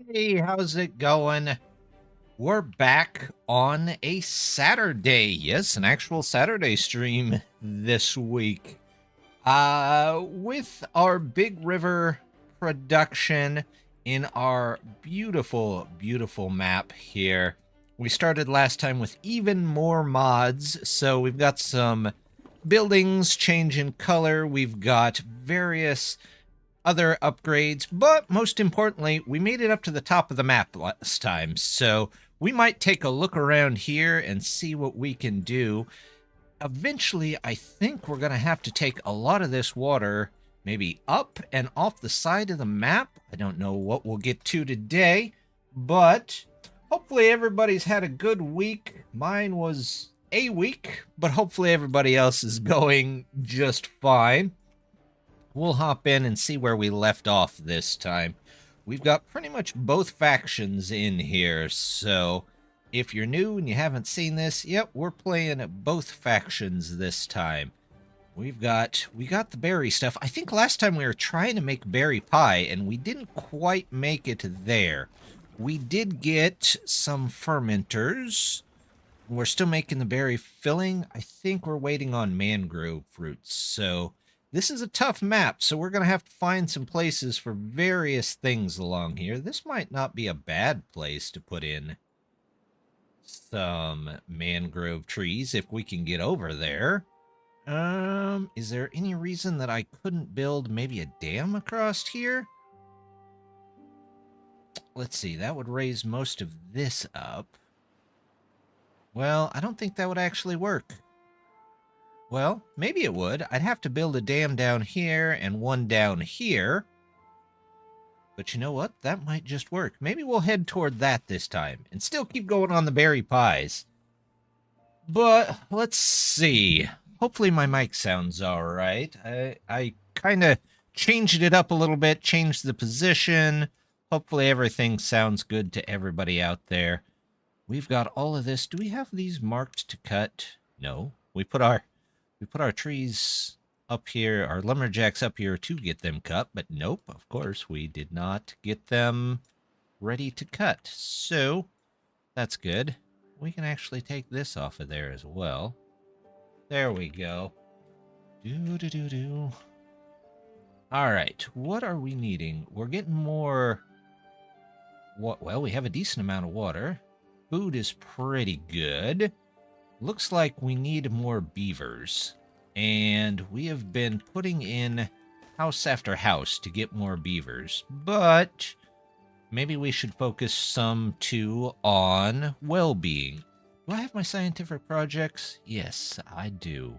Hey, how's it going? We're back on a Saturday. Yes, an actual Saturday stream this week. With our Big River production in our beautiful, beautiful map here. We started last time with even more mods, so we've got some buildings change in color. We've got various other upgrades, but most importantly, we made it up to the top of the map last time, so we might take a look around here and see what we can do. Eventually, I think we're going to have to take a lot of this water maybe up and off the side of the map. I don't know what we'll get to today, but hopefully everybody's had a good week. Mine was a week, but hopefully everybody else is going just fine. We'll hop in and see where we left off this time. We've got pretty much both factions in here, so if you're new and you haven't seen this, yep, we're playing both factions this time. We got the berry stuff. I think last time we were trying to make berry pie, and we didn't quite make it there. We did get some fermenters. We're still making the berry filling. I think we're waiting on mangrove fruits, so this is a tough map, so we're going to have to find some places for various things along here. This might not be a bad place to put in some mangrove trees if we can get over there. Is there any reason that I couldn't build maybe a dam across here? Let's see, that would raise most of this up. Well, I don't think that would actually work. Well, maybe it would. I'd have to build a dam down here and one down here. But you know what? That might just work. Maybe we'll head toward that this time and still keep going on the berry pies. But let's see. Hopefully my mic sounds all right. I kind of changed it up a little bit, changed the position. Hopefully everything sounds good to everybody out there. We've got all of this. Do we have these marked to cut? No. We put our trees up here, our lumberjacks up here to get them cut, but nope, of course, we did not get them ready to cut. So, that's good. We can actually take this off of there as well. There we go. Do. All right, what are we needing? We're getting more... Well, we have a decent amount of water. Food is pretty good. Looks like we need more beavers, and we have been putting in house after house to get more beavers, but maybe we should focus some too on well-being. Do I have my scientific projects? Yes, I do.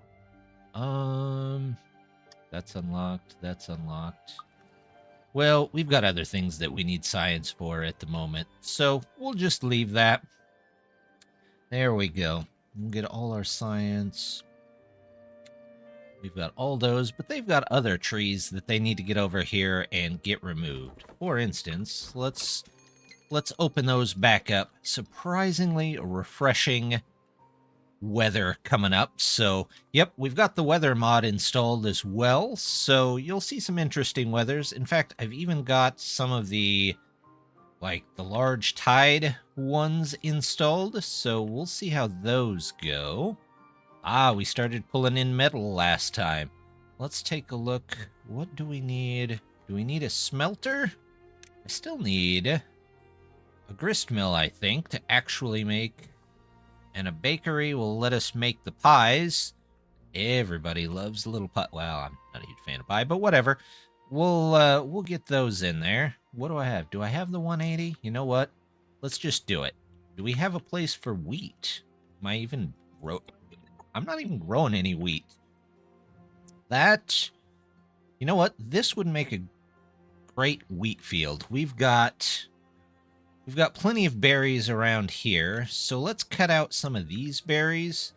That's unlocked, that's unlocked. Well, we've got other things that we need science for at the moment, so we'll just leave that. There we go. We'll get all our science. We've got all those, but they've got other trees that they need to get over here and get removed. For instance, let's open those back up. Surprisingly refreshing weather coming up. So, yep, we've got the weather mod installed as well. So you'll see some interesting weathers. In fact, I've even got some of the the large tide ones installed, so we'll see how those go. We started pulling in metal last time. Let's take a look. What do we need? Do we need a smelter? I still need a grist mill, I think, to actually make, and a bakery will let us make the pies. Everybody loves a little pie. Well, I'm not a huge fan of pie, but whatever. We'll get those in there. What do I have? Do I have the 180? You know what? Let's just do it. Do we have a place for wheat? Am I even I'm not even growing any wheat. That, you know what? This would make a great wheat field. We've got plenty of berries around here, so let's cut out some of these berries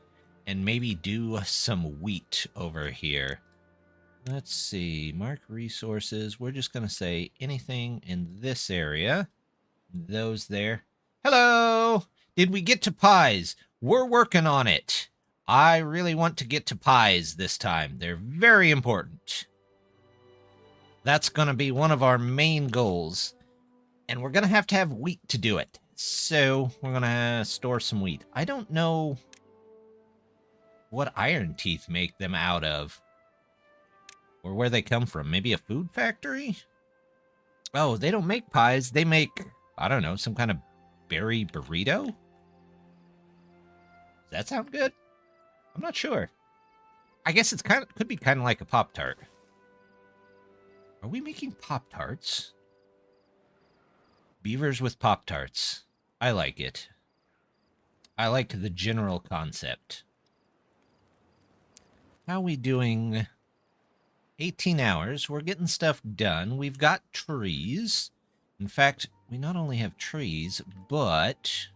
and maybe do some wheat over here. Let's see, mark resources. We're just going to say anything in this area. Those there. Hello! Did we get to pies? We're working on it. I really want to get to pies this time. They're very important. That's going to be one of our main goals. And we're going to have wheat to do it. So we're going to store some wheat. I don't know what Irontooth make them out of. Or where they come from. Maybe a food factory? Oh, they don't make pies. They make, I don't know, some kind of berry burrito? Does that sound good? I'm not sure. I guess it's could be kind of like a Pop-Tart. Are we making Pop-Tarts? Beavers with Pop-Tarts. I like it. I like the general concept. How are we doing? 18 hours. We're getting stuff done. We've got trees. In fact, we not only have trees, but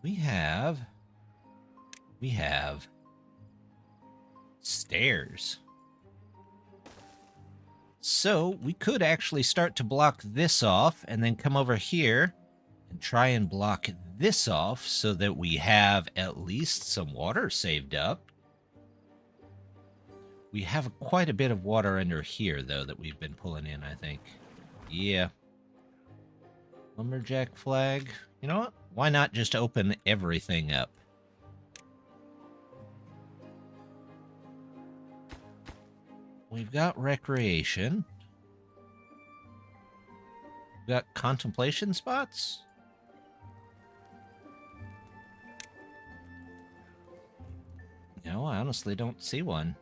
we have stairs. So we could actually start to block this off and then come over here and try and block this off so that we have at least some water saved up. We have quite a bit of water under here, though, that we've been pulling in, I think. Yeah. Lumberjack flag. You know what? Why not just open everything up? We've got recreation. We've got contemplation spots. No, I honestly don't see one.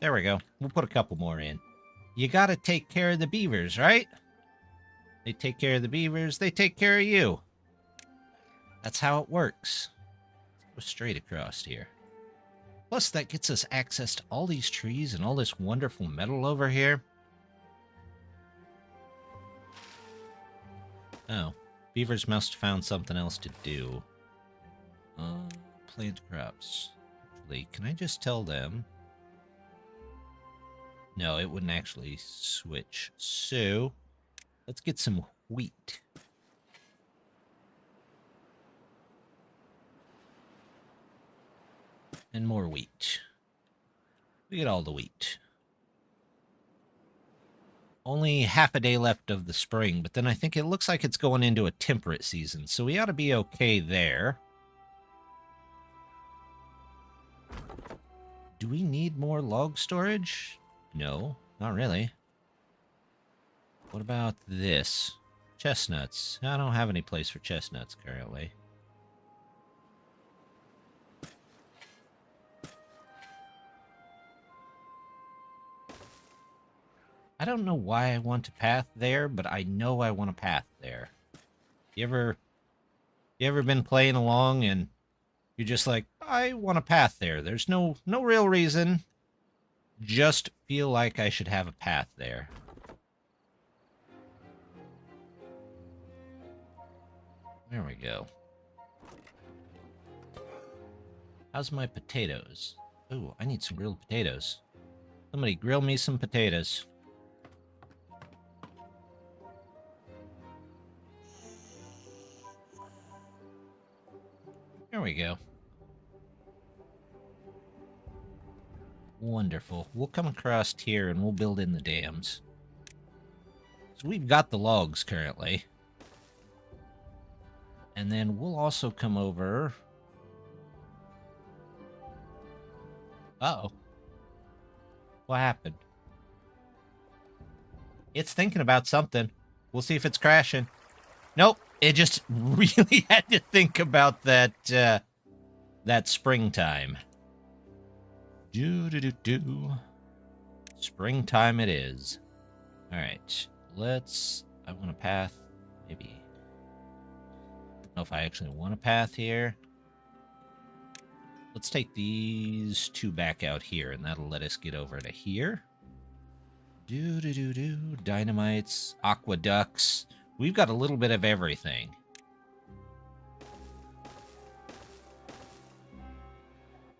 There we go. We'll put a couple more in. You gotta take care of the beavers, right? They take care of the beavers, they take care of you. That's how it works. Let's go straight across here. Plus, that gets us access to all these trees and all this wonderful metal over here. Oh, beavers must have found something else to do. Plant crops. Actually, can I just tell them? No, it wouldn't actually switch. So, let's get some wheat. And more wheat. We get all the wheat. Only half a day left of the spring, but then I think it looks like it's going into a temperate season, so we ought to be okay there. Do we need more log storage? No, not really. What about this? Chestnuts. I don't have any place for chestnuts currently. I don't know why I want a path there, but I know I want a path there. You ever been playing along and you're just like, I want a path there. There's no real reason. Just feel like I should have a path there. There we go. How's my potatoes? Ooh, I need some grilled potatoes. Somebody grill me some potatoes. There we go. Wonderful. We'll come across here and we'll build in the dams. So we've got the logs currently. And then we'll also come over. Uh-oh. What happened? It's thinking about something. We'll see if it's crashing. Nope. It just really had to think about that, that springtime. Do. Springtime it is. Alright. I want a path. Maybe. I don't know if I actually want a path here. Let's take these two back out here, and that'll let us get over to here. Dynamites, aqueducts. We've got a little bit of everything.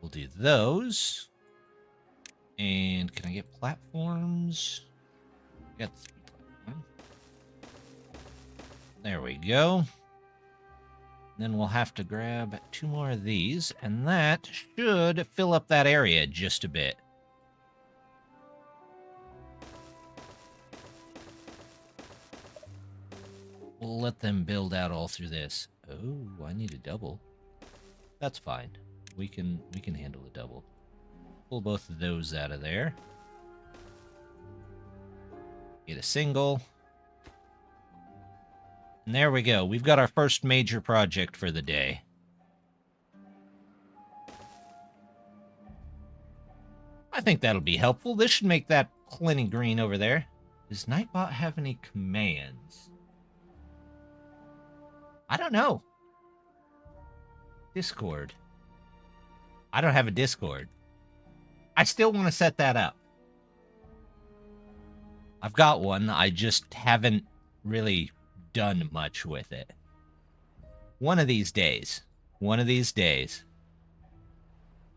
We'll do those. And can I get platforms? Got 3 platforms. There we go. Then we'll have to grab 2 more of these, and that should fill up that area just a bit. We'll let them build out all through this. Oh, I need a double. That's fine. We can handle a double. Pull both of those out of there. Get a single. And there we go. We've got our first major project for the day. I think that'll be helpful. This should make that plenty green over there. Does Nightbot have any commands? I don't know. Discord. I don't have a Discord. I still want to set that up. I've got one. I just haven't really done much with it. One of these days.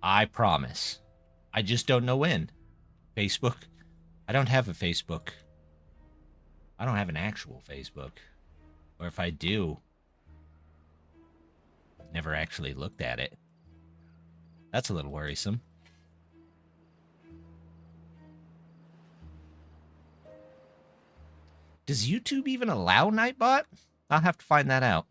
I promise. I just don't know when. Facebook? I don't have a Facebook. I don't have an actual Facebook. Or if I do, never actually looked at it. That's a little worrisome. Does YouTube even allow Nightbot? I'll have to find that out.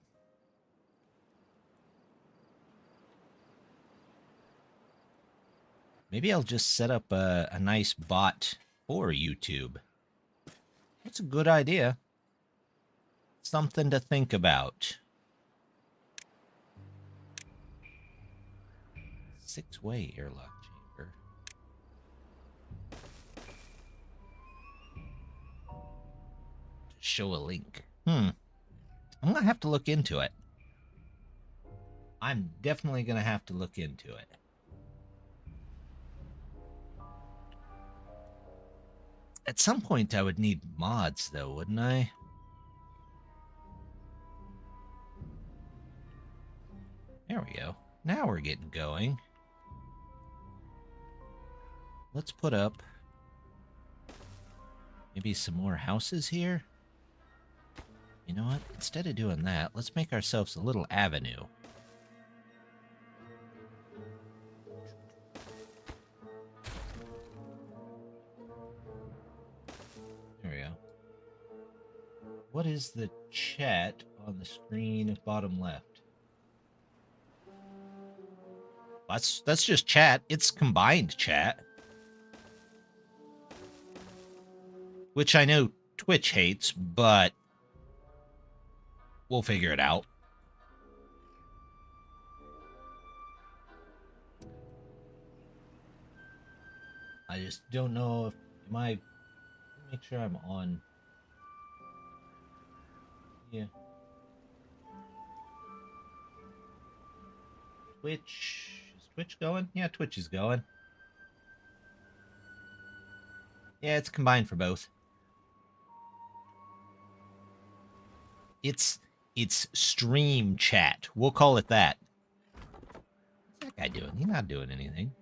Maybe I'll just set up a nice bot for YouTube. That's a good idea. Something to think about. 6-way airlock chamber. Show a link. I'm gonna have to look into it. I'm definitely gonna have to look into it. At some point, I would need mods, though, wouldn't I? There we go. Now we're getting going. Let's put up maybe some more houses here. You know what? Instead of doing that, let's make ourselves a little avenue. There we go. What is the chat on the screen bottom left? That's just chat. It's combined chat. Which I know Twitch hates, but we'll figure it out. I just don't know if make sure I'm on. Yeah. Twitch. Is Twitch going? Yeah, Twitch is going. Yeah, it's combined for both. It's stream chat. We'll call it that. What's that guy doing? He's not doing anything.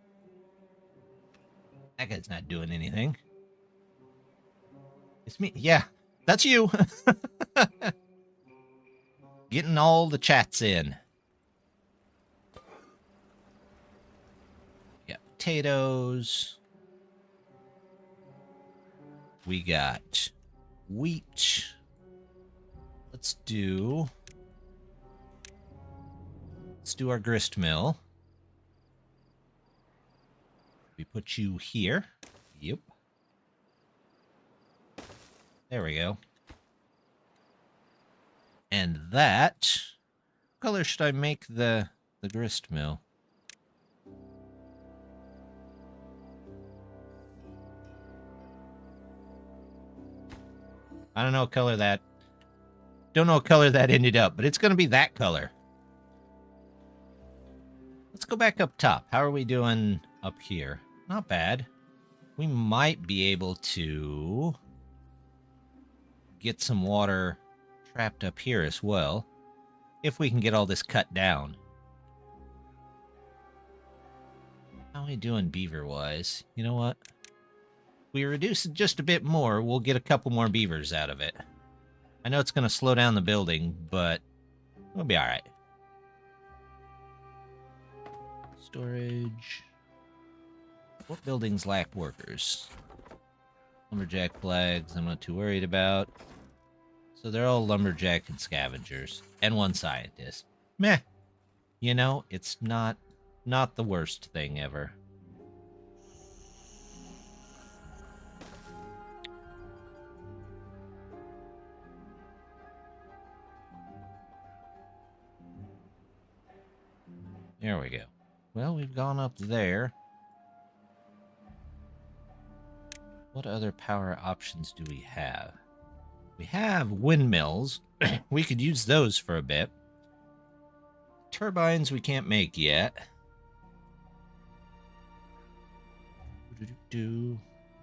That guy's not doing anything. It's me. Yeah, that's you. Getting all the chats in. We got potatoes. We got wheat. Let's do our grist mill. We put you here. Yep. There we go. And that, what color should I make the grist mill? I don't know what color that. Don't know what color that ended up, but it's going to be that color. Let's go back up top. How are we doing up here? Not bad. We might be able to get some water trapped up here as well, if we can get all this cut down. How are we doing beaver-wise? You know what? We reduce it just a bit more, we'll get a couple more beavers out of it. I know it's going to slow down the building, but we'll be alright. Storage. What buildings lack workers? Lumberjack flags, I'm not too worried about. So they're all lumberjack and scavengers. And one scientist. Meh. You know, it's not the worst thing ever. There we go. Well, we've gone up there. What other power options do we have? We have windmills. We could use those for a bit. Turbines we can't make yet.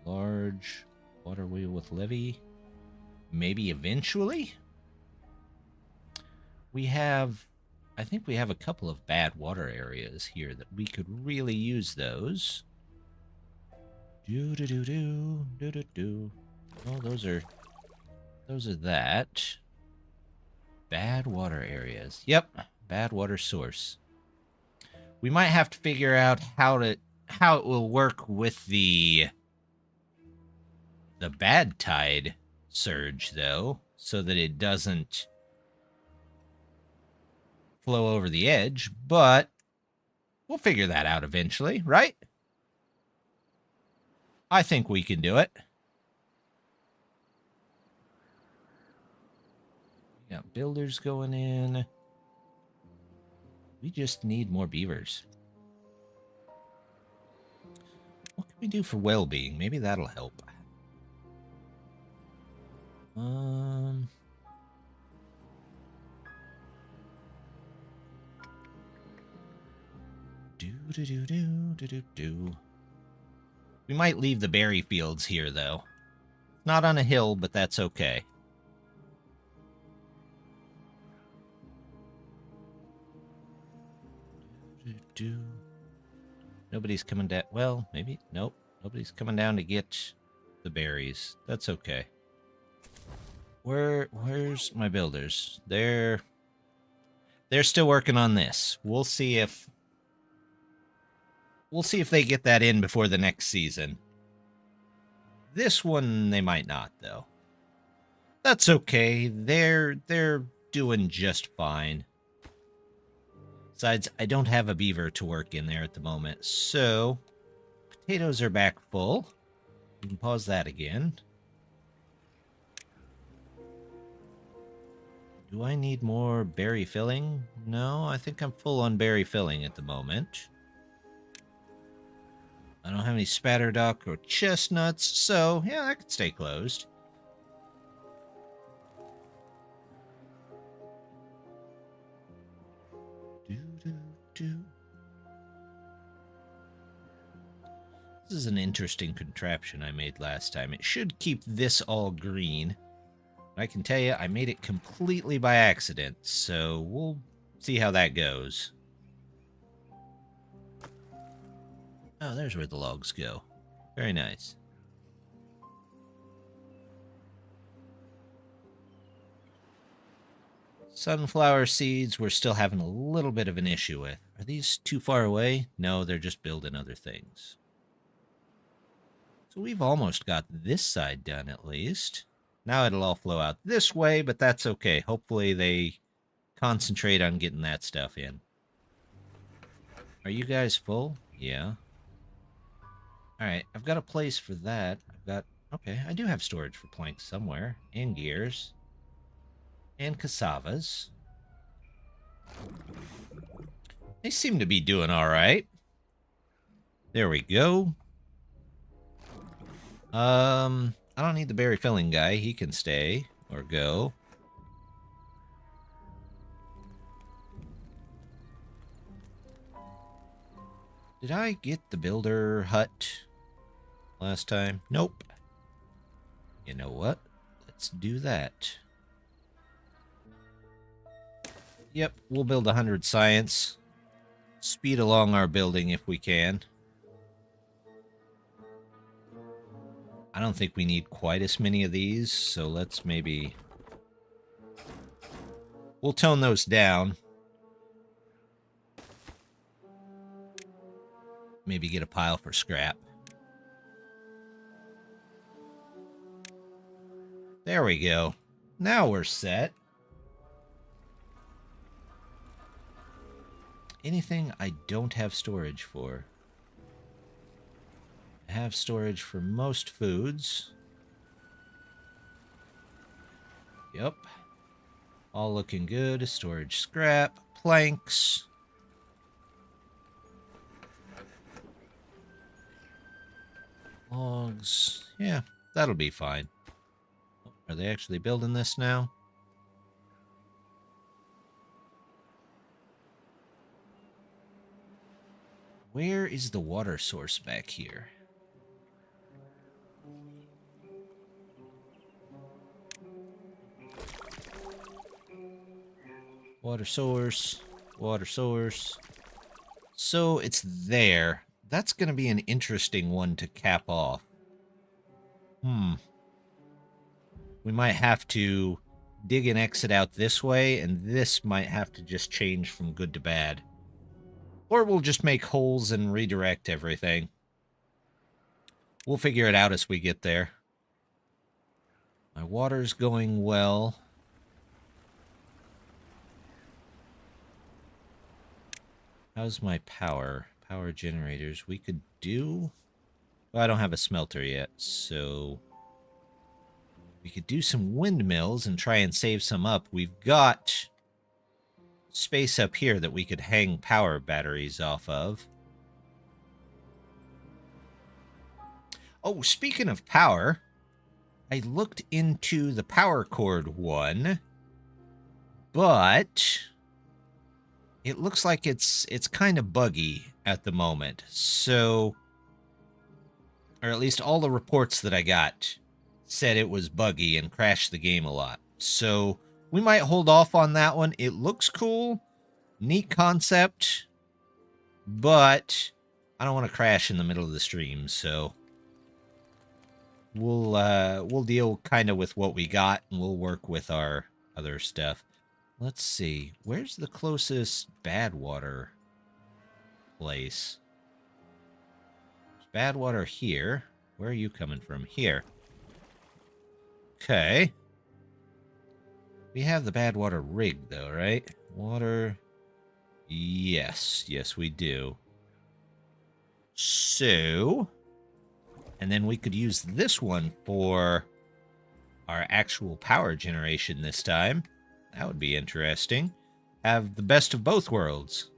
Large water wheel with levee. Maybe eventually? I think we have a couple of bad water areas here that we could really use those. Oh, those are that. Bad water areas. Yep, bad water source. We might have to figure out how it will work with the bad tide surge, though, so that it doesn't flow over the edge, but we'll figure that out eventually, right? I think we can do it. We got builders going in. We just need more beavers. What can we do for well-being? Maybe that'll help. We might leave the berry fields here, though. Not on a hill, but that's okay. Nobody's coming down. Well, maybe. Nope. Nobody's coming down to get the berries. That's okay. Where's my builders? They're still working on this. We'll see if they get that in before the next season. This one they might not, though. That's okay. They're doing just fine. Besides, I don't have a beaver to work in there at the moment, so potatoes are back full. We can pause that again. Do I need more berry filling? No, I think I'm full on berry filling at the moment. I don't have any spatterduck or chestnuts, so yeah, that could stay closed. This is an interesting contraption I made last time. It should keep this all green. I can tell you, I made it completely by accident, so we'll see how that goes. Oh, there's where the logs go. Very nice. Sunflower seeds we're still having a little bit of an issue with. Are these too far away? No, they're just building other things. So we've almost got this side done at least. Now it'll all flow out this way, but that's okay. Hopefully they concentrate on getting that stuff in. Are you guys full? Yeah. Alright, I've got a place for that. Okay, I do have storage for planks somewhere. And gears. And cassavas. They seem to be doing alright. There we go. I don't need the berry filling guy. He can stay or go. Did I get the builder hut last time? Nope. You know what? Let's do that. Yep, we'll build 100 science. Speed along our building if we can. I don't think we need quite as many of these, so let's maybe... We'll tone those down. Maybe get a pile for scrap. There we go. Now we're set. Anything I don't have storage for? I have storage for most foods. Yep. All looking good. Storage scrap, planks. Logs. Yeah, that'll be fine. Are they actually building this now? Where is the water source back here? Water source. Water source. So it's there. That's going to be an interesting one to cap off. We might have to dig an exit out this way, and this might have to just change from good to bad. Or we'll just make holes and redirect everything. We'll figure it out as we get there. My water's going well. How's my power? Power generators. We could do... Well, I don't have a smelter yet, so... We could do some windmills and try and save some up. We've got space up here that we could hang power batteries off of. Oh, speaking of power, I looked into the power cord one, but it looks like it's kind of buggy at the moment. So, or at least all the reports that I got said it was buggy and crashed the game a lot. So we might hold off on that one. It looks cool, neat concept, but I don't want to crash in the middle of the stream, so we'll deal kind of with what we got, and we'll work with our other stuff. Let's see, where's the closest bad water place? There's bad water here. Where are you coming from? Here. Okay. We have the bad water rig, though, right? Water. Yes. Yes, we do. So. And then we could use this one for our actual power generation this time. That would be interesting. Have the best of both worlds.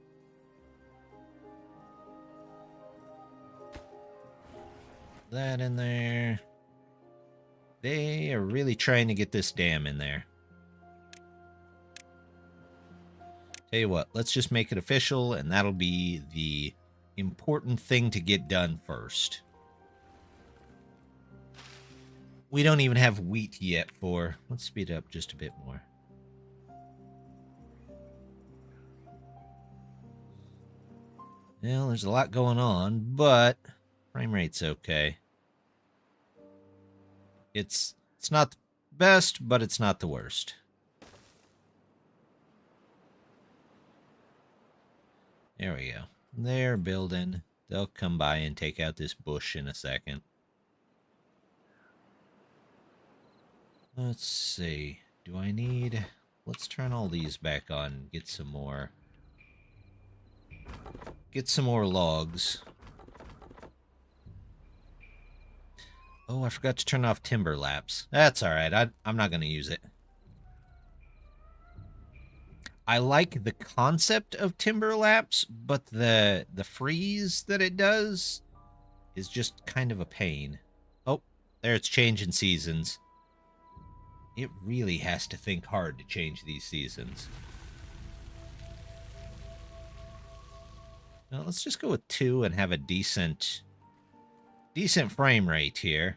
That in there. They are really trying to get this dam in there. Tell you what, let's just make it official, and that'll be the important thing to get done first. We don't even have wheat yet for... Let's speed it up just a bit more. Well, there's a lot going on, but frame rate's okay. It's not the best, but it's not the worst. There we go. They're building. They'll come by and take out this bush in a second. Let's see. Do I need... Let's turn all these back on and get some more... Get some more logs. Oh, I forgot to turn off timber lapse. That's alright. I'm not going to use it. I like the concept of timber lapse, but the freeze that it does is just kind of a pain. Oh, there it's changing seasons. It really has to think hard to change these seasons. Now, let's just go with 2 and have a decent frame rate here.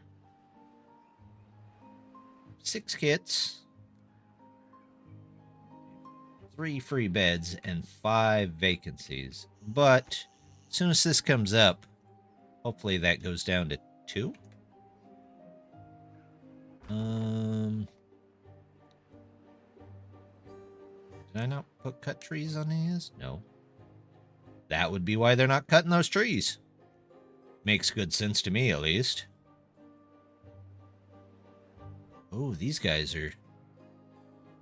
6 kits, 3 free beds, and 5 vacancies. But as soon as this comes up, hopefully that goes down to 2. Did I not cut trees on these? No. That would be why they're not cutting those trees. Makes good sense to me, at least. Oh, these guys are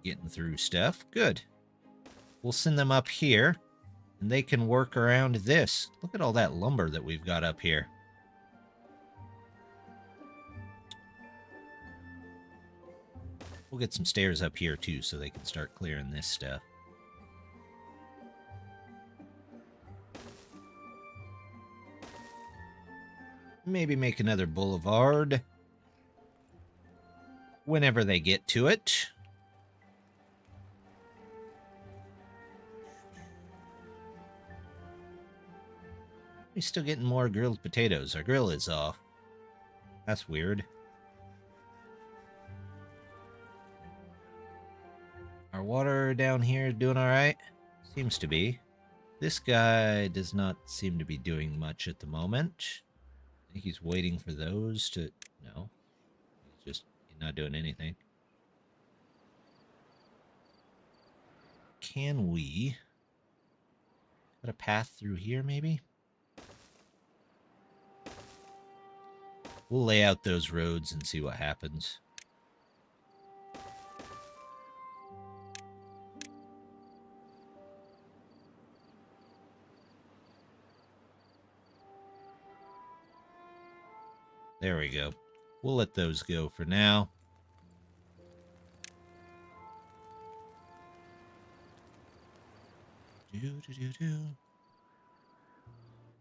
getting through stuff. Good. We'll send them up here, and they can work around this. Look at all that lumber that we've got up here. We'll get some stairs up here, too, so they can start clearing this stuff. Maybe make another boulevard whenever they get to it. We're still getting more grilled potatoes. Our grill is off. That's weird. Our water down here is doing all right. Seems to be. This guy does not seem to be doing much at the moment. I think he's waiting for those to... No. He's not doing anything. Can we... Got a path through here, maybe? We'll lay out those roads and see what happens. There we go. We'll let those go for now.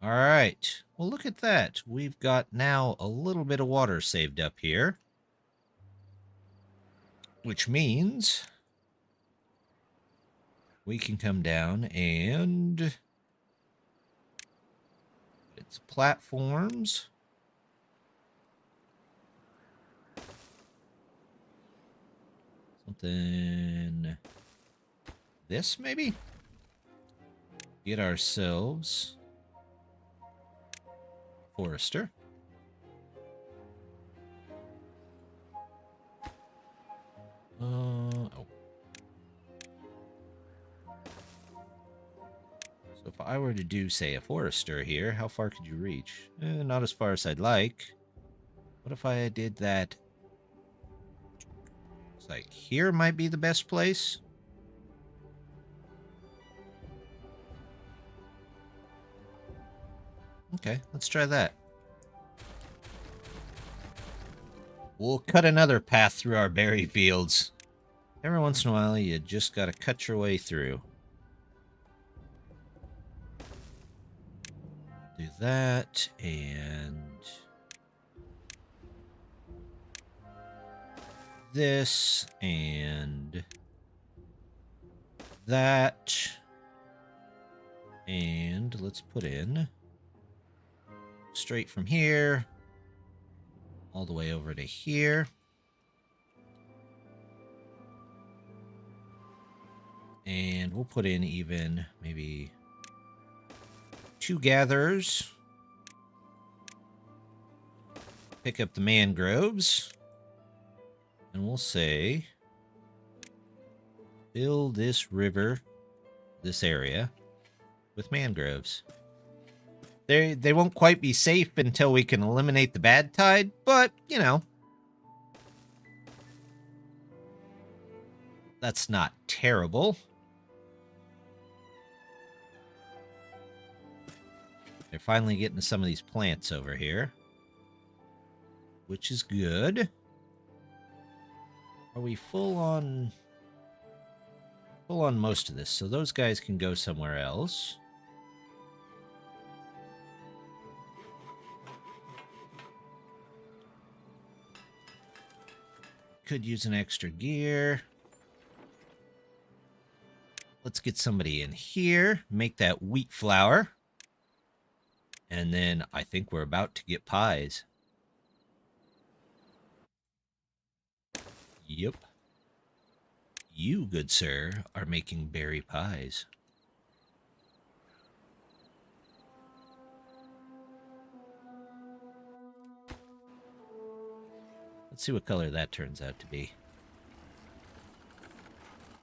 All right. Well, look at that. We've got now a little bit of water saved up here. Which means we can come down and... It's platforms. Something... This, maybe? Get ourselves... Forester. Oh. So if I were to do, say, a forester here, how far could you reach? Not as far as I'd like. What if I did that? It's like here might be the best place. Okay, let's try that. We'll cut another path through our berry fields. Every once in a while, you just gotta cut your way through. Do that, and... this, and... that. And let's put in... straight from here, all the way over to here. And we'll put in even maybe 2 gatherers. Pick up the mangroves. And we'll say, fill this river, this area, with mangroves. They won't quite be safe until we can eliminate the bad tide, but, you know. That's not terrible. They're finally getting to some of these plants over here, which is good. Are we full on most of this? So those guys can go somewhere else. Could use an extra gear. Let's get somebody in here, make that wheat flour. And then I think we're about to get pies. Yep. You, good sir, are making berry pies. Let's see what color that turns out to be.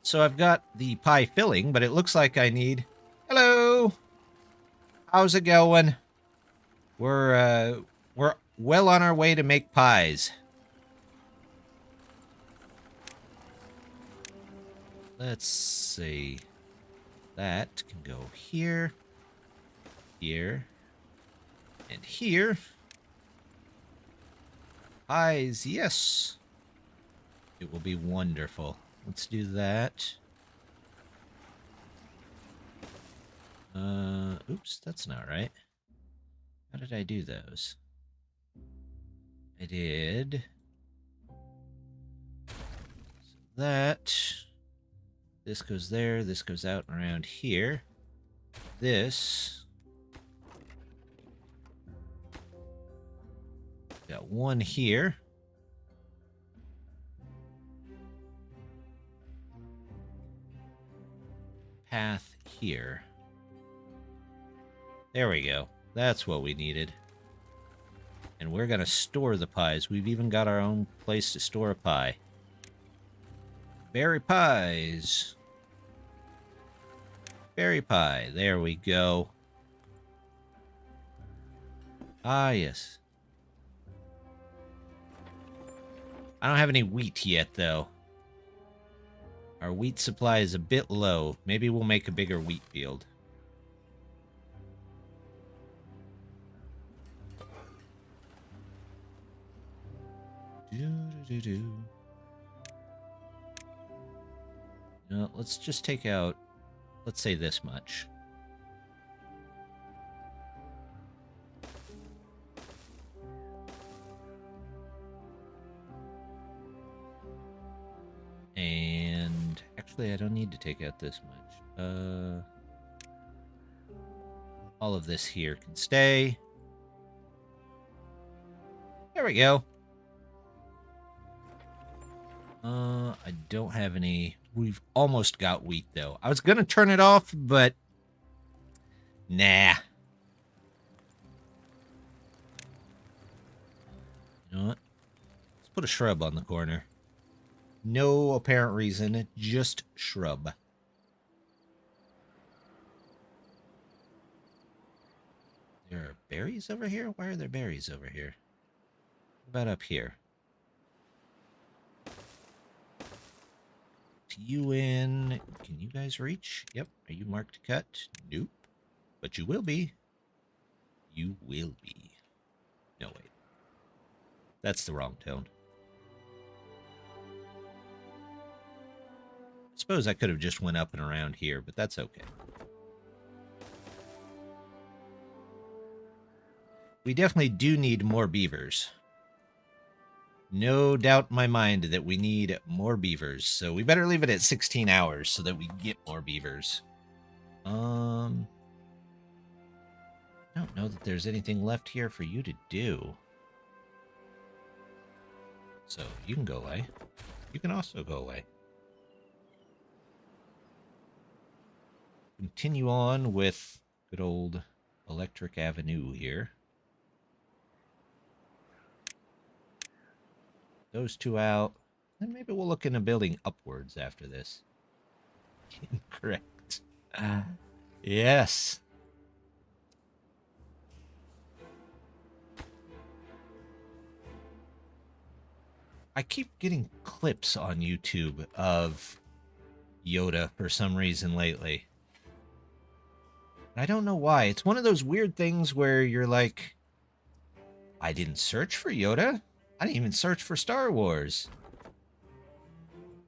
So I've got the pie filling, but it looks like I need... Hello! How's it going? We're well on our way to make pies. Let's see. That can go here, here, and here. Pies, yes. It will be wonderful. Let's do that. Oops, that's not right. How did I do those? I did that. This goes there, this goes out and around here. This. Got one here. Path here. There we go. That's what we needed. And we're going to store the pies. We've even got our own place to store a pie. Berry pies. Berry pie. There we go. Ah, yes. I don't have any wheat yet, though. Our wheat supply is a bit low. Maybe we'll make a bigger wheat field. No, let's just take out, let's say this much. And actually, I don't need to take out this much. All of this here can stay. There we go. I don't have any. We've almost got wheat, though. I was going to turn it off, but nah. You know what? Let's put a shrub on the corner. No apparent reason, just shrub. There are berries over here? Why are there berries over here? What about up here? You in. Can you guys reach? Yep. Are you marked to cut? Nope. But you will be. You will be. No, wait. That's the wrong tone. I suppose I could have just went up and around here, but that's okay. We definitely do need more beavers. No doubt in my mind that we need more beavers. So we better leave it at 16 hours so that we get more beavers. I don't know that there's anything left here for you to do. So you can go away. You can also go away. Continue on with good old Electric Avenue here. Those two out. Then maybe we'll look into building upwards after this. Incorrect. Yes. I keep getting clips on YouTube of Yoda for some reason lately. I don't know why. It's one of those weird things where you're like, I didn't search for Yoda. I didn't even search for Star Wars.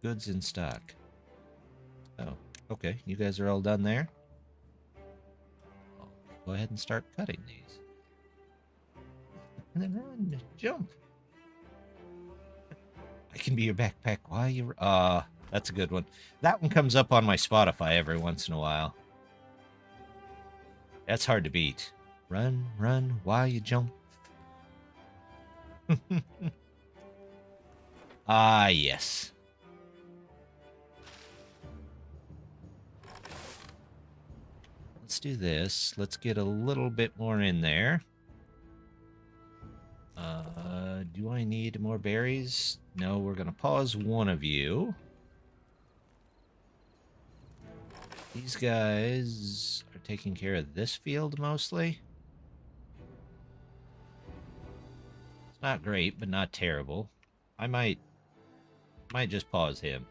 Goods in stock. Oh, okay. You guys are all done there? I'll go ahead and start cutting these. And then run, jump. I can be your backpack while you... that's a good one. That one comes up on my Spotify every once in a while. That's hard to beat. Run, run while you jump. Ah, yes. Let's do this. Let's get a little bit more in there. Do I need more berries? No, we're going to pause one of you. These guys are taking care of this field mostly. It's not great, but not terrible. I might just pause him.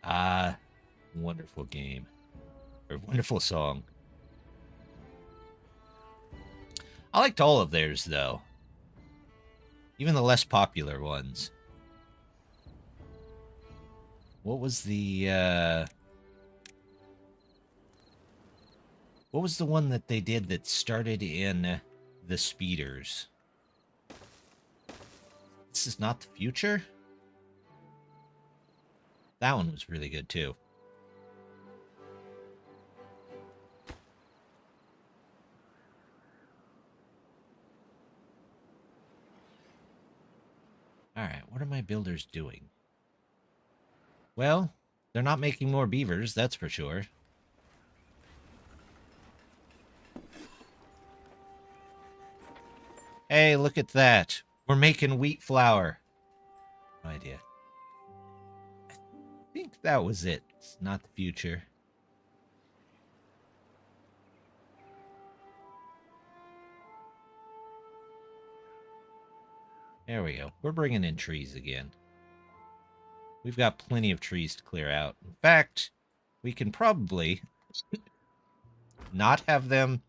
Ah, wonderful game. Or wonderful song. I liked all of theirs, though. Even the less popular ones. What was the, what was the one that they did that started in the speeders? This is not the future? That one was really good, too. Alright, what are my builders doing? Well, they're not making more beavers, that's for sure. Hey, look at that. We're making wheat flour. No idea. I think that was it. It's not the future. There we go. We're bringing in trees again. We've got plenty of trees to clear out. In fact, we can probably not have them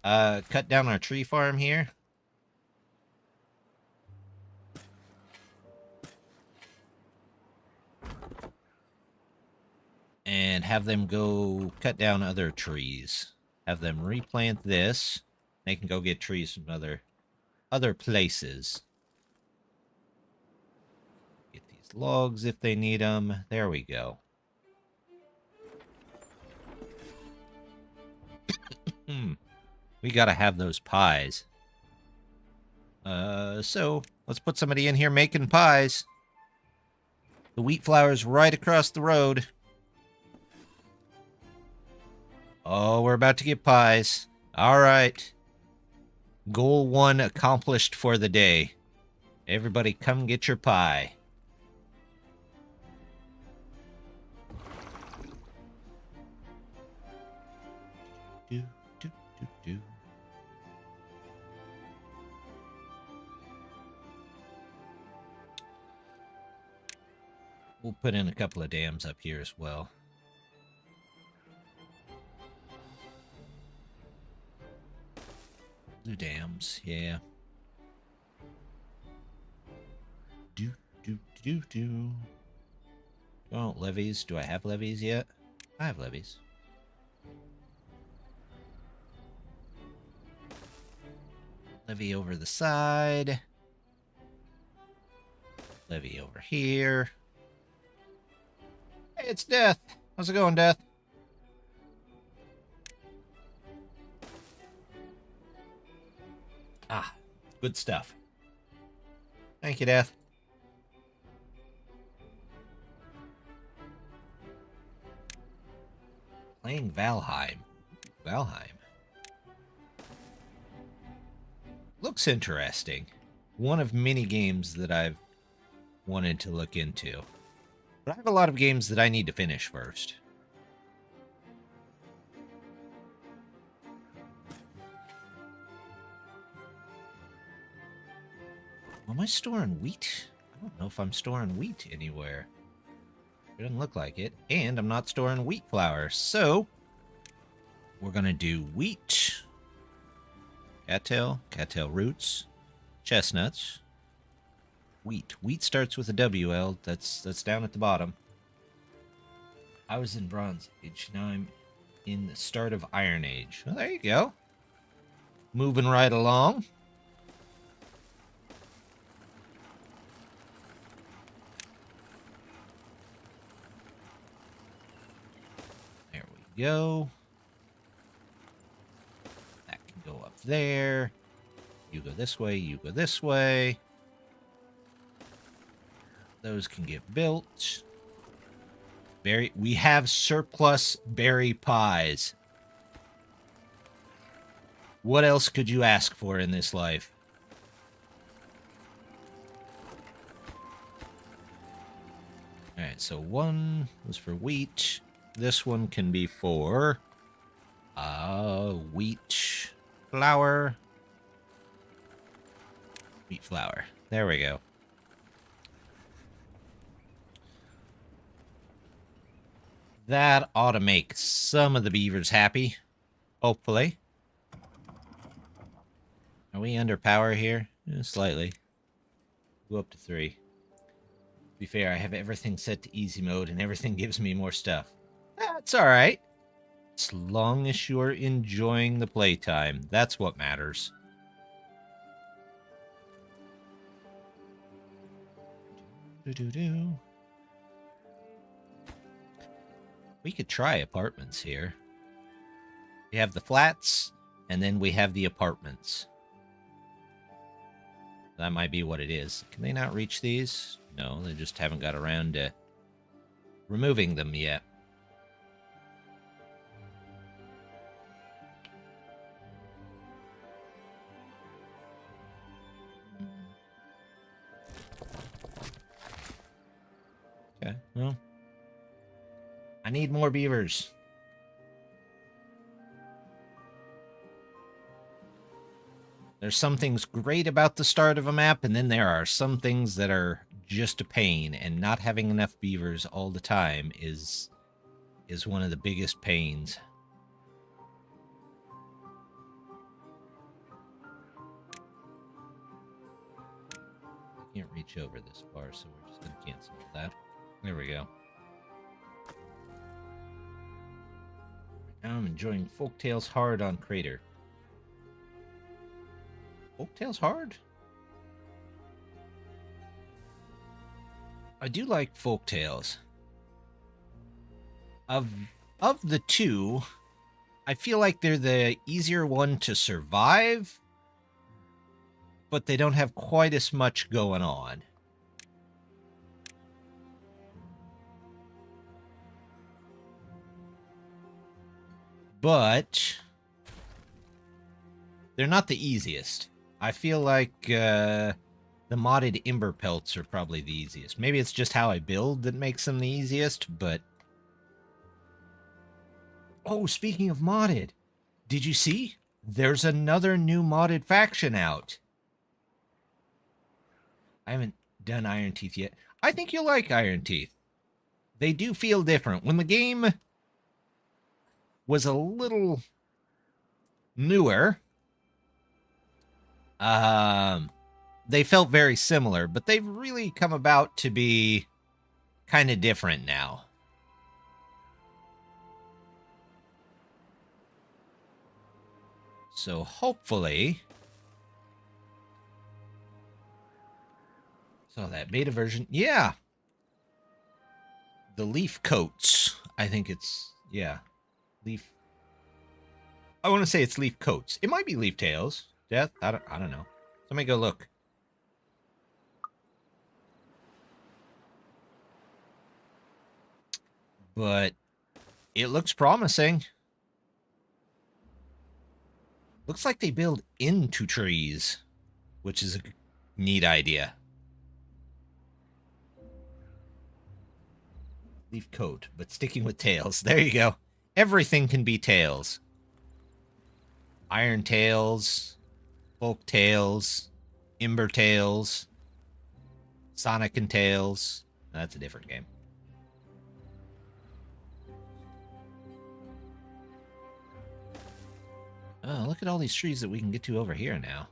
cut down our tree farm here. And have them go cut down other trees. Have them replant this. They can go get trees from other places. Get these logs if they need them. There we go. We gotta have those pies. So let's put somebody in here making pies. The wheat flour's right across the road. Oh, we're about to get pies. All right. Goal 1 accomplished for the day. Everybody come get your pie. Do, do, do, do. We'll put in a couple of dams up here as well. Blue dams, yeah. Do, do, do, do. Oh, levees. Do I have levees yet? I have levees. Levee over the side. Levee over here. Hey, it's Death. How's it going, Death? Ah, good stuff. Thank you, Death. Playing Valheim. Valheim. Looks interesting. One of many games that I've wanted to look into. But I have a lot of games that I need to finish first. Am I storing wheat? I don't know if I'm storing wheat anywhere. It doesn't look like it. And I'm not storing wheat flour. So, we're going to do wheat, cattail roots, chestnuts, wheat. Wheat starts with a WL. That's down at the bottom. I was in Bronze Age. Now I'm in the start of Iron Age. Well, there you go. Moving right along. There we go. That can go up there. You go this way, you go this way. Those can get built. We have surplus berry pies. What else could you ask for in this life? Alright, so one was for wheat. This one can be for wheat flour. Wheat flour. There we go. That ought to make some of the beavers happy. Hopefully. Are we under power here? Slightly. Go up to 3. To be fair, I have everything set to easy mode and everything gives me more stuff. That's alright. As long as you're enjoying the playtime. That's what matters. We could try apartments here. We have the flats, and then we have the apartments. That might be what it is. Can they not reach these? No, they just haven't got around to removing them yet. Okay, well, I need more beavers. There's some things great about the start of a map, and then there are some things that are just a pain, and not having enough beavers all the time is one of the biggest pains. I can't reach over this far, so we're just going to cancel that. There we go. Now I'm enjoying Folktails hard on Crater. Folktails hard? I do like Folktails. Of the two, I feel like they're the easier one to survive, but they don't have quite as much going on. But they're not the easiest. I feel like the modded Ember Pelts are probably the easiest. Maybe it's just how I build that makes them the easiest, but... Oh, speaking of modded, did you see? There's another new modded faction out. I haven't done Irontooth yet. I think you'll like Irontooth. They do feel different. When the game was a little newer, they felt very similar, but they've really come about to be kind of different now. So hopefully... So that beta version... Yeah! The leaf coats. I think it's... Yeah. Leaf... I want to say it's leaf coats. It might be leaf tails. Death? I don't know. Let me go look. But it looks promising. Looks like they build into trees, which is a neat idea. Leaf coat, but sticking with tails. There you go. Everything can be tails. Iron tails, Folktails, Ember tails, Sonic and Tails. That's a different game. Oh, look at all these trees that we can get to over here now.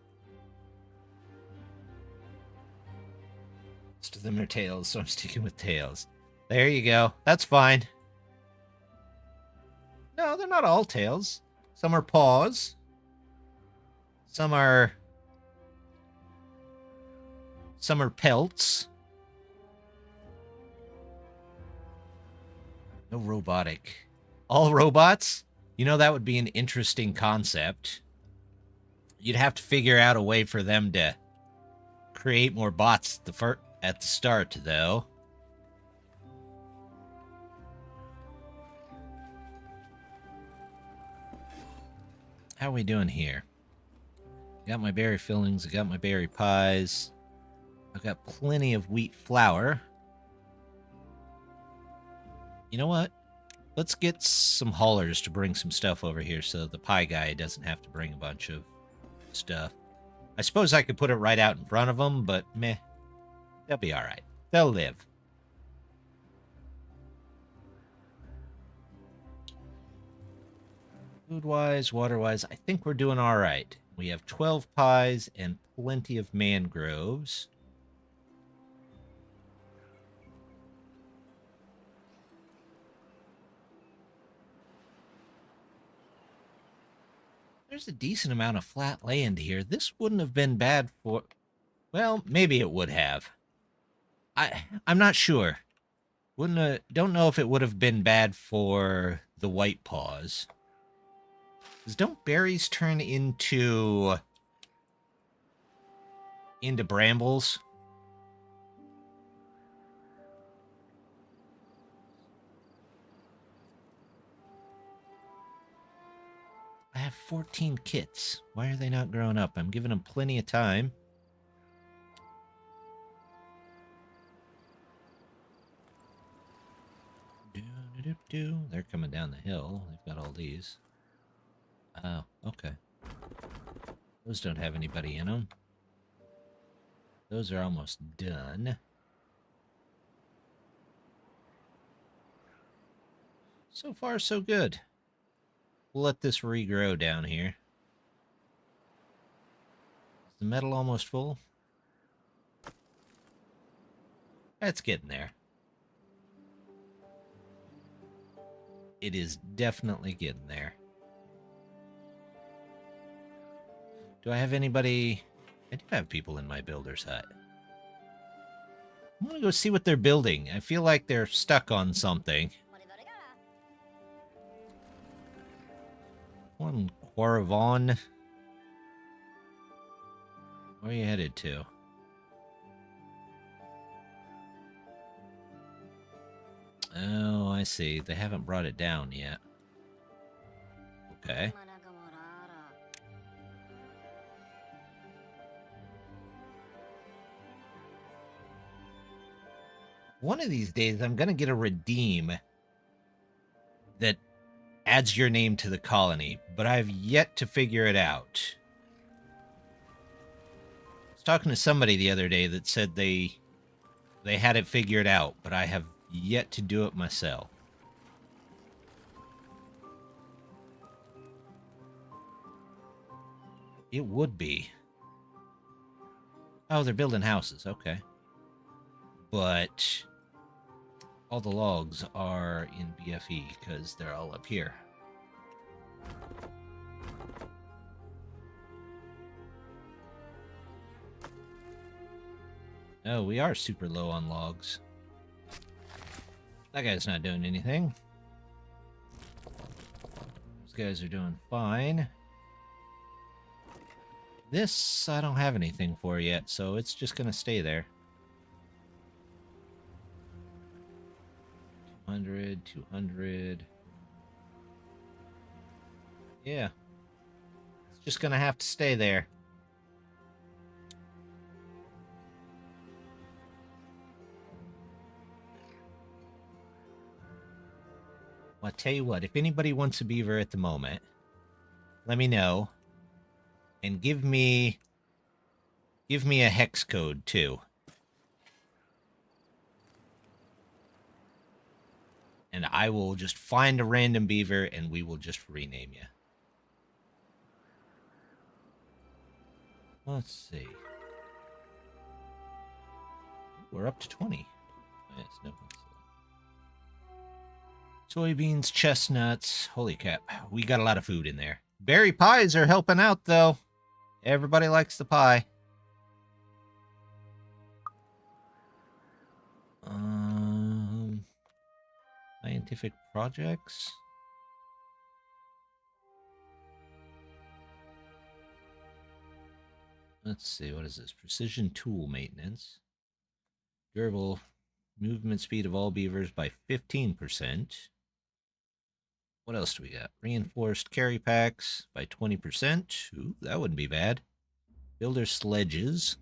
Most of them are tails, so I'm sticking with tails. There you go. That's fine. No, they're not all tails. Some are paws. Some are pelts. No robotic. All robots? You know, that would be an interesting concept. You'd have to figure out a way for them to create more bots at the start, though. How are we doing here? Got my berry fillings, I got my berry pies. I've got plenty of wheat flour. You know what? Let's get some haulers to bring some stuff over here so the pie guy doesn't have to bring a bunch of stuff. I suppose I could put it right out in front of them, but meh. They'll be alright. They'll live. Food-wise, water-wise, I think we're doing all right. We have 12 pies and plenty of mangroves. There's a decent amount of flat land here. This wouldn't have been bad for... Well, maybe it would have. I'm not sure. Don't know if it would have been bad for the white paws. Because don't berries turn into brambles? I have 14 kits. Why are they not growing up? I'm giving them plenty of time. They're coming down the hill. They've got all these. Oh, okay. Those don't have anybody in them. Those are almost done. So far, so good. We'll let this regrow down here. Is the metal almost full? It's getting there. It is definitely getting there. Do I have anybody? I do have people in my builder's hut. I'm gonna go see what they're building. I feel like they're stuck on something. One Quaravon. Where are you headed to? Oh, I see. They haven't brought it down yet. Okay. One of these days, I'm going to get a redeem that adds your name to the colony, but I've yet to figure it out. I was talking to somebody the other day that said they had it figured out, but I have yet to do it myself. It would be. Oh, they're building houses. Okay. But all the logs are in BFE because they're all up here. Oh, we are super low on logs. That guy's not doing anything. Those guys are doing fine. This, I don't have anything for yet, so it's just going to stay there. 200, 200. Yeah. It's just going to have to stay there. Well, I'll tell you what, if anybody wants a beaver at the moment, let me know. And give me a hex code, too. And I will just find a random beaver, and we will just rename you. Let's see. We're up to 20. Yes, no. Soybeans, chestnuts. Holy crap. We got a lot of food in there. Berry pies are helping out, though. Everybody likes the pie. Scientific projects. Let's see, what is this? Precision tool maintenance. Durable movement speed of all beavers by 15%. What else do we got? Reinforced carry packs by 20%. Ooh, that wouldn't be bad. Builder sledges.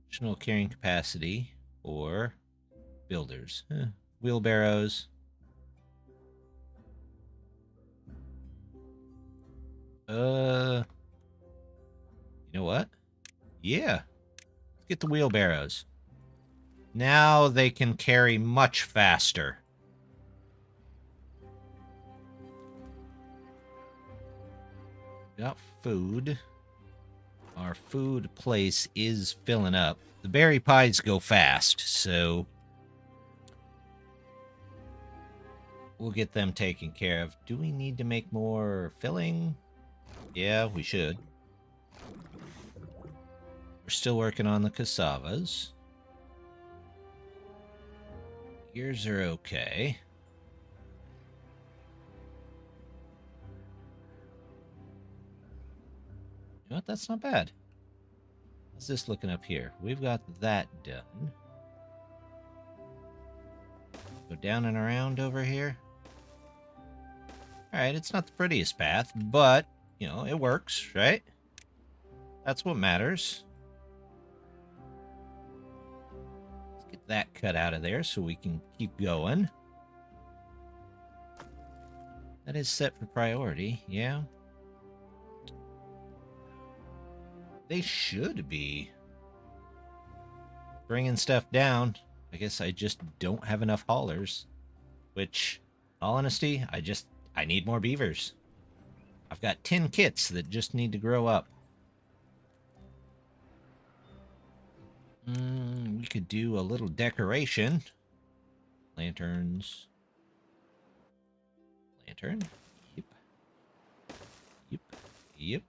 Additional carrying capacity for builders. Wheelbarrows. You know what? Yeah. Let's get the wheelbarrows. Now they can carry much faster. Got food. Our food place is filling up. The berry pies go fast, so we'll get them taken care of. Do we need to make more filling? Yeah, we should. We're still working on the cassavas. Gears are okay. You know what? That's not bad. How's this looking up here? We've got that done. Go down and around over here. Alright, it's not the prettiest path, but, you know, it works, right? That's what matters. Let's get that cut out of there so we can keep going. That is set for priority, yeah. They should be bringing stuff down. I guess I just don't have enough haulers. Which, in all honesty, I need more beavers. I've got 10 kits that just need to grow up. We could do a little decoration. Lanterns. Lantern. Yep. Yep. Yep.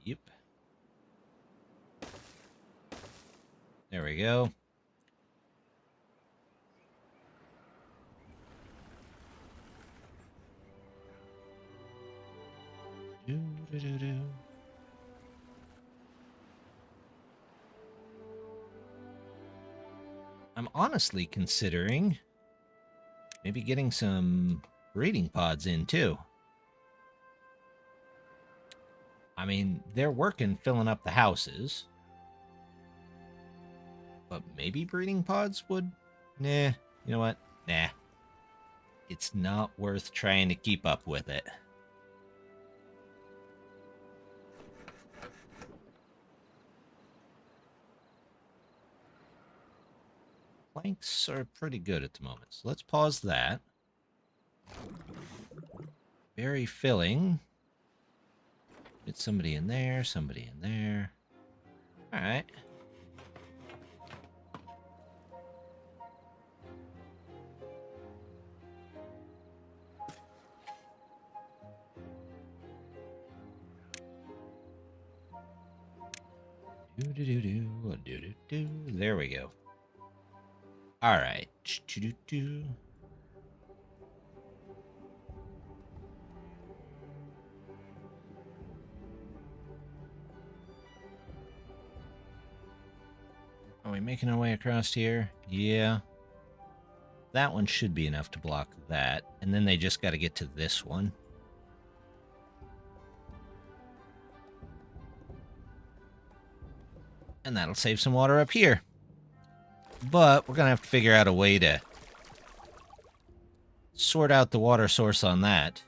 Yep. There we go. Do. I'm honestly considering maybe getting some breeding pods in too. I mean, they're working filling up the houses. But maybe breeding pods would... Nah, you know what? Nah. It's not worth trying to keep up with it. Planks are pretty good at the moment, so let's pause that. Very filling. Get somebody in there, somebody in there. Alright. There we go. All right. Are we making our way across here? Yeah. That one should be enough to block that. And then they just got to get to this one. And that'll save some water up here. But we're going to have to figure out a way to sort out the water source on that.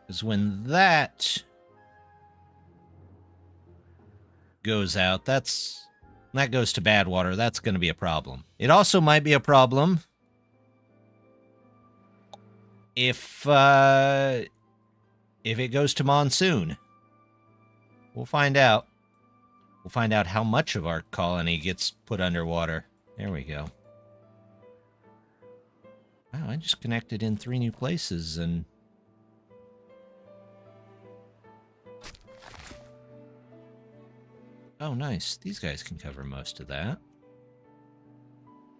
Because when that goes out, that goes to bad water, that's going to be a problem. It also might be a problem if it goes to monsoon. We'll find out. We'll find out how much of our colony gets put underwater. There we go. Wow, I just connected in 3 new places and... Oh, nice. These guys can cover most of that.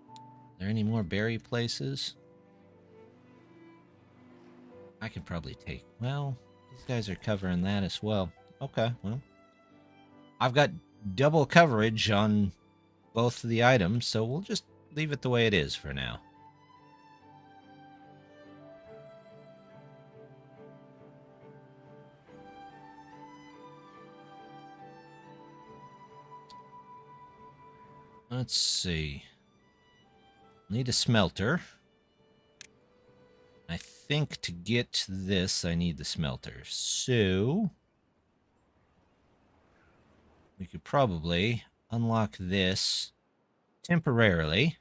Are there any more berry places? I could probably take... Well, these guys are covering that as well. Okay, well. I've got double coverage on both of the items, so we'll just leave it the way it is for now. Let's see. Need a smelter. I think to get this, I need the smelter. So we could probably unlock this temporarily,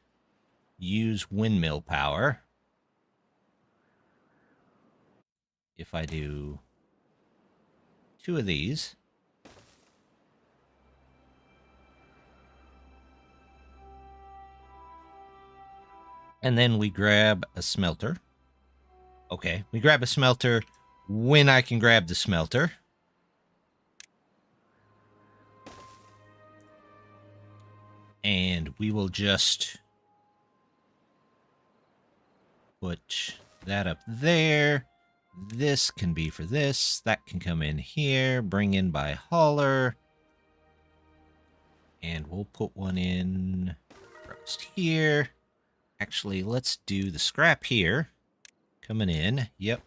use windmill power, if I do 2 of these. And then we grab a smelter. Okay, we grab a smelter when I can grab the smelter. And we will just put that up there. This can be for this. That can come in here. Bring in by hauler. And we'll put one in roast here. Actually, let's do the scrap here. Coming in. Yep.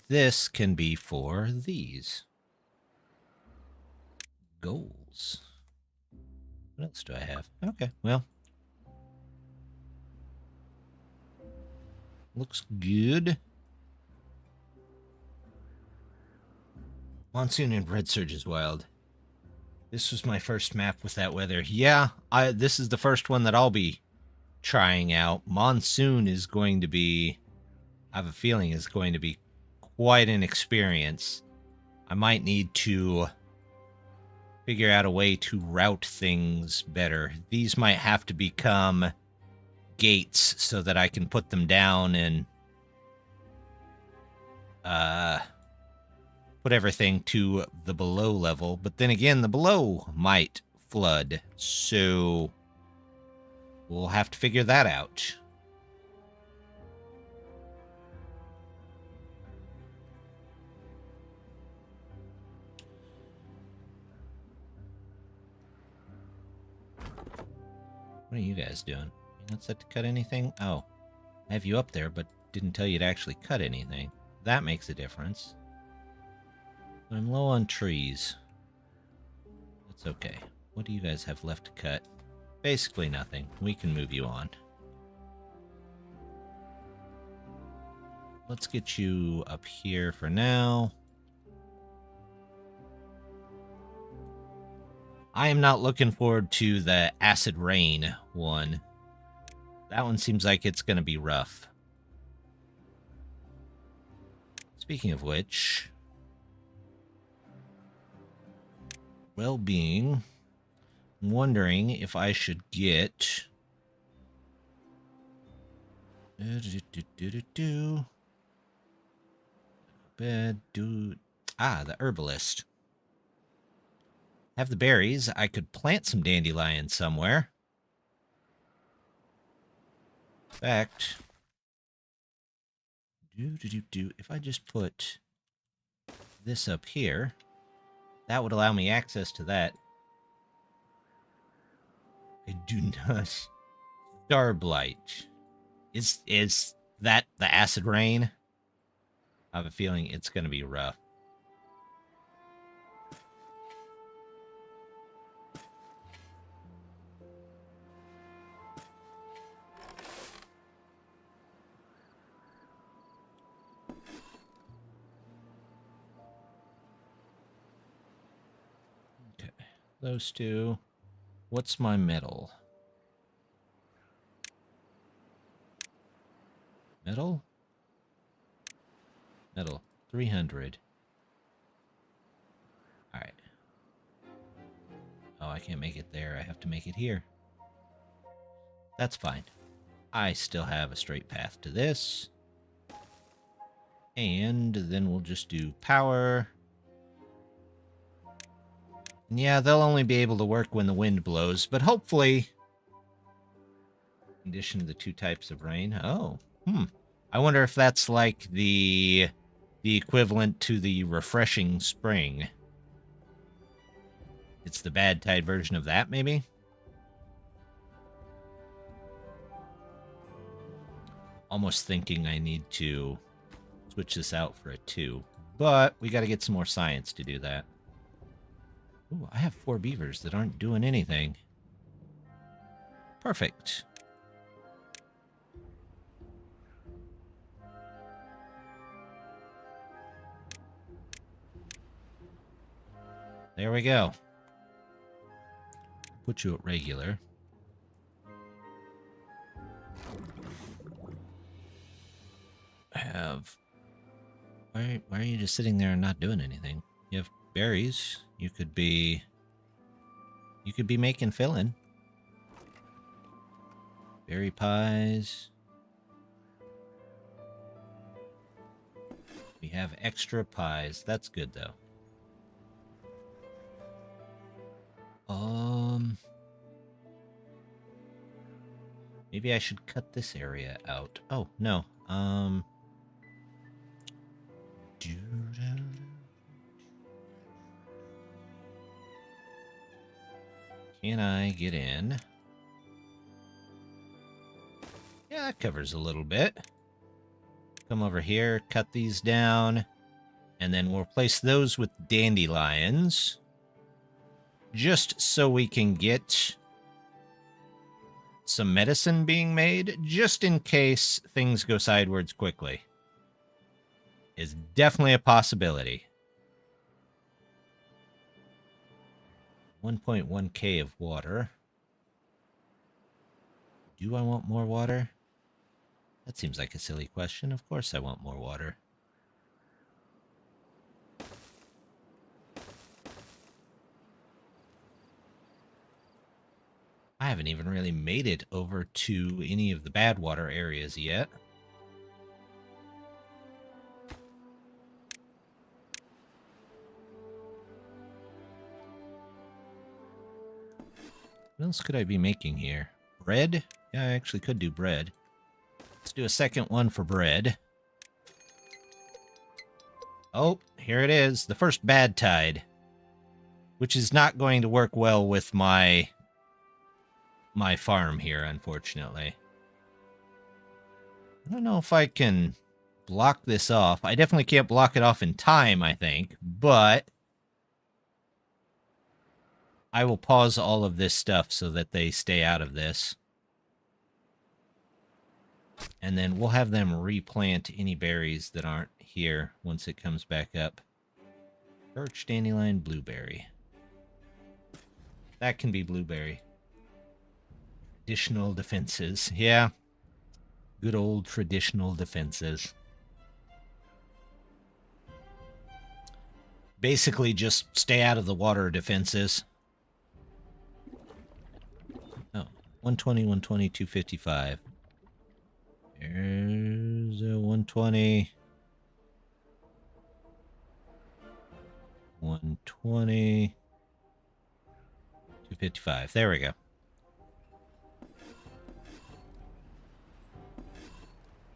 This can be for these. Goals. What else do I have? Okay, well. Looks good. Monsoon and Red Surge is wild. This was my first map with that weather. Yeah, this is the first one that I'll be trying out. Monsoon is going to be, I have a feeling is going to be quite an experience. I might need to figure out a way to route things better. These might have to become gates so that I can put them down and put everything to the below level. But then again, the below might flood, so we'll have to figure that out. What are you guys doing? You not set to cut anything? Oh, I have you up there, but didn't tell you to actually cut anything. That makes a difference. I'm low on trees. That's okay. What do you guys have left to cut? Basically nothing. We can move you on. Let's get you up here for now. I am not looking forward to the acid rain one. That one seems like it's going to be rough. Speaking of which, well-being, I'm wondering if I should get the herbalist. Have the berries. I could plant some dandelions somewhere. In fact, if I just put this up here, that would allow me access to that. I do not. Starblight. Is that the acid rain? I have a feeling it's going to be rough. Okay, those two. What's my metal? Metal? Metal. 300. Alright. Oh, I can't make it there. I have to make it here. That's fine. I still have a straight path to this. And then we'll just do power. And yeah, they'll only be able to work when the wind blows, but hopefully... Condition of the 2 types of rain. Oh, I wonder if that's like the equivalent to the refreshing spring. It's the bad tide version of that, maybe? Almost thinking I need to switch this out for a 2. But we got to get some more science to do that. Ooh, I have 4 beavers that aren't doing anything. Perfect. There we go. Put you at regular. Why are you just sitting there and not doing anything? You have berries. You could be making filling. Berry pies. We have extra pies. That's good though. Maybe I should cut this area out. Oh, no. Can I get in? Yeah, that covers a little bit. Come over here, cut these down, and then we'll replace those with dandelions. Just so we can get some medicine being made, just in case things go sideways quickly. Is definitely a possibility. 1.1k of water. Do I want more water? That seems like a silly question. Of course I want more water. I haven't even really made it over to any of the bad water areas yet. What else could I be making here? Bread? Yeah, I actually could do bread. Let's do a second one for bread. Oh, here it is. The first bad tide. Which is not going to work well with my farm here, unfortunately. I don't know if I can block this off. I definitely can't block it off in time, I think. But I will pause all of this stuff so that they stay out of this. And then we'll have them replant any berries that aren't here once it comes back up. Birch, dandelion, blueberry. That can be blueberry. Traditional defenses. Yeah. Good old traditional defenses. Basically just stay out of the water defenses. Oh, 120, 120, 255. There's a 120. 120. 255. There we go.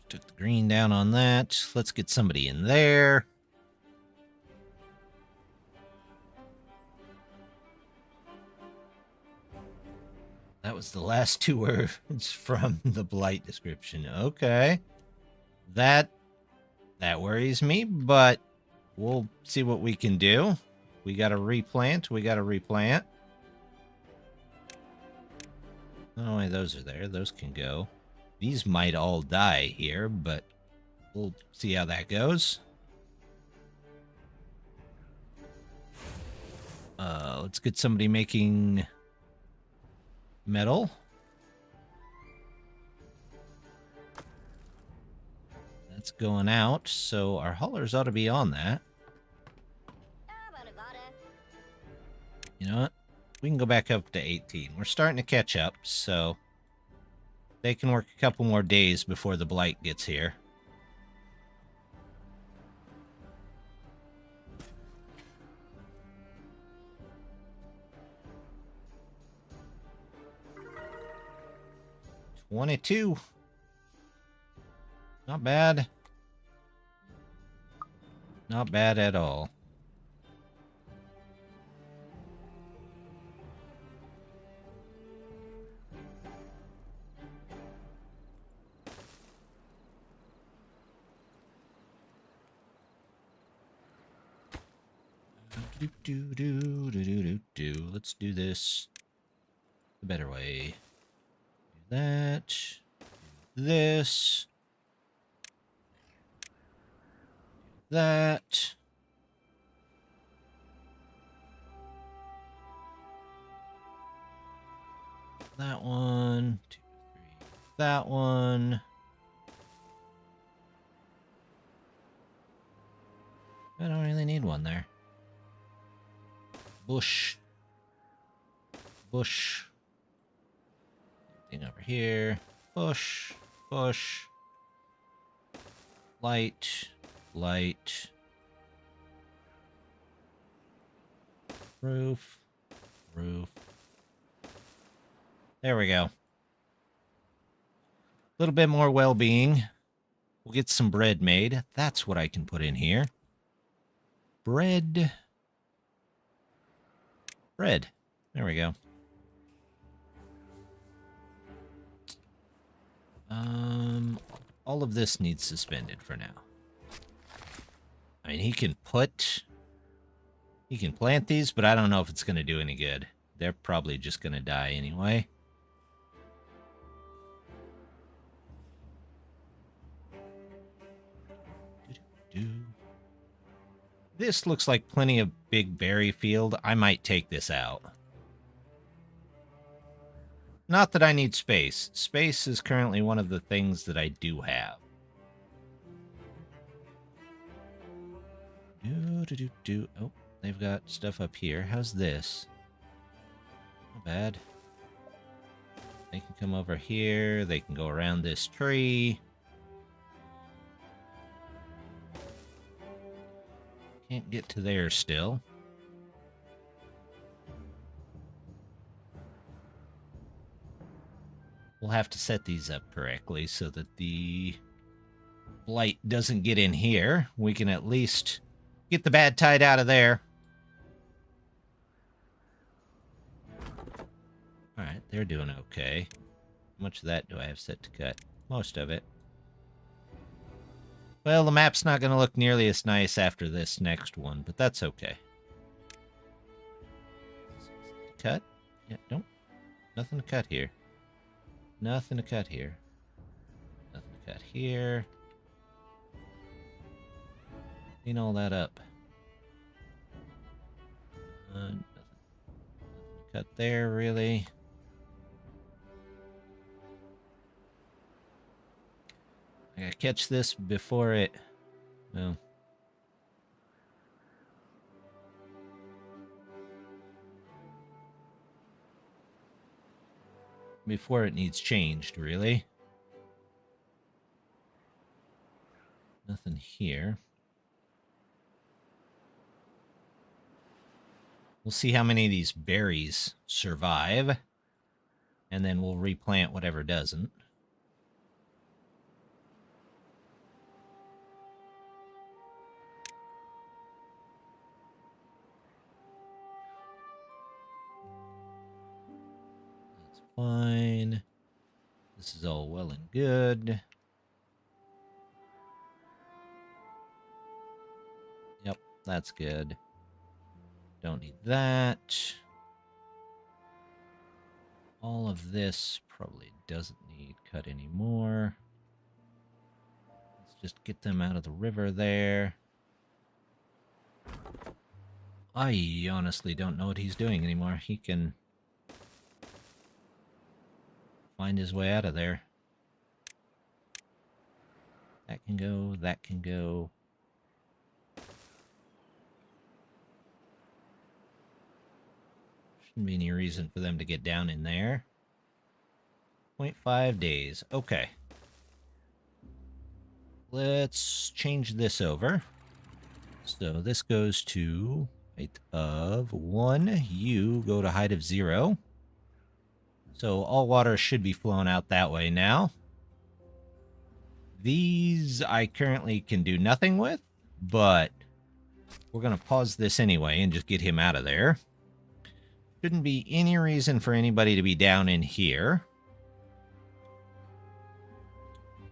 Took the green down on that. Let's get somebody in there. That was the last two words from the blight description. Okay. That worries me, but we'll see what we can do. We got to replant. Oh, wait, those are there. Those can go. These might all die here, but we'll see how that goes. Let's get somebody making metal. That's going out, so our haulers ought to be on that. You know what? We can go back up to 18. We're starting to catch up, so they can work a couple more days before the blight gets here. $22. Not bad. Not bad at all. Let's do this the better way. Do that. Do this. Do that. That one. 2, 3. That one. I don't really need one there. Bush. Bush. Thing over here. Bush. Bush. Light. Light. Roof. Roof. There we go. A little bit more well-being. We'll get some bread made. That's what I can put in here. Bread. Bread. There we go. All of this needs suspended for now. I mean, he can plant these, but I don't know if it's going to do any good. They're probably just going to die anyway. This looks like plenty of big berry field. I might take this out. Not that I need space. Space is currently one of the things that I do have. Oh, they've got stuff up here. How's this? Not bad. They can come over here. They can go around this tree. Can't get to there still. We'll have to set these up correctly so that the blight doesn't get in here. We can at least get the bad tide out of there. Alright, they're doing okay. How much of that do I have set to cut? Most of it. Well, the map's not going to look nearly as nice after this next one, but that's okay. Cut? Yeah, nope. Nothing to cut here. Nothing to cut here. Nothing to cut here. Clean all that up. Nothing to cut there, really. I gotta catch this before it... Well... before it needs changed, really. Nothing here. We'll see how many of these berries survive, and then we'll replant whatever doesn't. Fine. This is all well and good. Yep, that's good. Don't need that. All of this probably doesn't need cut anymore. Let's just get them out of the river there. I honestly don't know what he's doing anymore. He can find his way out of there. That can go, that can go. Shouldn't be any reason for them to get down in there. 0.5 days. Okay. Let's change this over. So this goes to height of 1. You go to height of 0. So all water should be flowing out that way now. These I currently can do nothing with, but we're going to pause this anyway and just get him out of there. Shouldn't be any reason for anybody to be down in here.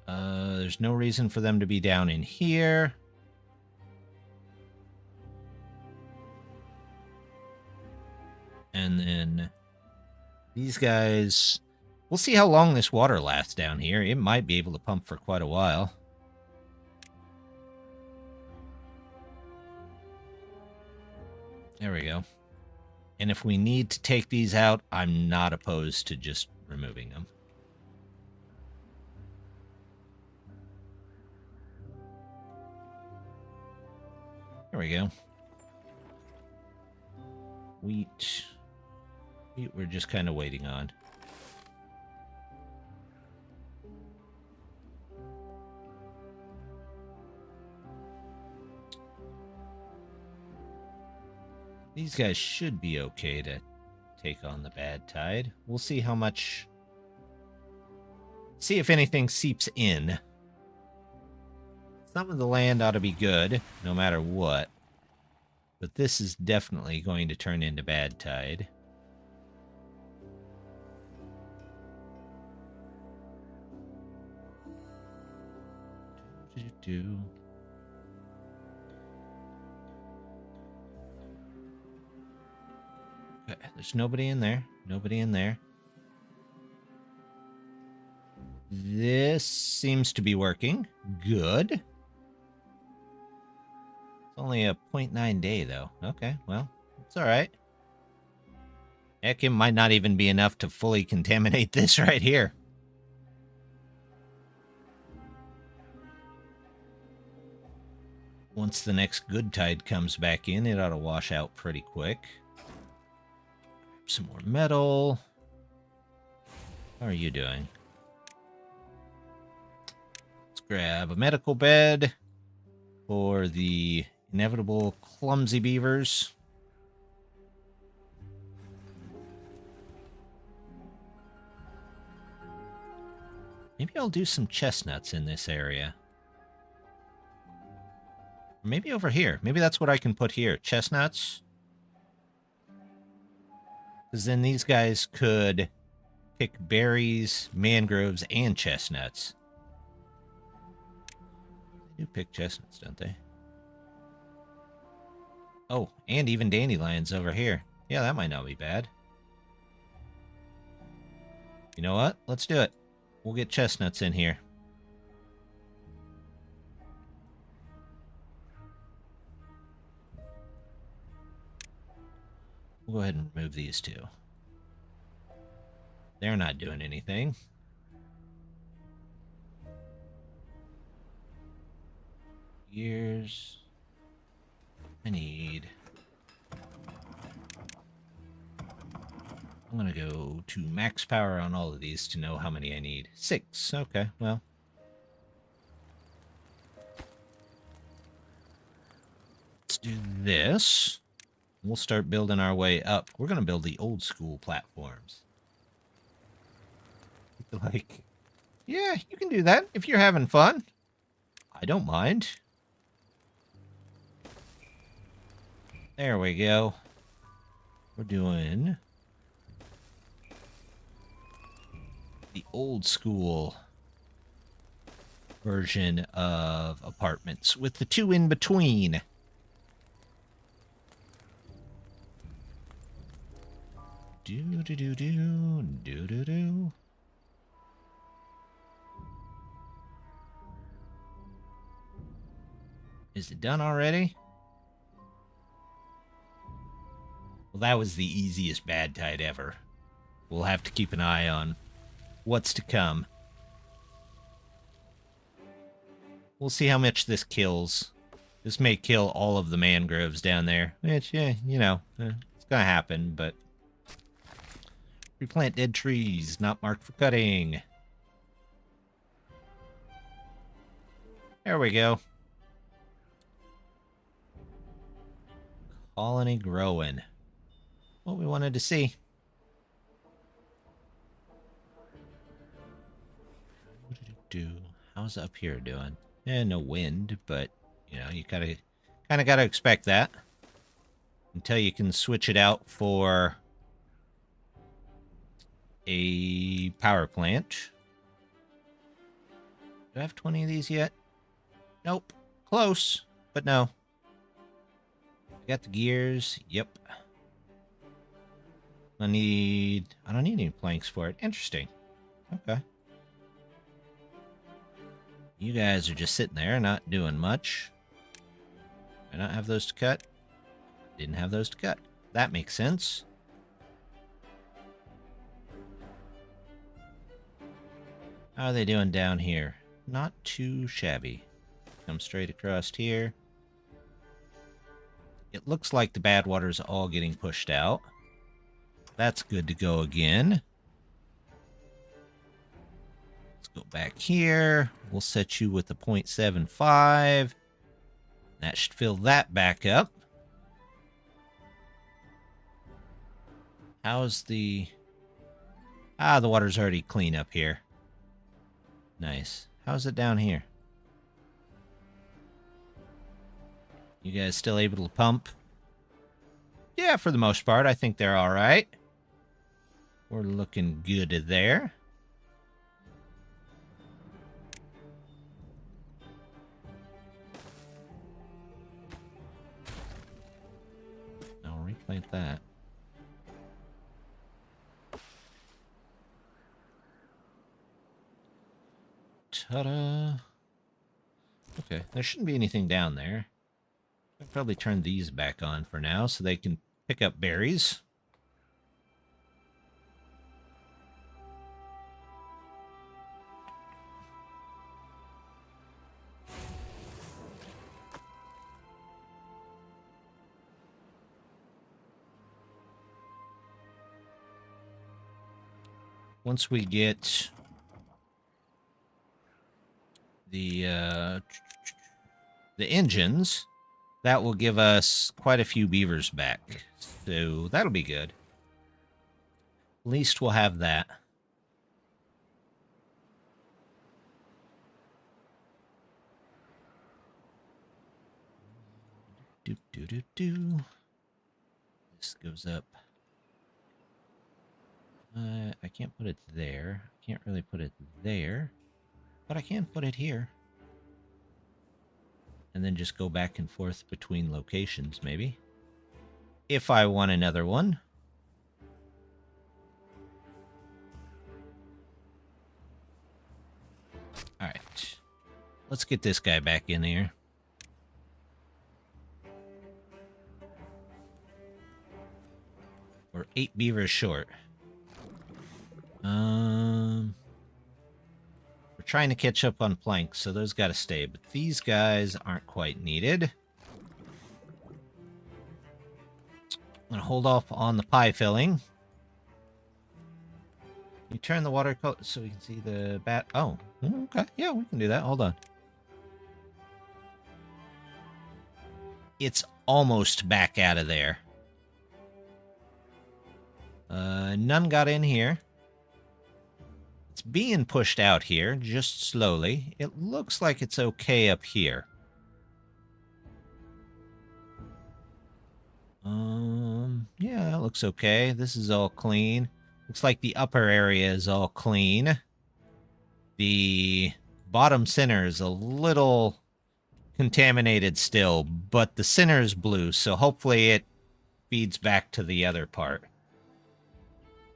There's no reason for them to be down in here. And then these guys, we'll see how long this water lasts down here. It might be able to pump for quite a while. There we go. And if we need to take these out, I'm not opposed to just removing them. There There we go. Wheat. Wheat we're just kind of waiting on. These guys should be okay to take on the bad tide. We'll see how much... See if anything seeps in. Some of the land ought to be good, no matter what. But this is definitely going to turn into bad tide. Okay, there's nobody in there. Nobody in there. This seems to be working. Good. It's only a 0.9 day, though. Okay, well, it's all right. Heck, it might not even be enough to fully contaminate this right here. Once the next good tide comes back in, it ought to wash out pretty quick. Some more metal. How are you doing? Let's grab a medical bed for the inevitable clumsy beavers. Maybe I'll do some chestnuts in this area. Or maybe over here. Maybe that's what I can put here. Chestnuts. Because then these guys could pick berries, mangroves, and chestnuts. They do pick chestnuts, don't they? Oh, and even dandelions over here. Yeah, that might not be bad. You know what? Let's do it. We'll get chestnuts in here. We'll go ahead and remove these two. They're not doing anything. Gears. I need... I'm going to go to max power on all of these to know how many I need. 6. Okay, well. Let's do this. We'll start building our way up. We're going to build the old school platforms. Like, yeah, you can do that if you're having fun. I don't mind. There we go. We're doing the old school version of apartments with the 2 in between. Do-do-do-do. Is it done already? Well, that was the easiest bad tide ever. We'll have to keep an eye on what's to come. We'll see how much this kills. This may kill all of the mangroves down there. Which, yeah, you know, it's gonna happen, but... Replant dead trees, not marked for cutting. There we go. Colony growing. What we wanted to see. How's up here doing? No wind, but you know, you kind of gotta expect that until you can switch it out for a power plant. Do I have 20 of these yet? Nope. Close, but no. Got the gears. Yep. I don't need any planks for it. Interesting. Okay. You guys are just sitting there, not doing much. I don't have those to cut. Didn't have those to cut. That makes sense. How are they doing down here? Not too shabby. Come straight across here. It looks like the bad water's all getting pushed out. That's good to go again. Let's go back here. We'll set you with the 0.75. That should fill that back up. How's the... the water's already clean up here. Nice. How's it down here? You guys still able to pump? Yeah, for the most part, I think they're all right. We're looking good there. I'll replant that. Ta-da! Okay, there shouldn't be anything down there. I'll probably turn these back on for now so they can pick up berries. Once we get the engines, that will give us quite a few beavers back. So that'll be good. At least we'll have that. This goes up. I can't put it there. I can't really put it there. But I can put it here. And then just go back and forth between locations, maybe. If I want another one. Alright. Let's get this guy back in here. We're 8 beavers short. We're trying to catch up on planks, so those gotta stay. But these guys aren't quite needed. I'm gonna hold off on the pie filling. You turn the water color so we can see the bat. Oh, okay. Yeah, we can do that. Hold on. It's almost back out of there. None got in here. It's being pushed out here, just slowly. It looks like it's okay up here. Yeah, that looks okay. This is all clean. Looks like the upper area is all clean. The bottom center is a little contaminated still, but the center is blue, so hopefully it feeds back to the other part.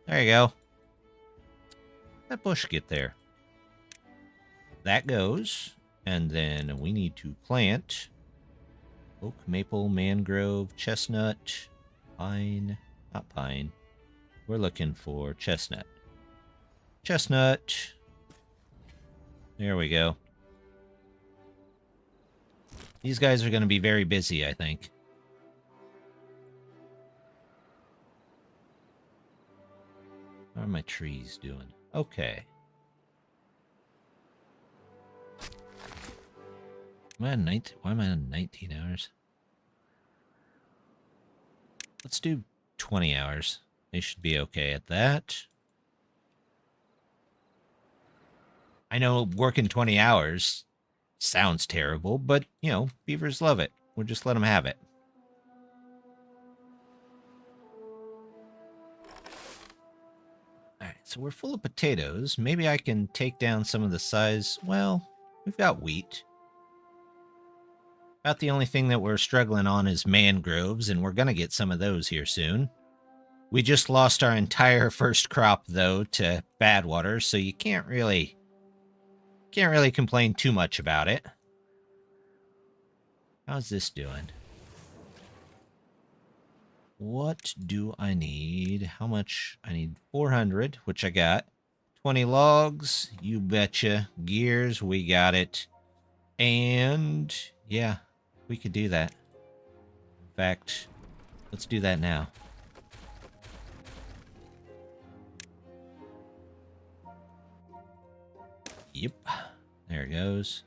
There you go. That bush get there. That goes, and then we need to plant oak, maple, mangrove, chestnut, pine, not pine. We're looking for chestnut. Chestnut. There we go. These guys are going to be very busy, I think. How are my trees doing? Okay. Why am I on 19 hours? Let's do 20 hours. They should be okay at that. I know working 20 hours sounds terrible, but, you know, beavers love it. We'll just let them have it. Alright, so we're full of potatoes. Maybe I can take down some of the size. Well, we've got wheat. About the only thing that we're struggling on is mangroves, and we're going to get some of those here soon. We just lost our entire first crop, though, to bad water, so you can't really complain too much about it. How's this doing? What do I need? How much? I need 400, which I got. 20 logs, you betcha. Gears, we got it. And, yeah, we could do that. In fact, let's do that now. Yep. There it goes.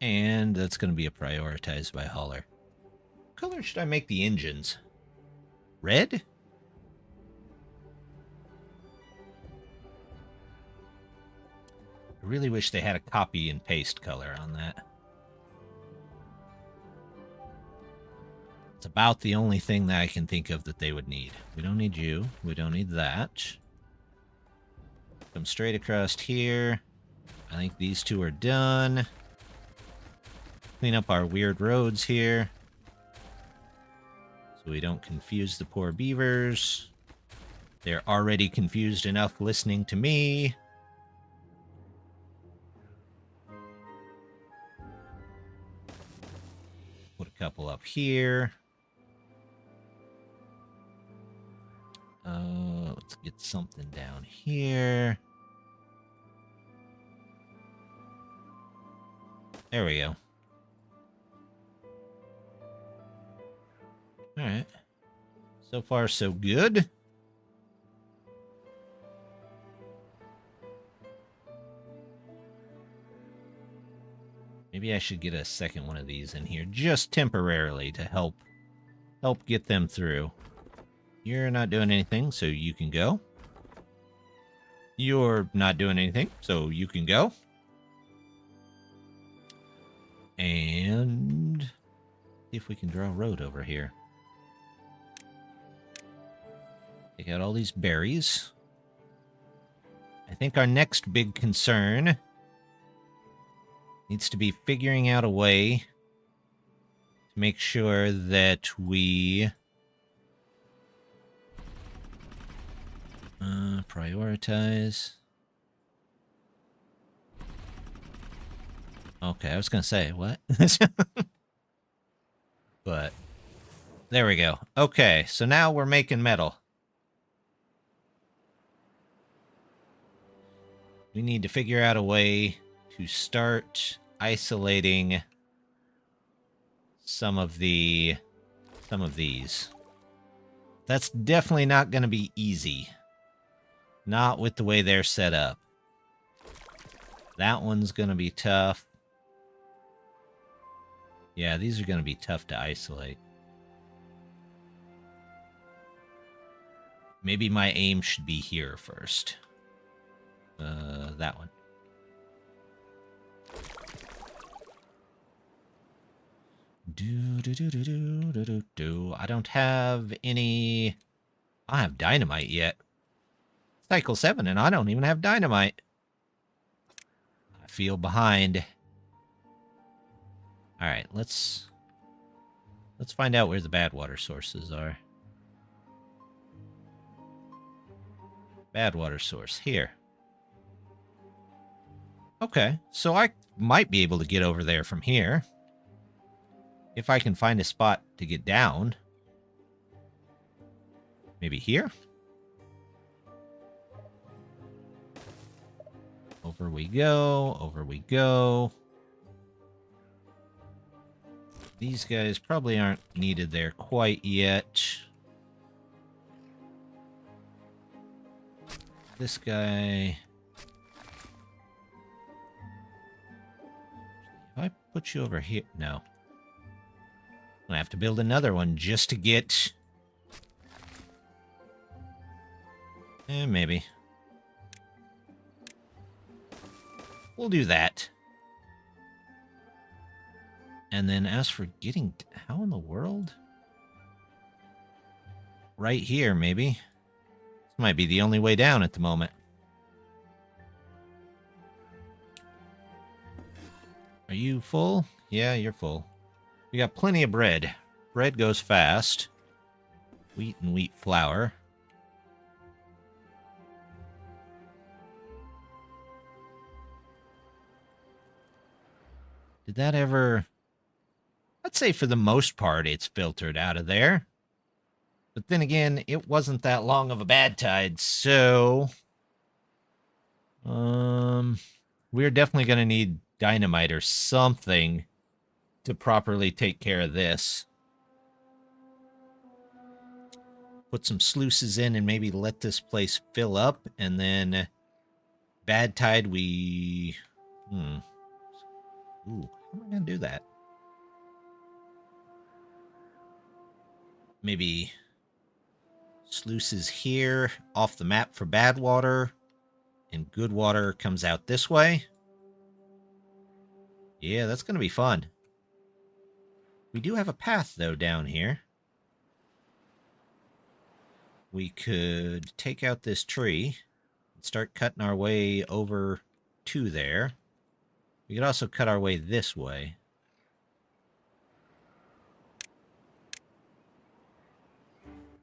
And that's going to be a prioritized by hauler. What color should I make the engines? Red? I really wish they had a copy and paste color on that. It's about the only thing that I can think of that they would need. We don't need you. We don't need that. Come straight across here. I think these two are done. Clean up our weird roads here, so we don't confuse the poor beavers. They're already confused enough listening to me. Put a couple up here. Let's get something down here. There we go. Alright. So far, so good. Maybe I should get a second one of these in here, just temporarily, to help get them through. You're not doing anything, so you can go. You're not doing anything, so you can go. And see if we can draw a road over here. Take out all these berries. I think our next big concern needs to be figuring out a way to make sure that we prioritize. Okay, I was gonna say, what? But there we go. Okay, so now we're making metal. We need to figure out a way to start isolating some of these. That's definitely not going to be easy. Not with the way they're set up. That one's going to be tough. Yeah, these are going to be tough to isolate. Maybe my aim should be here first. That one. I don't have any... I don't have dynamite yet. Cycle 7, and I don't even have dynamite. I feel behind. Alright, let's find out where the bad water sources are. Bad water source, here. Okay, so I might be able to get over there from here. If I can find a spot to get down. Maybe here? Over we go, over we go. These guys probably aren't needed there quite yet. This guy... If I put you over here... No. I'm gonna have to build another one just to get... maybe. We'll do that. And then as for getting... How in the world? Right here, maybe. This might be the only way down at the moment. Are you full? Yeah, you're full. We got plenty of bread. Bread goes fast. Wheat and wheat flour. Did that ever... I'd say for the most part it's filtered out of there. But then again, it wasn't that long of a bad tide, so... we're definitely going to need dynamite or something to properly take care of this. Put some sluices in and maybe let this place fill up, and then bad tide we... Ooh, how am I going to do that? Maybe sluices here off the map for bad water, and good water comes out this way. Yeah, that's going to be fun. We do have a path, though, down here. We could take out this tree and start cutting our way over to there. We could also cut our way this way.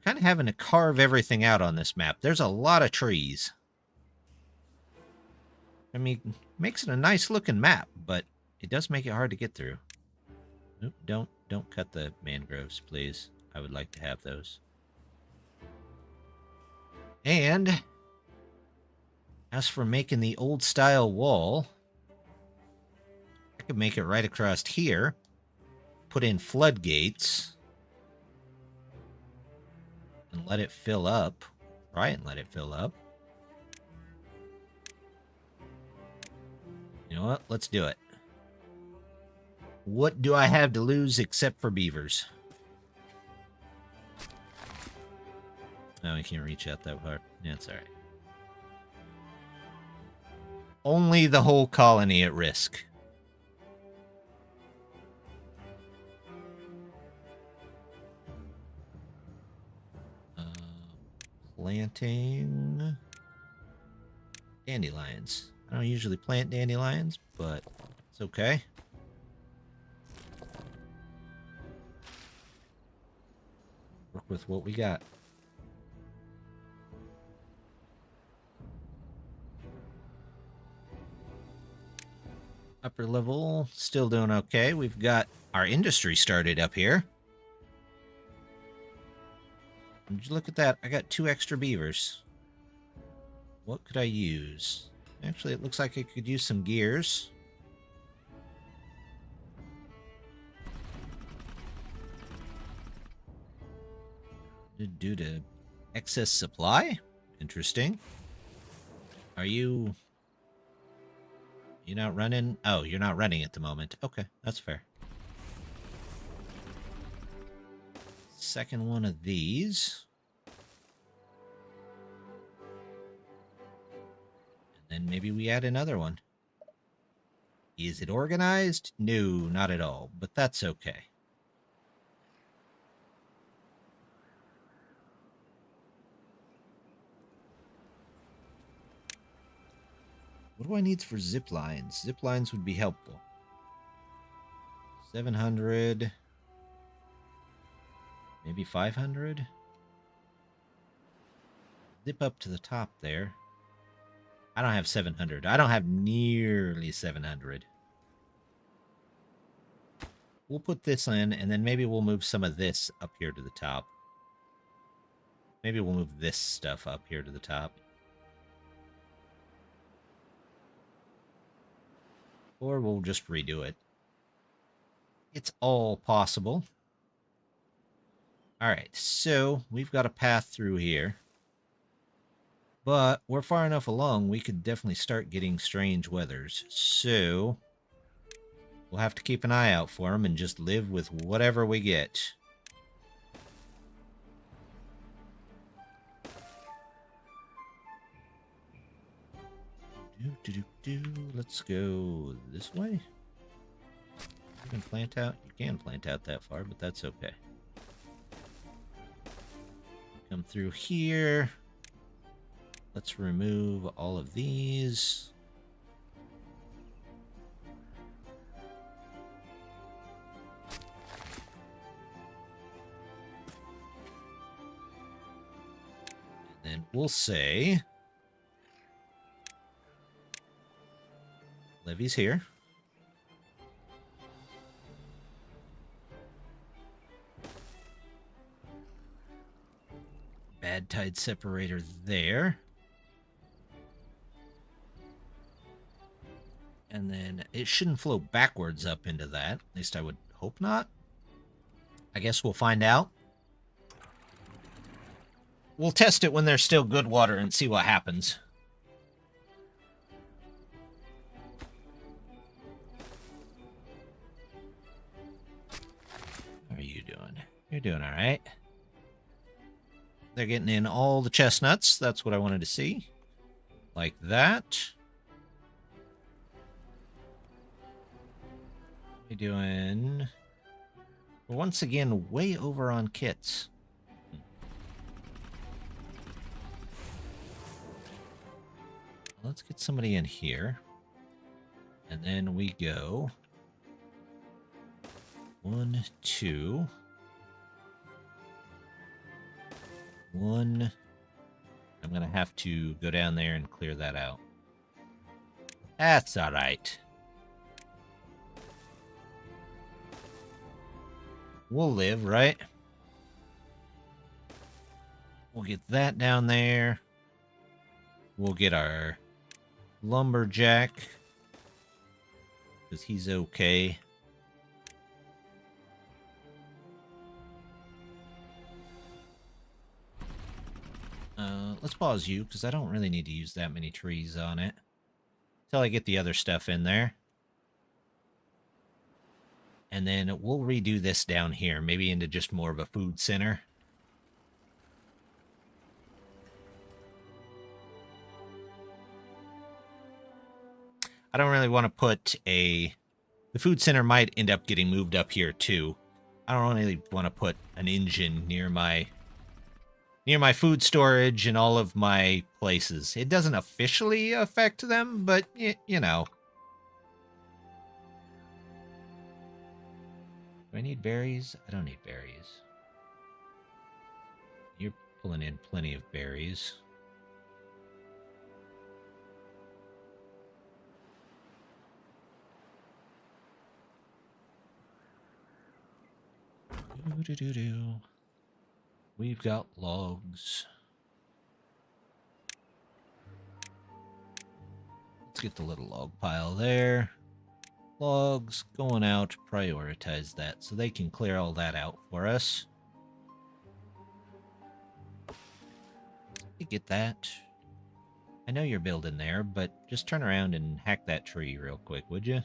Kind of having to carve everything out on this map. There's a lot of trees. I mean, makes it a nice looking map, but it does make it hard to get through. Oop, don't cut the mangroves, please. I would like to have those. And as for making the old style wall, I could make it right across here. Put in floodgates. And let it fill up. Try and let it fill up. You know what? Let's do it. What do I have to lose except for beavers? No, we can't reach out that far. Yeah, it's alright. Only the whole colony at risk. Planting dandelions. I don't usually plant dandelions, but it's okay. Work with what we got. Upper level, still doing okay. We've got our industry started up here. Would you look at that? I got 2 extra beavers. What could I use? Actually, it looks like I could use some gears. Due to excess supply? Interesting. Are you... You're not running? Oh, you're not running at the moment. Okay, that's fair. Second one of these. And then maybe we add another one. Is it organized? No, not at all, but that's okay. What do I need for zip lines? Zip lines would be helpful. 700... Maybe 500? Zip up to the top there. I don't have 700. I don't have nearly 700. We'll put this in, and then maybe we'll move some of this up here to the top. Maybe we'll move this stuff up here to the top. Or we'll just redo it. It's all possible. Alright, so we've got a path through here. But we're far enough along, we could definitely start getting strange weathers. So we'll have to keep an eye out for them and just live with whatever we get. Let's go this way. You can plant out. You can plant out that far, but that's okay. Come through here. Let's remove all of these. And then we'll say levees here. Bad tide separator there. And then it shouldn't flow backwards up into that. At least I would hope not. I guess we'll find out. We'll test it when there's still good water and see what happens. How are you doing? You're doing all right. They're getting in all the chestnuts. That's what I wanted to see. Like that. We're doing... We're once again way over on kits. Let's get somebody in here. And then we go 1, 2. 1. I'm going to have to go down there and clear that out. That's all right. We'll live, right? We'll get that down there. We'll get our lumberjack, because he's okay. Let's pause you, because I don't really need to use that many trees on it until I get the other stuff in there. And then we'll redo this down here, maybe into just more of a food center. I don't really want to put a... The food center might end up getting moved up here, too. I don't really want to put an engine near my food storage and all of my places. It doesn't officially affect them, but, you know. Do I need berries? I don't need berries. You're pulling in plenty of berries. Do-do-do-do. We've got logs. Let's get the little log pile there. Logs going out, prioritize that so they can clear all that out for us. You get that. I know you're building there, but just turn around and hack that tree real quick, would you?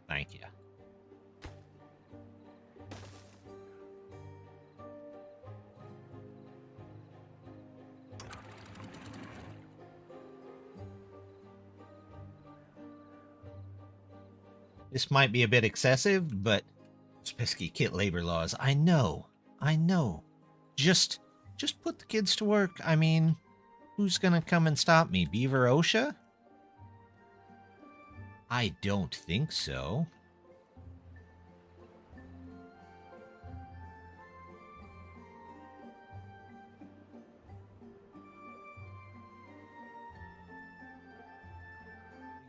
Thank you. This might be a bit excessive, but those pesky kit labor laws. I know. Just put the kids to work. I mean, who's gonna come and stop me? Beaver OSHA? I don't think so.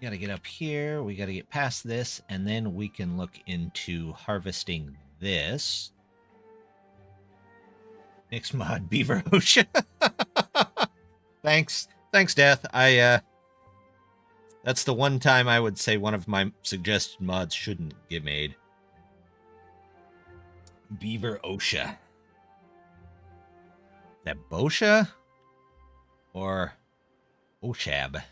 We gotta get up here, we gotta get past this, and then we can look into harvesting this. Next mod, Beaver OSHA. Thanks, Death. That's the one time I would say one of my suggested mods shouldn't get made. Beaver OSHA. That Bosha? Or Oshab?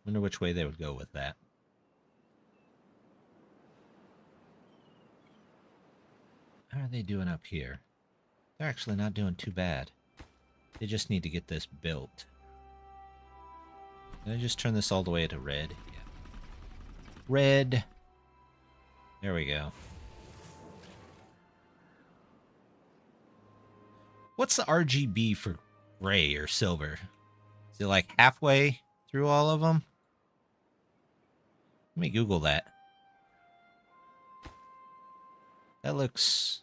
Wonder which way they would go with that. How are they doing up here? They're actually not doing too bad. They just need to get this built. Did I just turn this all the way to red? Yeah. Red. There we go. What's the RGB for gray or silver? Is it like halfway through all of them? Let me Google that. That looks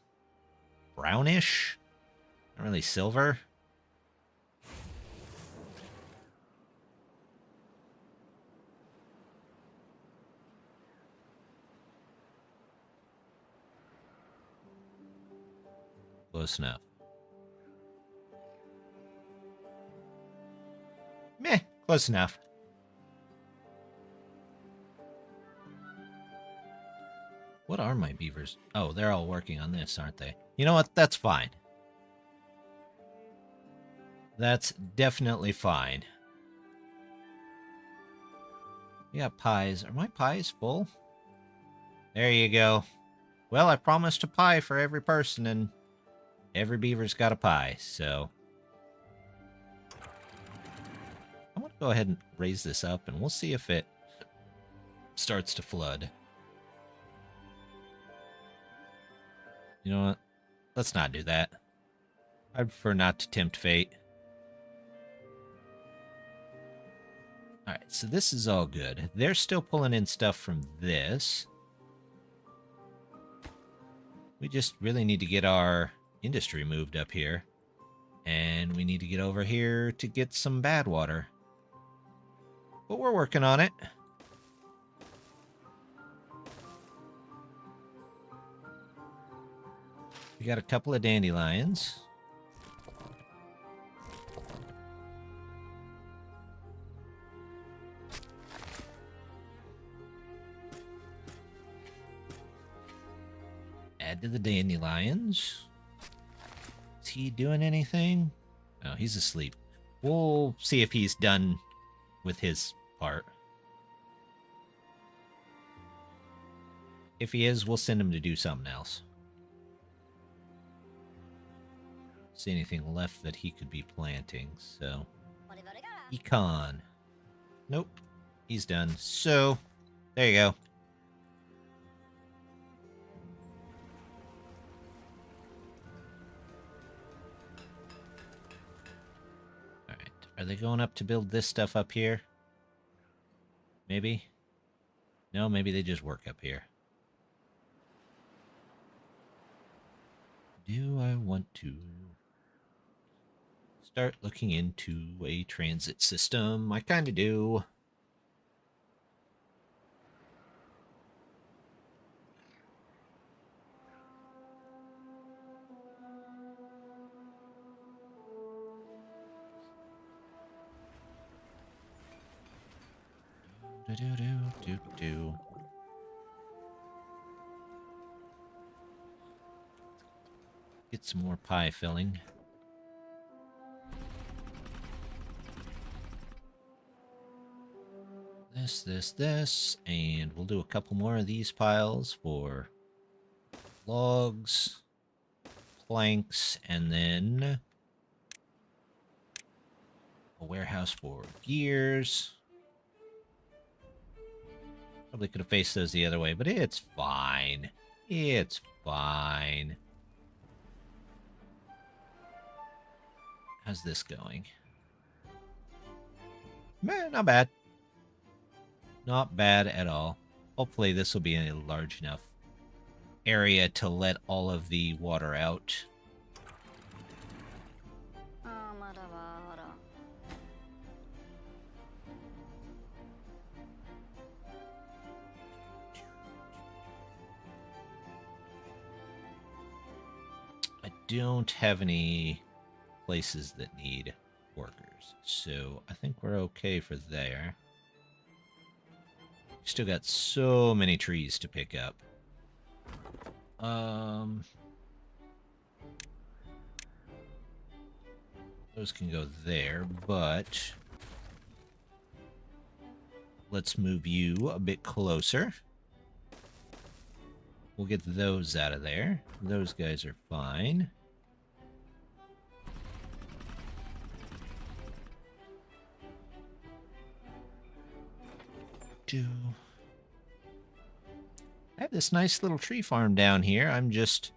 brownish. Not really silver. Close enough. Meh, close enough. What are my beavers? Oh, they're all working on this, aren't they? You know what? That's fine. That's definitely fine. We got pies. Are my pies full? There you go. Well, I promised a pie for every person, and every beaver's got a pie, so... I'm going to go ahead and raise this up, and we'll see if it starts to flood. You know what? Let's not do that. I prefer not to tempt fate. Alright, so this is all good. They're still pulling in stuff from this. We just really need to get our industry moved up here. And we need to get over here to get some bad water. But we're working on it. We got a couple of dandelions. Add to the dandelions. Is he doing anything? No, he's asleep. We'll see if he's done with his part. If he is, we'll send him to do something else. See anything left that he could be planting, so... Econ. Nope. He's done. So, there you go. Alright. Are they going up to build this stuff up here? Maybe? No, maybe they just work up here. Do I want to start looking into a transit system? I kind of do. Do. Get some more pie filling. This, and we'll do a couple more of these piles for logs, planks, and then a warehouse for gears. Probably could have faced those the other way, but it's fine. It's fine. How's this going? Man, not bad. Not bad at all. Hopefully this will be a large enough area to let all of the water out. I don't have any places that need workers, so I think we're okay for there. Still got so many trees to pick up. Those can go there, but let's move you a bit closer. We'll get those out of there. Those guys are fine. I have this nice little tree farm down here. I'm just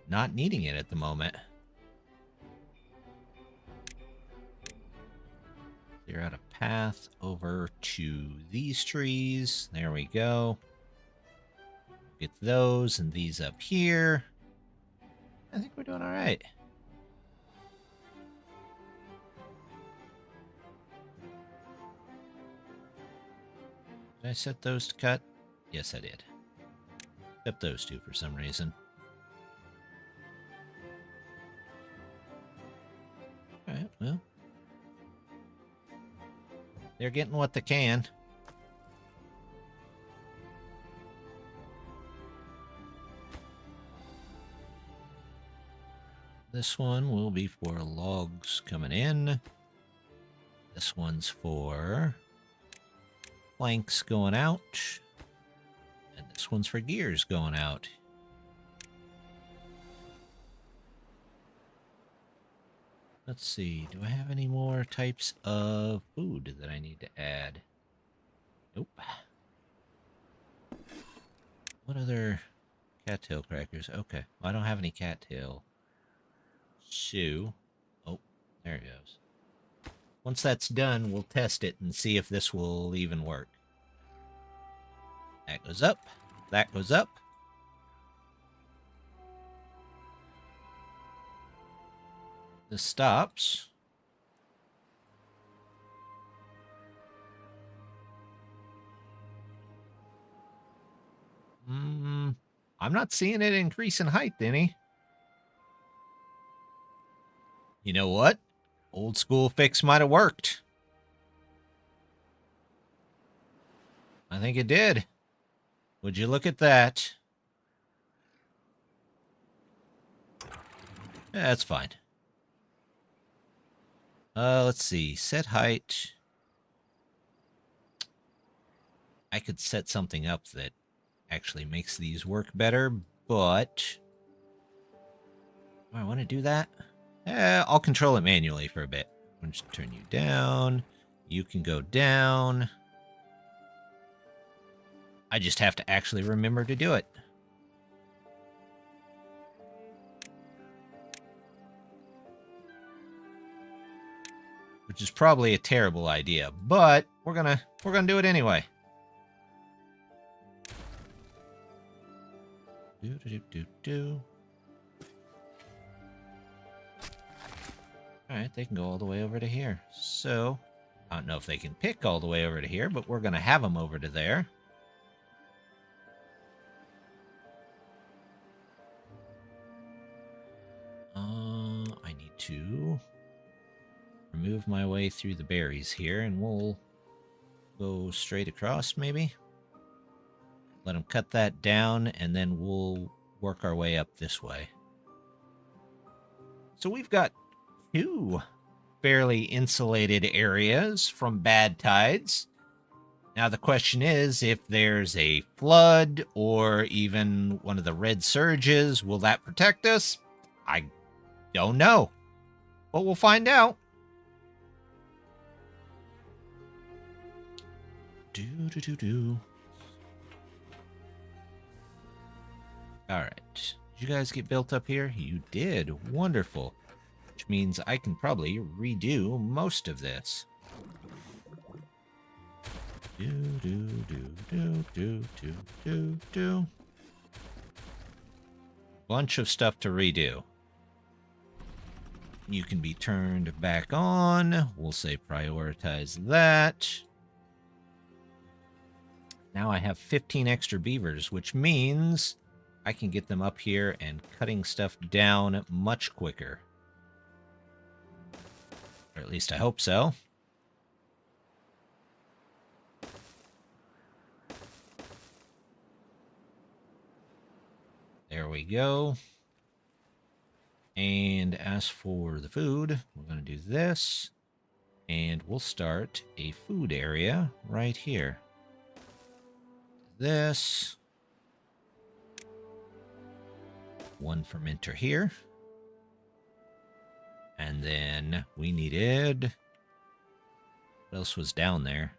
not needing it at the moment. Clear out a path over to these trees. There we go. Get those and these up here. I think we're doing all right. Did I set those to cut? Yes, I did. Except those two for some reason. Alright, well. They're getting what they can. This one will be for logs coming in. This one's for planks going out. And this one's for gears going out. Let's see, do I have any more types of food that I need to add? Nope. What other cattail crackers? Okay, well, I don't have any cattail. So, oh, there it goes. Once that's done, we'll test it and see if this will even work. That goes up. That goes up. This stops. I'm not seeing it increase in height, any. You know what? Old school fix might have worked. I think it did. Would you look at that? Yeah, that's fine. Let's see. Set height. I could set something up that actually makes these work better, but do I want to do that? I'll control it manually for a bit. I'm just turn you down. You can go down. I just have to actually remember to do it. Which is probably a terrible idea, but we're gonna do it anyway. Alright, they can go all the way over to here. So, I don't know if they can pick all the way over to here, but we're gonna have them over to there. I need to remove my way through the berries here, and we'll go straight across, maybe? Let them cut that down, and then we'll work our way up this way. So we've got 2 fairly insulated areas from bad tides. Now the question is, if there's a flood or even one of the red surges, will that protect us? I don't know, but we'll find out. All right. Did you guys get built up here? You did. Wonderful. Which means I can probably redo most of this. Bunch of stuff to redo. You can be turned back on. We'll say prioritize that. Now I have 15 extra beavers, which means I can get them up here and cutting stuff down much quicker. Or at least I hope so. There we go. And as for the food, we're going to do this. And we'll start a food area right here. This. One fermenter here. And then we needed... What else was down there?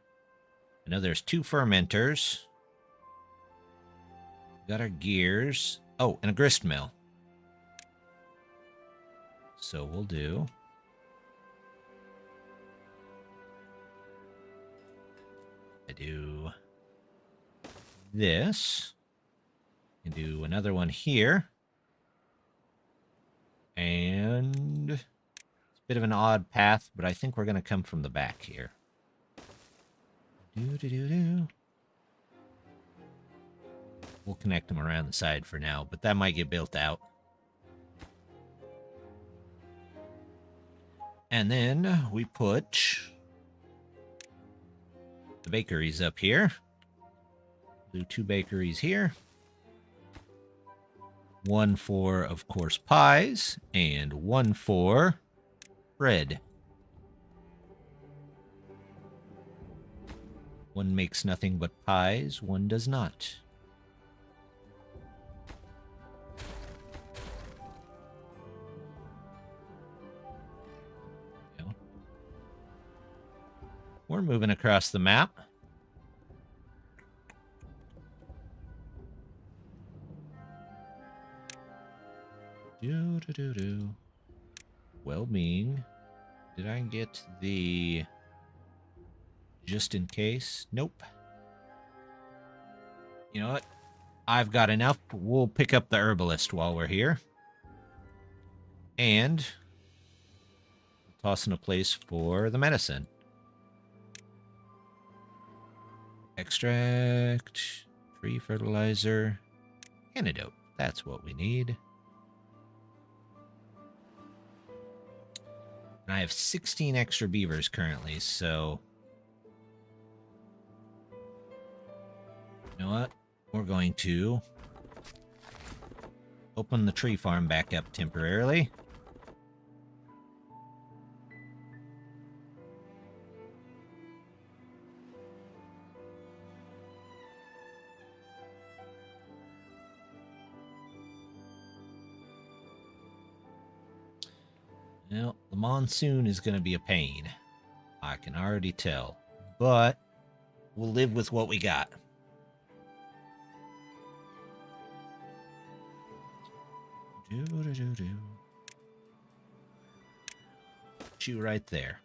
I know there's 2 fermenters. We got our gears. Oh, and a grist mill. So we'll do... I do this. I can do another one here. And it's a bit of an odd path, but I think we're going to come from the back here. We'll connect them around the side for now, but that might get built out. And then we put the bakeries up here. Do 2 bakeries here. 1 for, of course, pies, and 1 for bread. One makes nothing but pies, one does not. We're moving across the map. Well-being. Did I get the just in case? Nope. You know what? I've got enough. We'll pick up the herbalist while we're here. And toss in a place for the medicine. Extract, tree fertilizer, antidote. That's what we need. And I have 16 extra beavers currently, so... You know what? We're going to open the tree farm back up temporarily. Well, the monsoon is going to be a pain. I can already tell. But we'll live with what we got. Put you right there.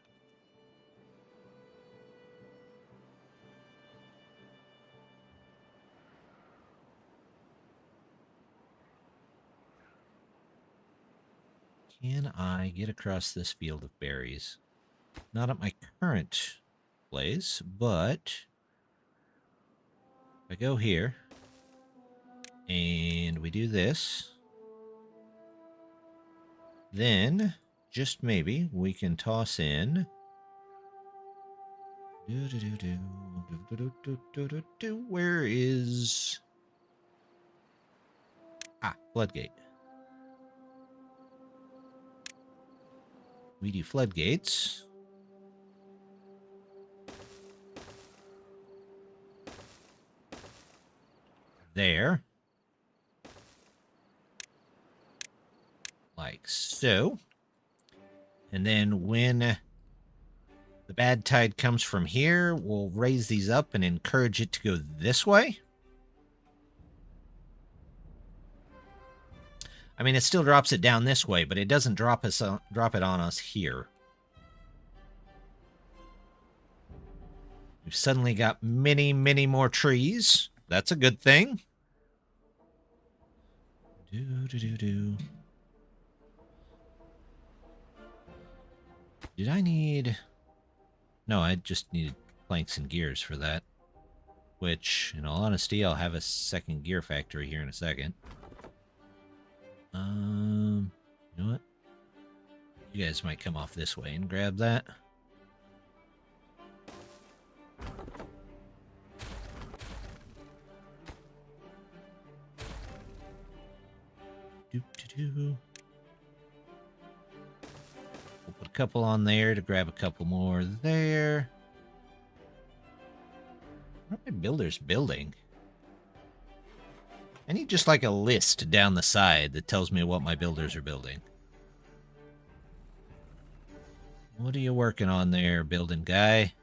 Can I get across this field of berries? Not at my current place, but if I go here and we do this, then just maybe we can toss in where is floodgate. We do floodgates. There. Like so. And then when the bad tide comes from here, we'll raise these up and encourage it to go this way. I mean, it still drops it down this way, but it doesn't drop it on us here. We've suddenly got many, many more trees. That's a good thing. Did I need... No, I just needed planks and gears for that. Which, in all honesty, I'll have a second gear factory here in a second. You know what? You guys might come off this way and grab that. We'll put a couple on there to grab a couple more there. What are my builders building? I need just like a list down the side that tells me what my builders are building. What are you working on there, building guy?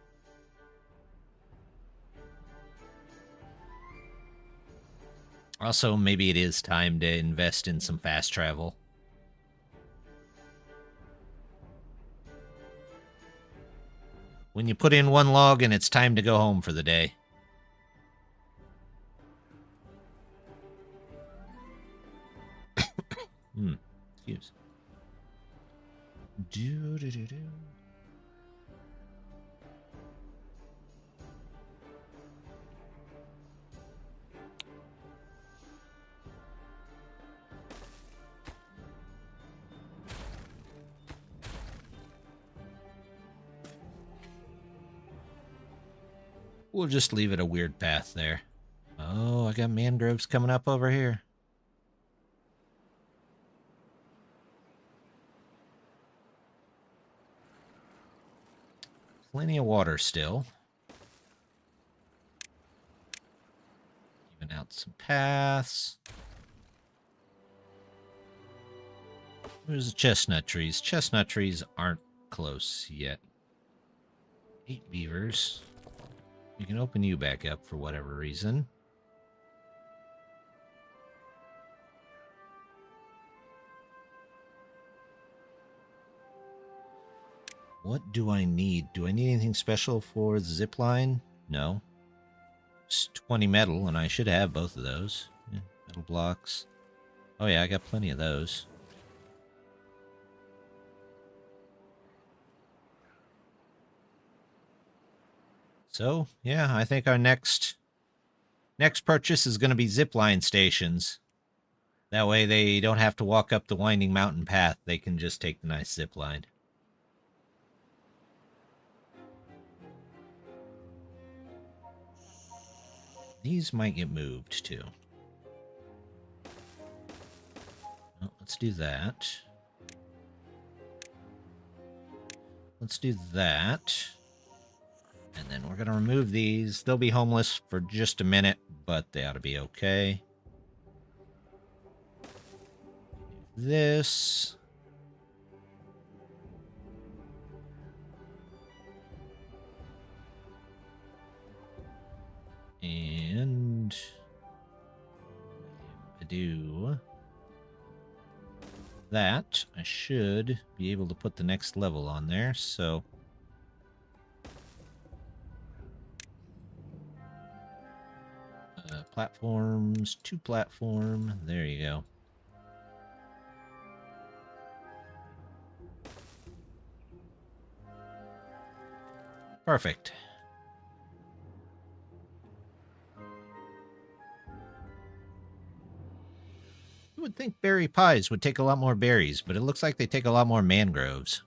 Also, maybe it is time to invest in some fast travel. When you put in one log and it's time to go home for the day. Excuse. We'll just leave it a weird path there. Oh, I got mangroves coming up over here. plenty of water still. Even out some paths. Where's the chestnut trees? Chestnut trees aren't close yet. 8 beavers. We can open you back up for whatever reason. What do I need? Do I need anything special for the zip line? No. It's 20 metal, and I should have both of those. Yeah, metal blocks. Oh yeah, I got plenty of those. So, yeah, I think our next purchase is going to be zipline stations. That way they don't have to walk up the winding mountain path. They can just take the nice zipline. These might get moved, too. Well, let's do that. Let's do that. And then we're going to remove these. They'll be homeless for just a minute, but they ought to be okay. This. And if I do that, I should be able to put the next level on there, so platforms, 2 platform, there you go. Perfect. You would think berry pies would take a lot more berries, but it looks like they take a lot more mangroves.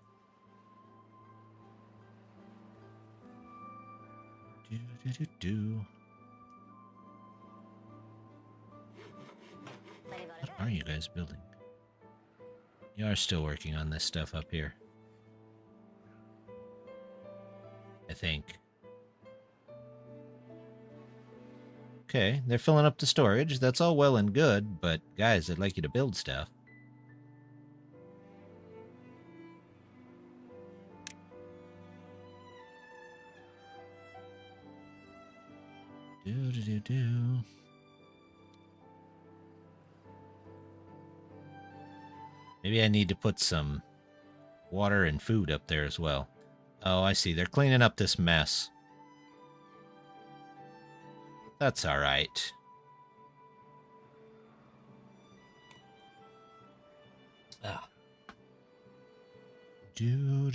What are you guys building? You are still working on this stuff up here. I think. Okay, they're filling up the storage. That's all well and good, but guys, I'd like you to build stuff. Do. Maybe I need to put some water and food up there as well. Oh, I see. They're cleaning up this mess. That's all right. Ah. Do.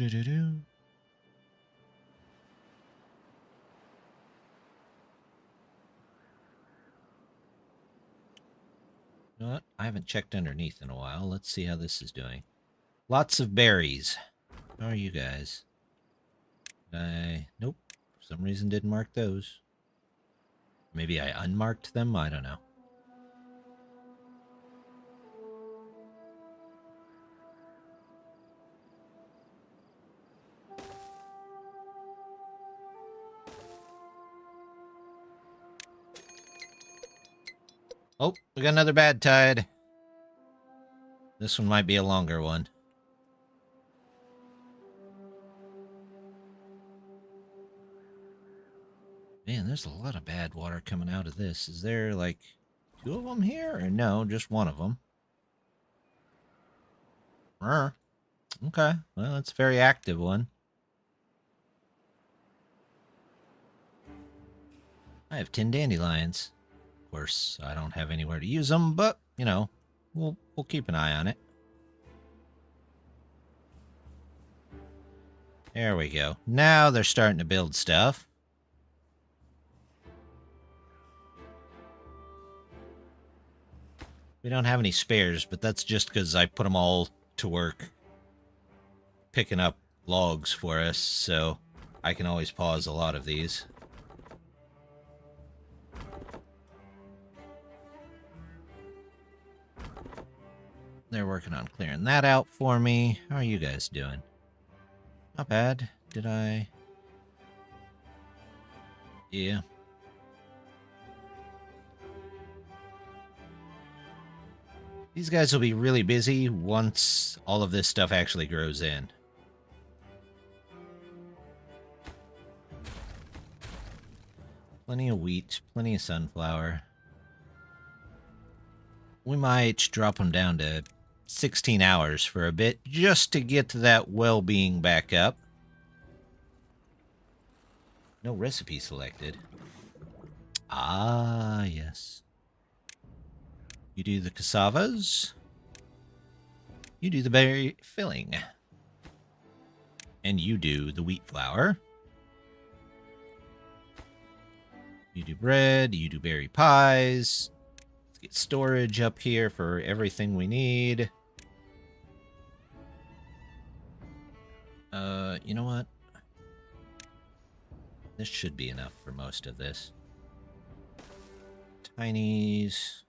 You know what? I haven't checked underneath in a while. Let's see how this is doing. Lots of berries. How are you guys? Nope. For some reason didn't mark those. Maybe I unmarked them? I don't know. Oh, we got another bad tide. This one might be a longer one. Man, there's a lot of bad water coming out of this. Is there, like, 2 of them here? Or no, just 1 of them? Okay, well, it's a very active one. I have 10 dandelions. Of course, I don't have anywhere to use them, but, you know, we'll keep an eye on it. There we go. Now they're starting to build stuff. We don't have any spares, but that's just because I put them all to work picking up logs for us, so I can always pause a lot of these. They're working on clearing that out for me. How are you guys doing? Not bad. Did I Yeah. These guys will be really busy once all of this stuff actually grows in. Plenty of wheat, plenty of sunflower. We might drop them down to 16 hours for a bit, just to get that well-being back up. No recipe selected. Ah, yes. You do the cassavas. You do the berry filling. And you do the wheat flour. You do bread. You do berry pies. Let's get storage up here for everything we need. You know what? This should be enough for most of this. Tinies.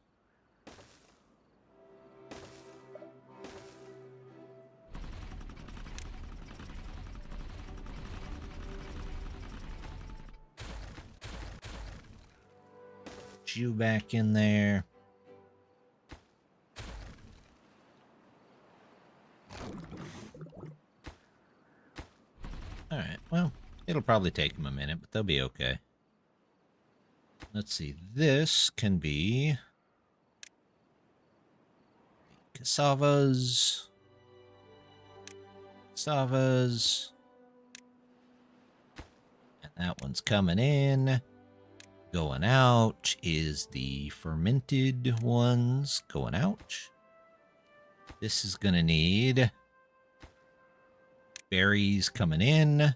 You back in there. Alright, well, it'll probably take them a minute, but they'll be okay. Let's see, this can be cassavas. Cassavas. And that one's coming in. Going out is the fermented ones going out. This is going to need berries coming in.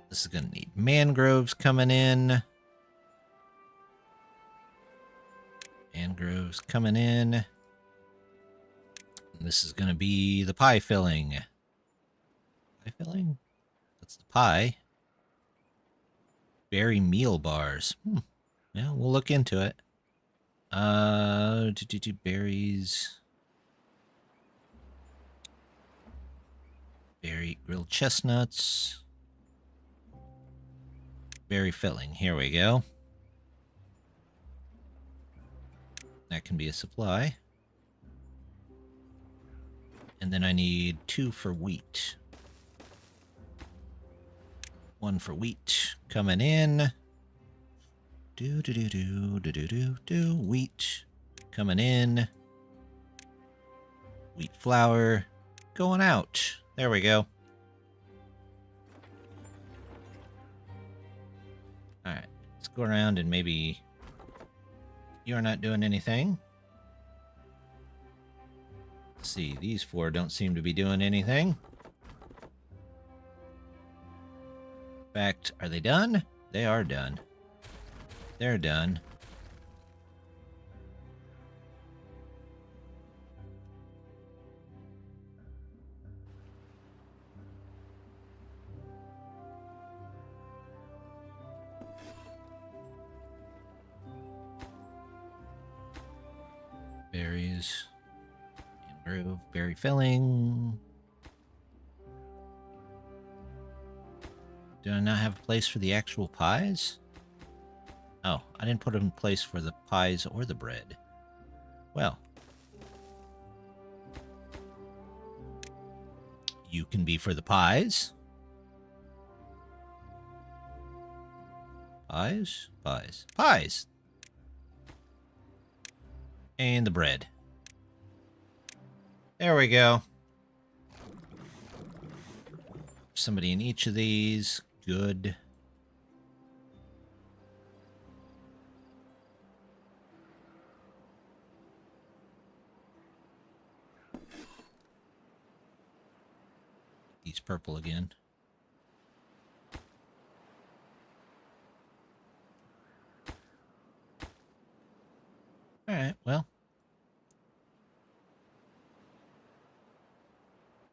This is going to need mangroves coming in. Mangroves coming in. And this is going to be the pie filling. Pie filling? That's the pie. Berry meal bars. Yeah, we'll look into it. Berries. Berry grilled chestnuts. Berry filling. Here we go. That can be a supply. And then I need 2 for wheat. 1 for wheat coming in. Wheat coming in. Wheat flour going out. There we go. Alright, let's go around and maybe you're not doing anything. Let's see, these 4 don't seem to be doing anything. In fact, are they done? They are done. They're done. Berries. Mangrove, berry filling. Do I not have a place for the actual pies? Oh, I didn't put in place for the pies or the bread. Well. You can be for the pies. Pies? Pies. Pies! And the bread. There we go. Somebody in each of these. Good. He's purple again. Alright, well.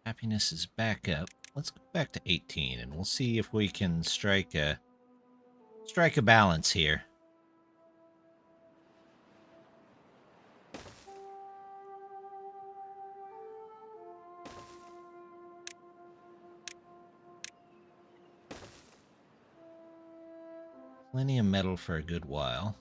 Happiness is back up. Let's go back to 18 and we'll see if we can strike a balance here. Plenty of metal for a good while.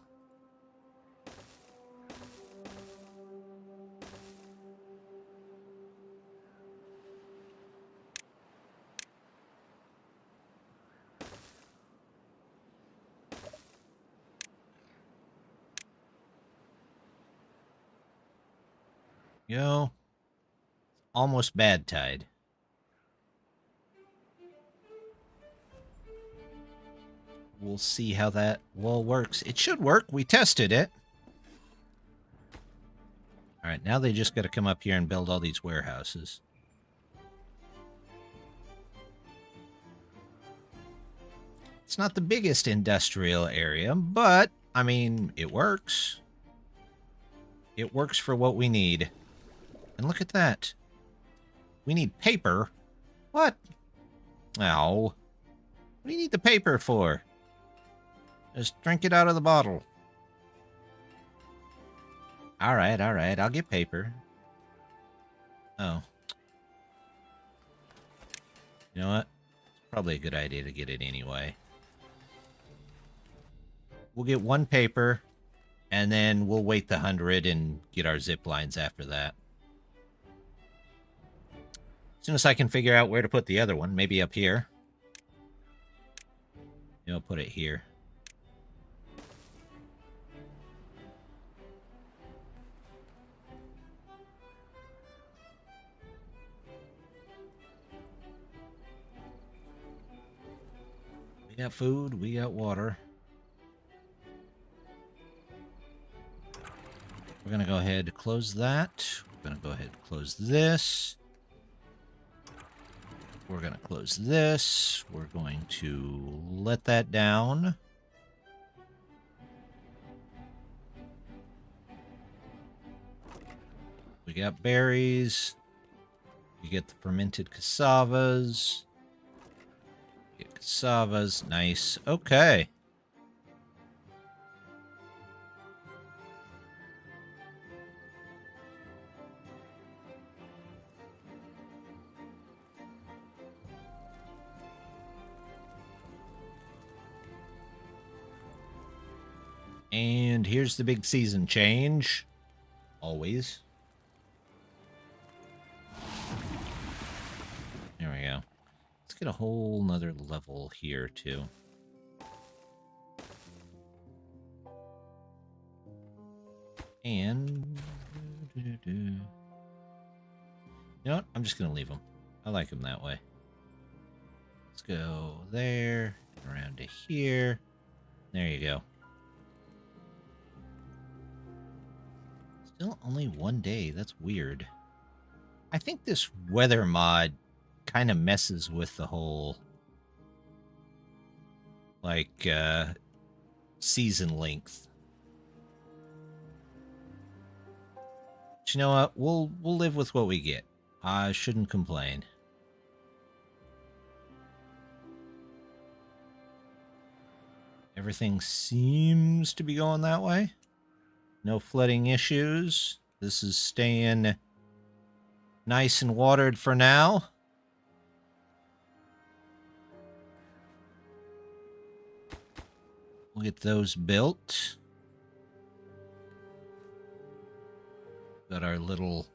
Yo, almost bad tide. We'll see how that wall works. It should work. We tested it. All right, now they just got to come up here and build all these warehouses. It's not the biggest industrial area, but, I mean, it works. It works for what we need. And look at that. We need paper. What? Oh. What do you need the paper for? Just drink it out of the bottle. Alright, alright. I'll get paper. Oh. You know what? It's probably a good idea to get it anyway. We'll get one paper, and then we'll wait the 100 and get our zip lines after that. As soon as I can figure out where to put the other one, maybe up here. Maybe I'll put it here. We got food, we got water. We're going to go ahead and close that. We're going to go ahead and close this. We're going to close this. We're going to let that down. We got berries. We get the fermented cassavas. Get cassavas. Nice. Okay. And here's the big season change. Always. There we go. Let's get a whole nother level here, too. And... you know what? I'm just going to leave them. I like them that way. Let's go there, around to here. There you go. Still only one day. That's weird. I think this weather mod kind of messes with the whole, like, season length. But you know what? We'll live with what we get. I shouldn't complain. Everything seems to be going that way. No flooding issues. This is staying nice and watered for now. We'll get those built. Got our little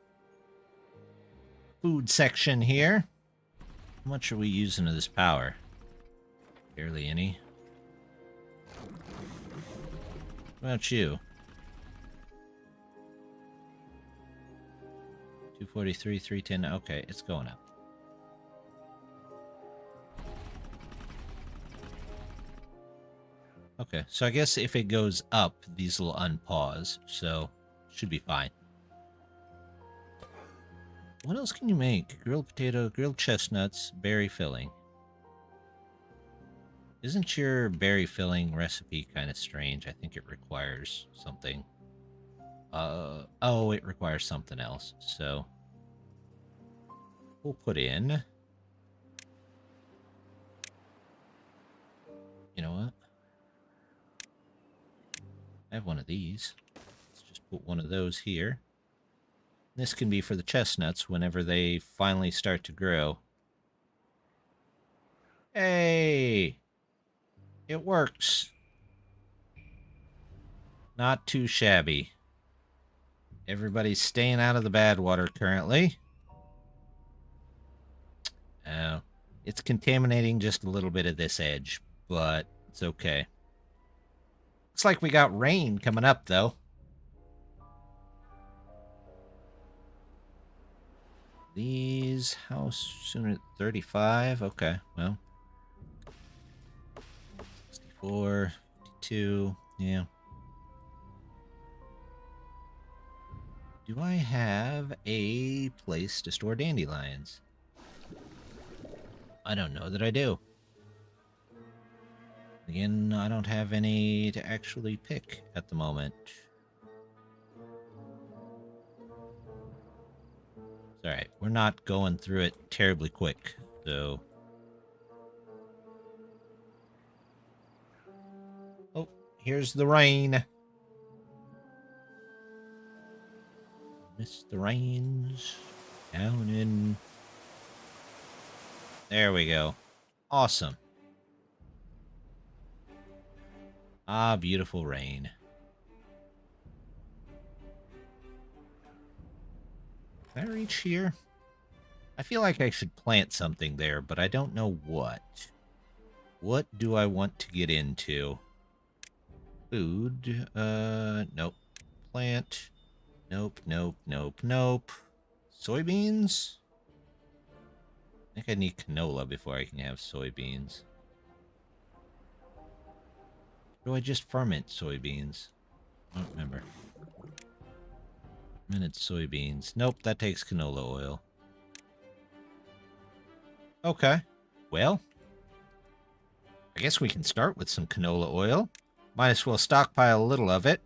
food section here. How much are we using of this power? Barely any. What about you? 243, 310. Okay, it's going up. Okay, so I guess if it goes up, these will unpause, so should be fine. What else can you make? Grilled potato, grilled chestnuts, berry filling. Isn't your berry filling recipe kind of strange? I think it requires something. Oh, it requires something else, so we'll put in, you know what? I have one of these. Let's just put one of those here. This can be for the chestnuts whenever they finally start to grow. Hey! It works. Not too shabby. Everybody's staying out of the bad water currently. Oh, it's contaminating just a little bit of this edge, but it's okay. Looks like we got rain coming up, though. These, how soon? 35? Okay, well. 64, 52, yeah. Do I have a place to store dandelions? I don't know that I do. Again, I don't have any to actually pick at the moment. It's alright, we're not going through it terribly quick, so... Oh, here's the rain. Miss the rains. Down in... There we go. Awesome. Ah, beautiful rain. Can I reach here? I feel like I should plant something there, but I don't know what. What do I want to get into? Food. Nope. Plant. Nope, nope, nope, nope. Soybeans? I think I need canola before I can have soybeans. Or do I just ferment soybeans? I don't remember. Fermented soybeans. Nope, that takes canola oil. Okay. Well, I guess we can start with some canola oil. Might as well stockpile a little of it,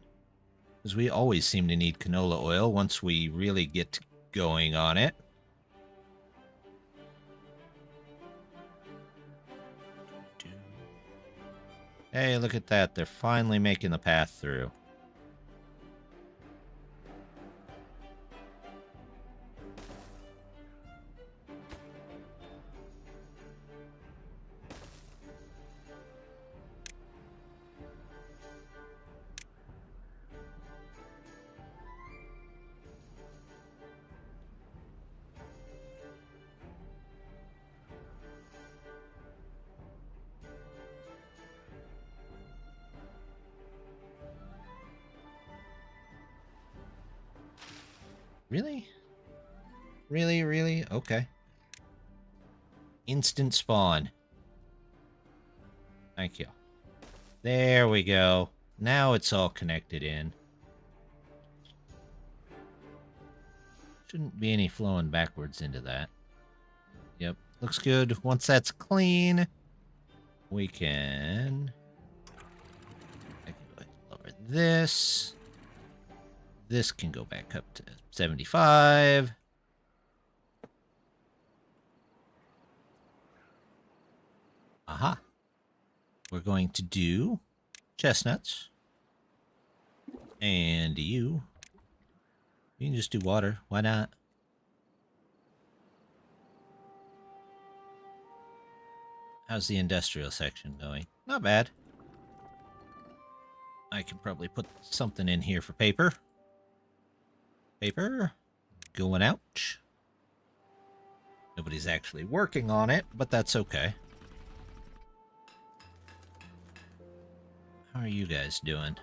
because we always seem to need canola oil once we really get going on it. Hey, look at that. They're finally making the path through. Really? Really, really? Okay. Instant spawn. Thank you. There we go. Now it's all connected in. Shouldn't be any flowing backwards into that. Yep, looks good. Once that's clean, we can... I can go ahead and lower this. This can go back up to 75. Aha. We're going to do chestnuts. And you can just do water. Why not? How's the industrial section going? Not bad. I can probably put something in here for paper. Paper going out. Nobody's actually working on it, but that's okay. How are you guys doing?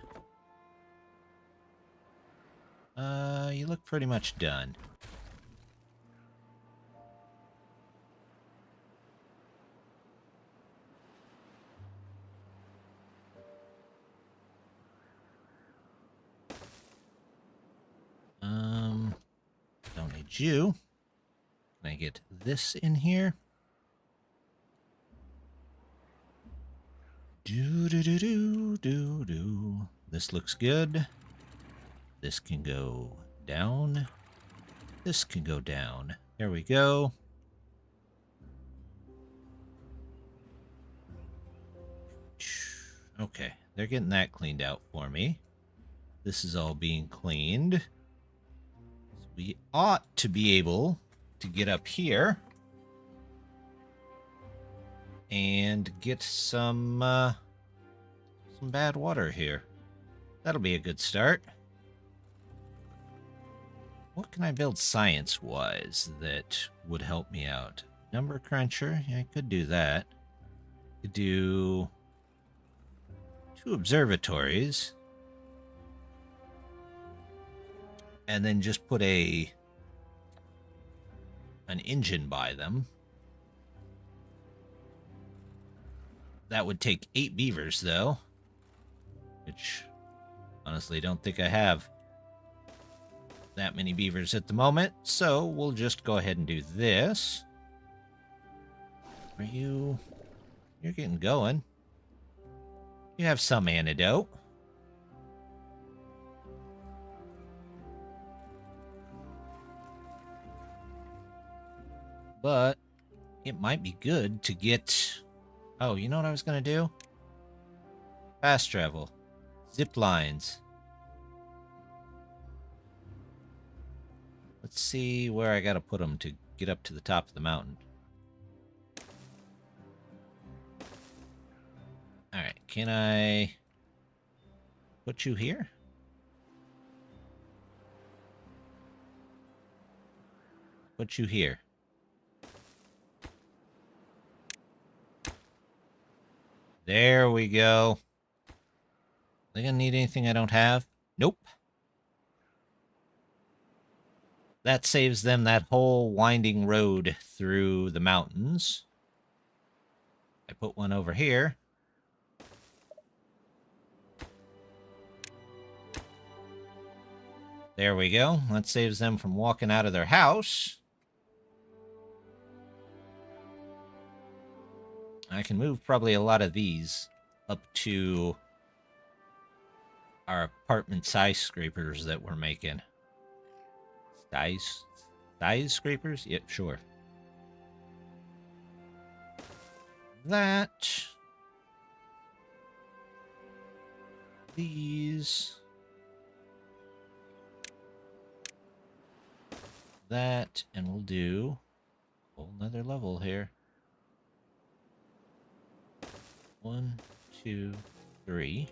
You look pretty much done. Don't need you. Can I get this in here? Do. This looks good. This can go down. This can go down. There we go. Okay, they're getting that cleaned out for me. This is all being cleaned. So we ought to be able to get up here and get some bad water here. That'll be a good start. What can I build science-wise that would help me out? Number cruncher? Yeah, I could do that. Could do 2 observatories. And then just put an engine by them. That would take 8 beavers, though. Which, honestly, don't think I have that many beavers at the moment. So, we'll just go ahead and do this. Are you... You're getting going. You have some antidote. But it might be good to get... Oh, you know what I was going to do? Fast travel. Zip lines. Let's see where I got to put them to get up to the top of the mountain. Alright, can I put you here? Put you here. There we go. Are they gonna need anything I don't have? Nope. That saves them that whole winding road through the mountains. I put one over here. There we go. That saves them from walking out of their house. I can move probably a lot of these up to our apartment skyscrapers that we're making. Skyscrapers? Yep, sure. That. These. That, and we'll do a whole nother level here. 1, 2, 3,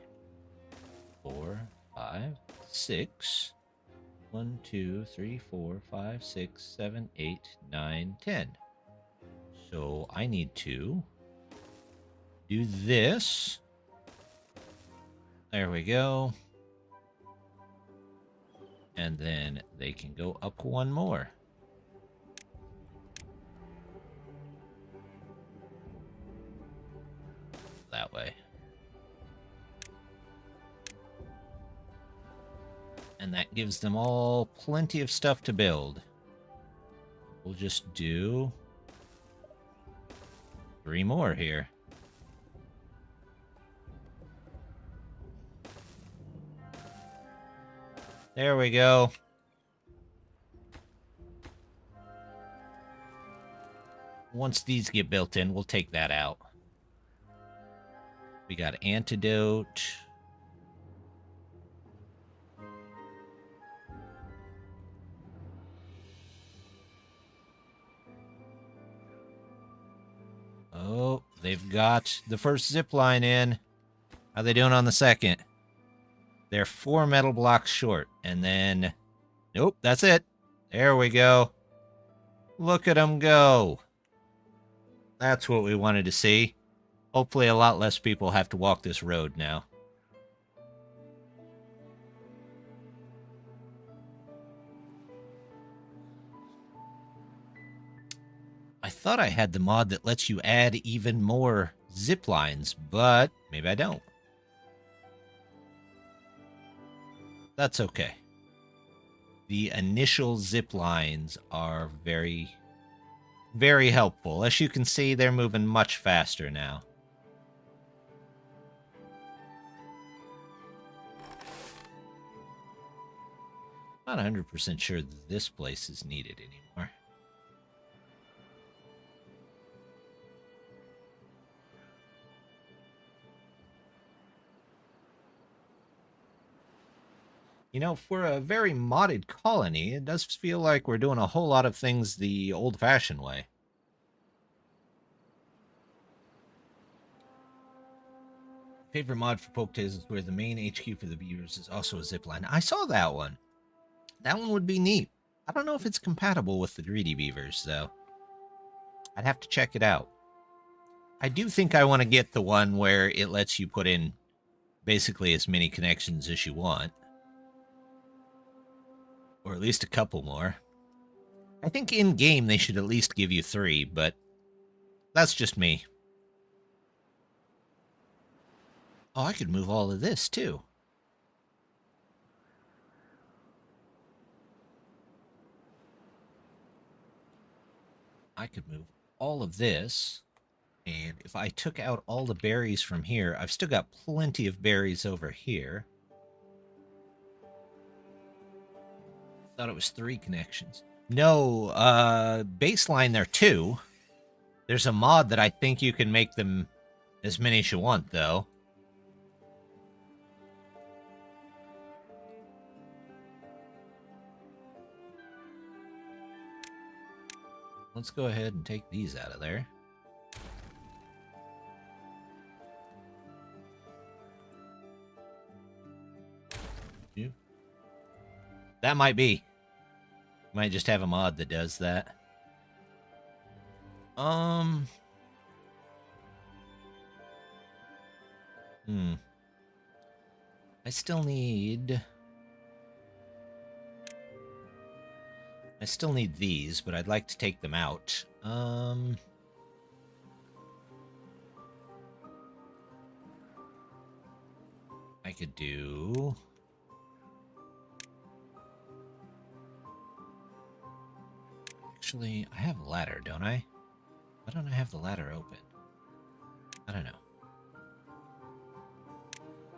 4, 5, 6. 1, 2, 3, 4, 5, 6, 7, 8, 9, 10. So I need to do this. There we go. And then they can go up one more. That way. And that gives them all plenty of stuff to build. We'll just do 3 more here. There we go. Once these get built in, we'll take that out. We got antidote. Oh, they've got the first zip line in. How they doing on the second? They're 4 metal blocks short. And then... Nope, that's it. There we go. Look at them go. That's what we wanted to see. Hopefully a lot less people have to walk this road now. I thought I had the mod that lets you add even more zip lines, but maybe I don't. That's okay. The initial zip lines are very, very helpful. As you can see, they're moving much faster now. Not 100% sure that this place is needed anymore. You know, for a very modded colony, it does feel like we're doing a whole lot of things the old-fashioned way. Favorite mod for Folktails is where the main HQ for the beavers is also a zipline. I saw that one. That one would be neat. I don't know if it's compatible with the greedy beavers, though. I'd have to check it out. I do think I want to get the one where it lets you put in basically as many connections as you want. Or at least a couple more. I think in-game they should at least give you 3, but that's just me. Oh, I could move all of this, too. I could move all of this, and if I took out all the berries from here, I've still got plenty of berries over here. Thought it was 3 connections. No, baseline there 2. There's a mod that I think you can make them as many as you want, though. Let's go ahead and take these out of there. That might be. Might just have a mod that does that. I still need these, but I'd like to take them out. I could do... Actually, I have a ladder, don't I? Why don't I have the ladder open? I don't know.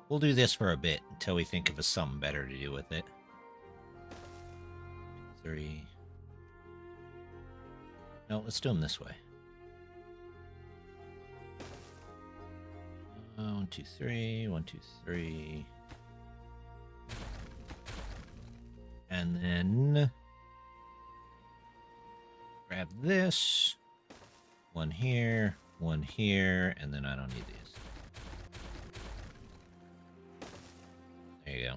We'll do this for a bit until we think of something better to do with it. 3. No, let's do them this way. 1, 2, 3. 1, 2, 3. And then grab this. 1 here, 1 here, and then I don't need these. There you go.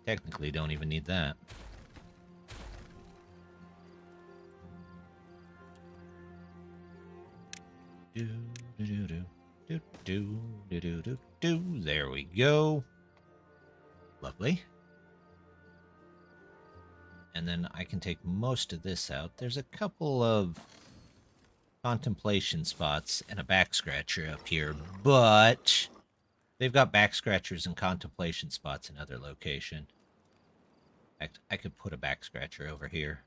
Technically, don't even need that. There we go. Lovely. And then I can take most of this out. There's a couple of contemplation spots and a back scratcher up here, but they've got back scratchers and contemplation spots in other location. In fact, I could put a back scratcher over here.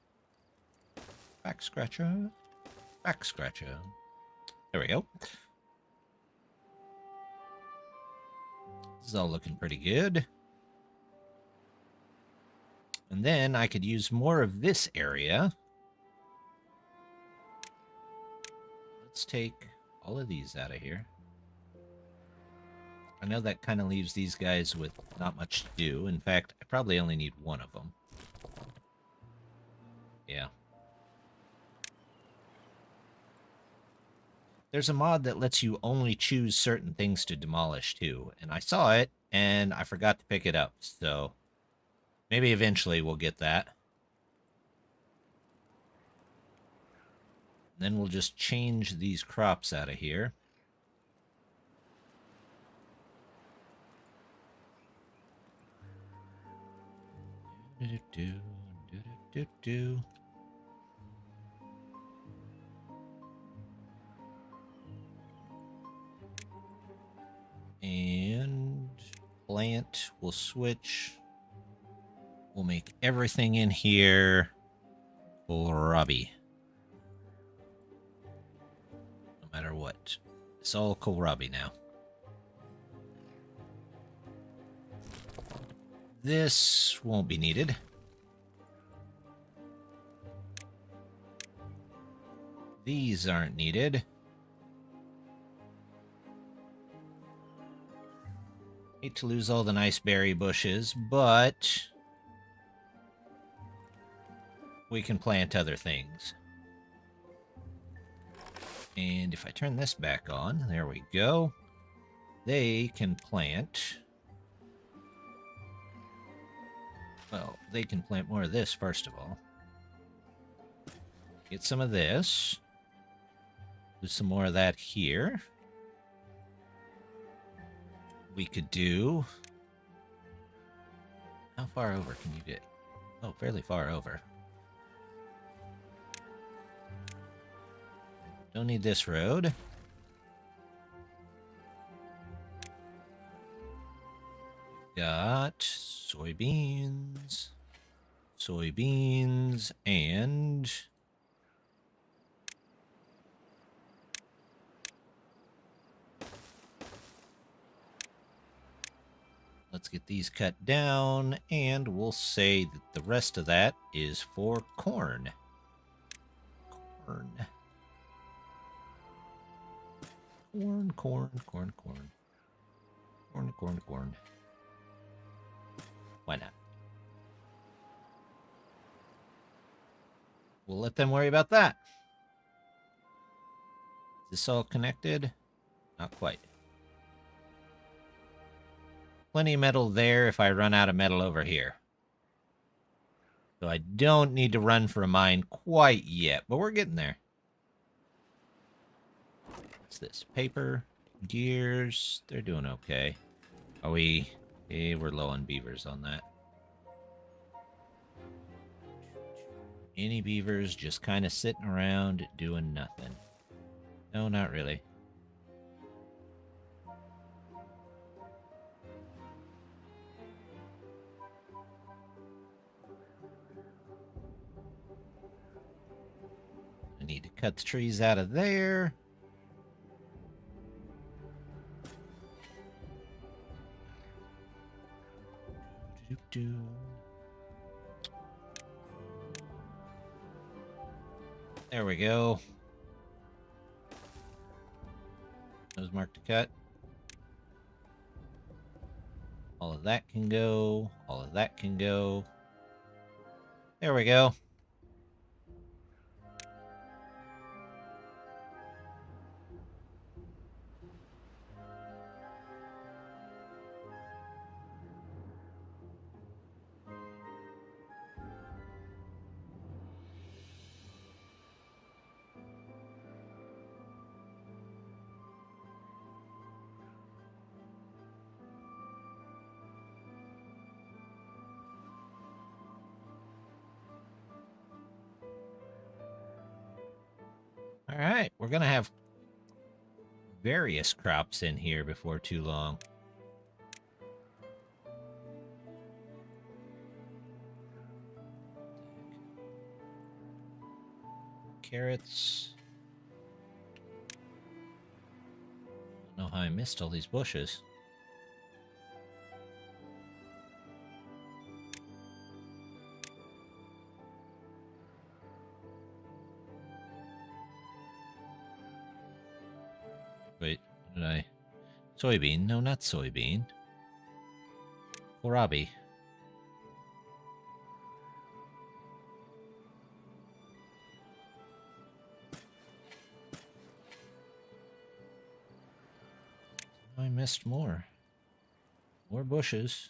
Back scratcher. Back scratcher. There we go. This is all looking pretty good. And then I could use more of this area. Let's take all of these out of here. I know that kind of leaves these guys with not much to do. In fact, I probably only need 1 of them. Yeah. There's a mod that lets you only choose certain things to demolish, too. And I saw it, and I forgot to pick it up. So maybe eventually we'll get that. And then we'll just change these crops out of here. And plant will switch. We'll make everything in here kohlrabi. No matter what. It's all kohlrabi now. This won't be needed. These aren't needed. Hate to lose all the nice berry bushes, but we can plant other things. And if I turn this back on, there we go. they can plant... Well, they can plant more of this, first of all. Get some of this. Do some more of that here. We could do... How far over can you get? Oh, fairly far over. Don't need this road. Got soybeans. Soybeans and... Let's get these cut down, and we'll say that the rest of that is for corn. Corn. Corn, corn, corn, corn. Corn, corn, corn. Why not? We'll let them worry about that. Is this all connected? Not quite. Plenty of metal there if I run out of metal over here. So I don't need to run for a mine quite yet, but we're getting there. What's this? Paper, gears, they're doing okay. Are we... we're low on beavers on that. Any beavers just kind of sitting around doing nothing? No, not really. I need to cut the trees out of there. There we go. Those marked to cut. All of that can go. All of that can go. There we go. All right, we're going to have various crops in here before too long. Carrots. I don't know how I missed all these bushes. Wait, what did I... Soybean? No, not soybean. Kohlrabi. I missed more. More bushes.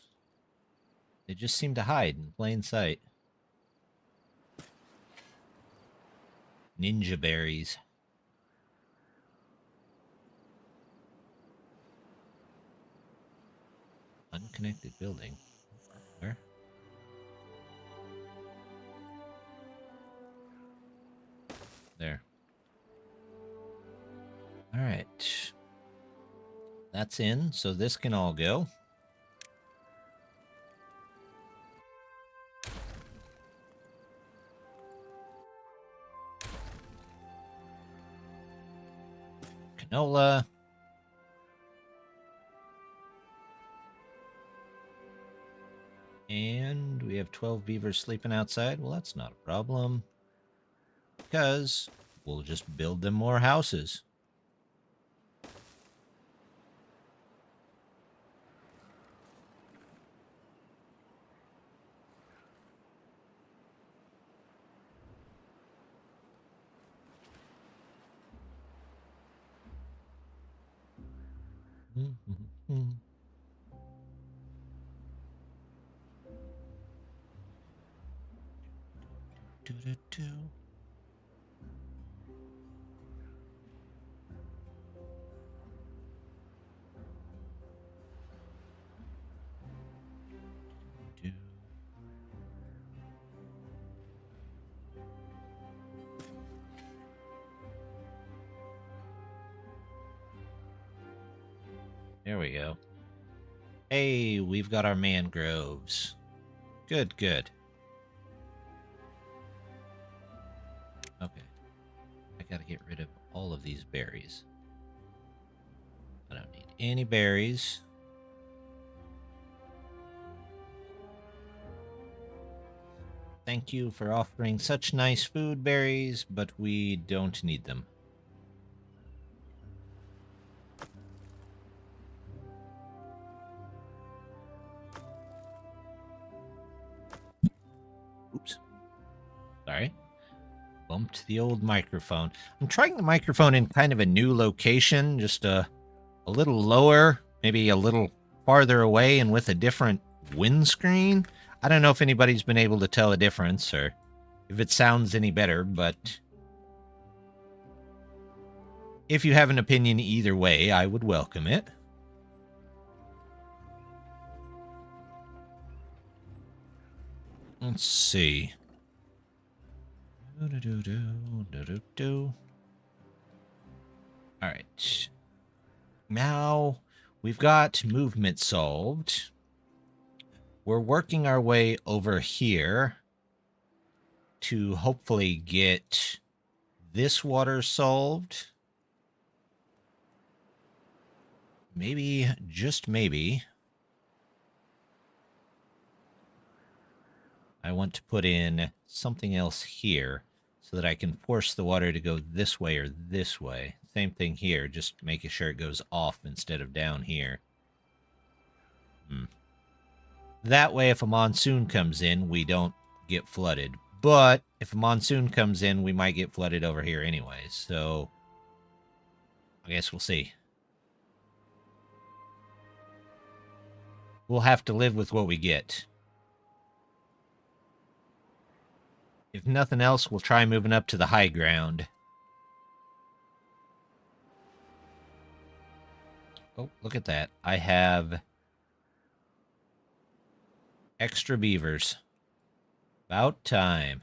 They just seem to hide in plain sight. Ninja berries. Unconnected building. Where? There. All right. That's in, so this can all go. Canola. And we have 12 beavers sleeping outside. Well, that's not a problem, because we'll just build them more houses. There we go. Hey, we've got our mangroves. Good, good. Okay. I gotta get rid of all of these berries. I don't need any berries. Thank you for offering such nice food, berries, but we don't need them. Oops. Sorry. Bumped the old microphone. I'm trying the microphone in kind of a new location, just a little lower, maybe a little farther away and with a different windscreen. I don't know if anybody's been able to tell a difference or if it sounds any better, but if you have an opinion either way, I would welcome it. Let's see. All right. Now we've got movement solved. We're working our way over here to hopefully get this water solved. Maybe, just maybe, I want to put in something else here so that I can force the water to go this way or this way. Same thing here, just making sure it goes off instead of down here. That way, if a monsoon comes in, we don't get flooded. But if a monsoon comes in, we might get flooded over here anyway. So I guess we'll see. We'll have to live with what we get. If nothing else, we'll try moving up to the high ground. Oh, look at that. I have extra beavers. About time.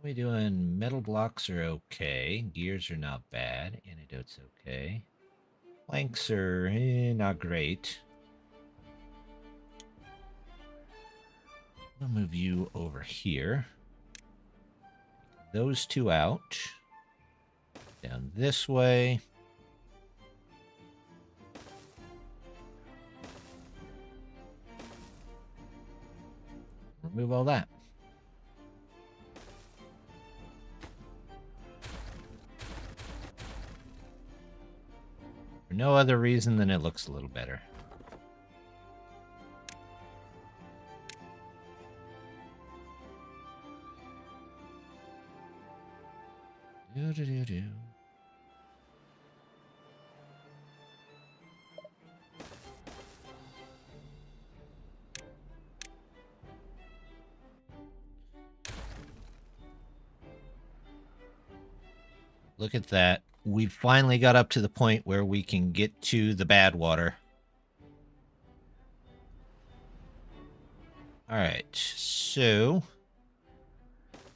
What are we doing? Metal blocks are okay. Gears are not bad. Antidote's okay. Planks are not great. I'll move you over here. Those two out. Down this way. Remove all that. For no other reason than it looks a little better. Do-do-do-do. Look at that. We finally got up to the point where we can get to the bad water. Alright, so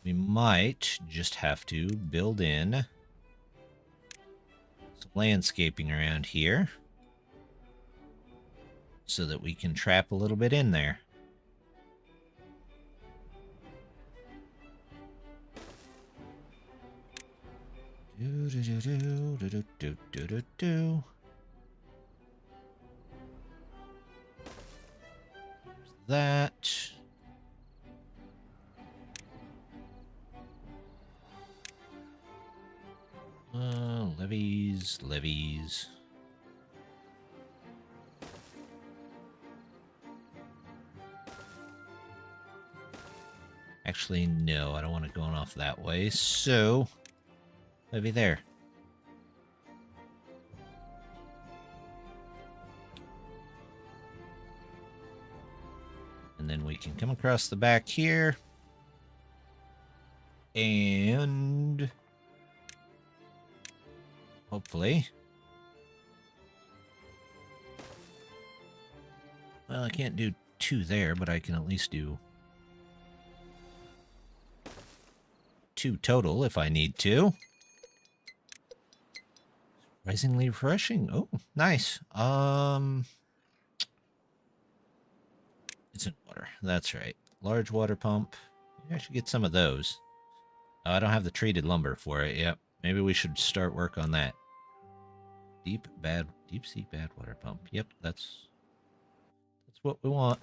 we might just have to build in some landscaping around here so that we can trap a little bit in there. Do-do-do-do-do-do-do-do-do. That. Levies. Actually, no, I don't want it going off that way, so levy there. then we can come across the back here. And hopefully, well, I can't do 2 there, but I can at least do 2 total if I need to. Surprisingly refreshing. Oh, nice. It's in water. That's right. Large water pump. Maybe I should get some of those. Oh, I don't have the treated lumber for it. Yep. Maybe we should start work on that. Deep sea bad water pump. Yep, that's what we want.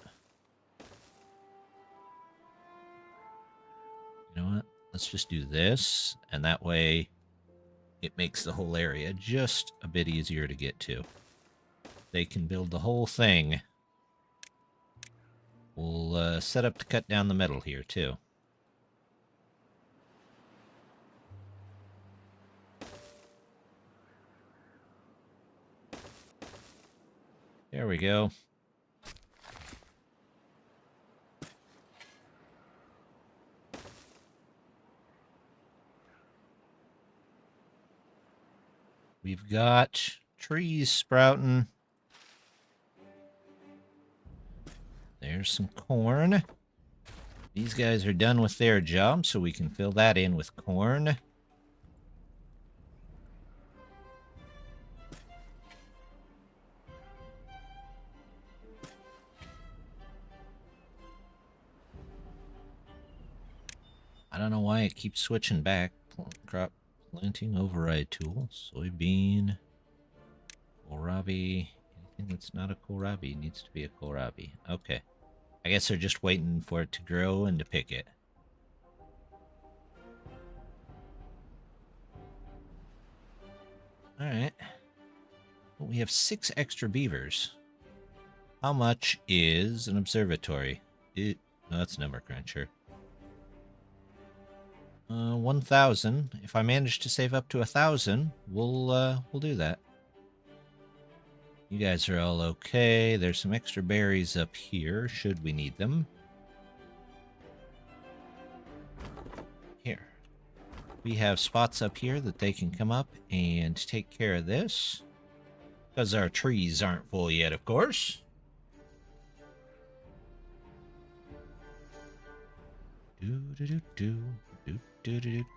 You know what? Let's just do this, and that way it makes the whole area just a bit easier to get to. They can build the whole thing. We'll set up to cut down the metal here, too. There we go. We've got trees sprouting. There's some corn. These guys are done with their job, so we can fill that in with corn. I don't know why it keeps switching back. Crop planting override tool. Soybean. Kohlrabi. Anything that's not a kohlrabi needs to be a kohlrabi. Okay. I guess they're just waiting for it to grow and to pick it. Alright. Well, we have 6 extra beavers. How much is an observatory? No, that's number cruncher. 1,000. If I manage to save up to 1,000, we'll do that. You guys are all okay. There's some extra berries up here, should we need them. Here. We have spots up here that they can come up and take care of this. Because our trees aren't full yet, of course.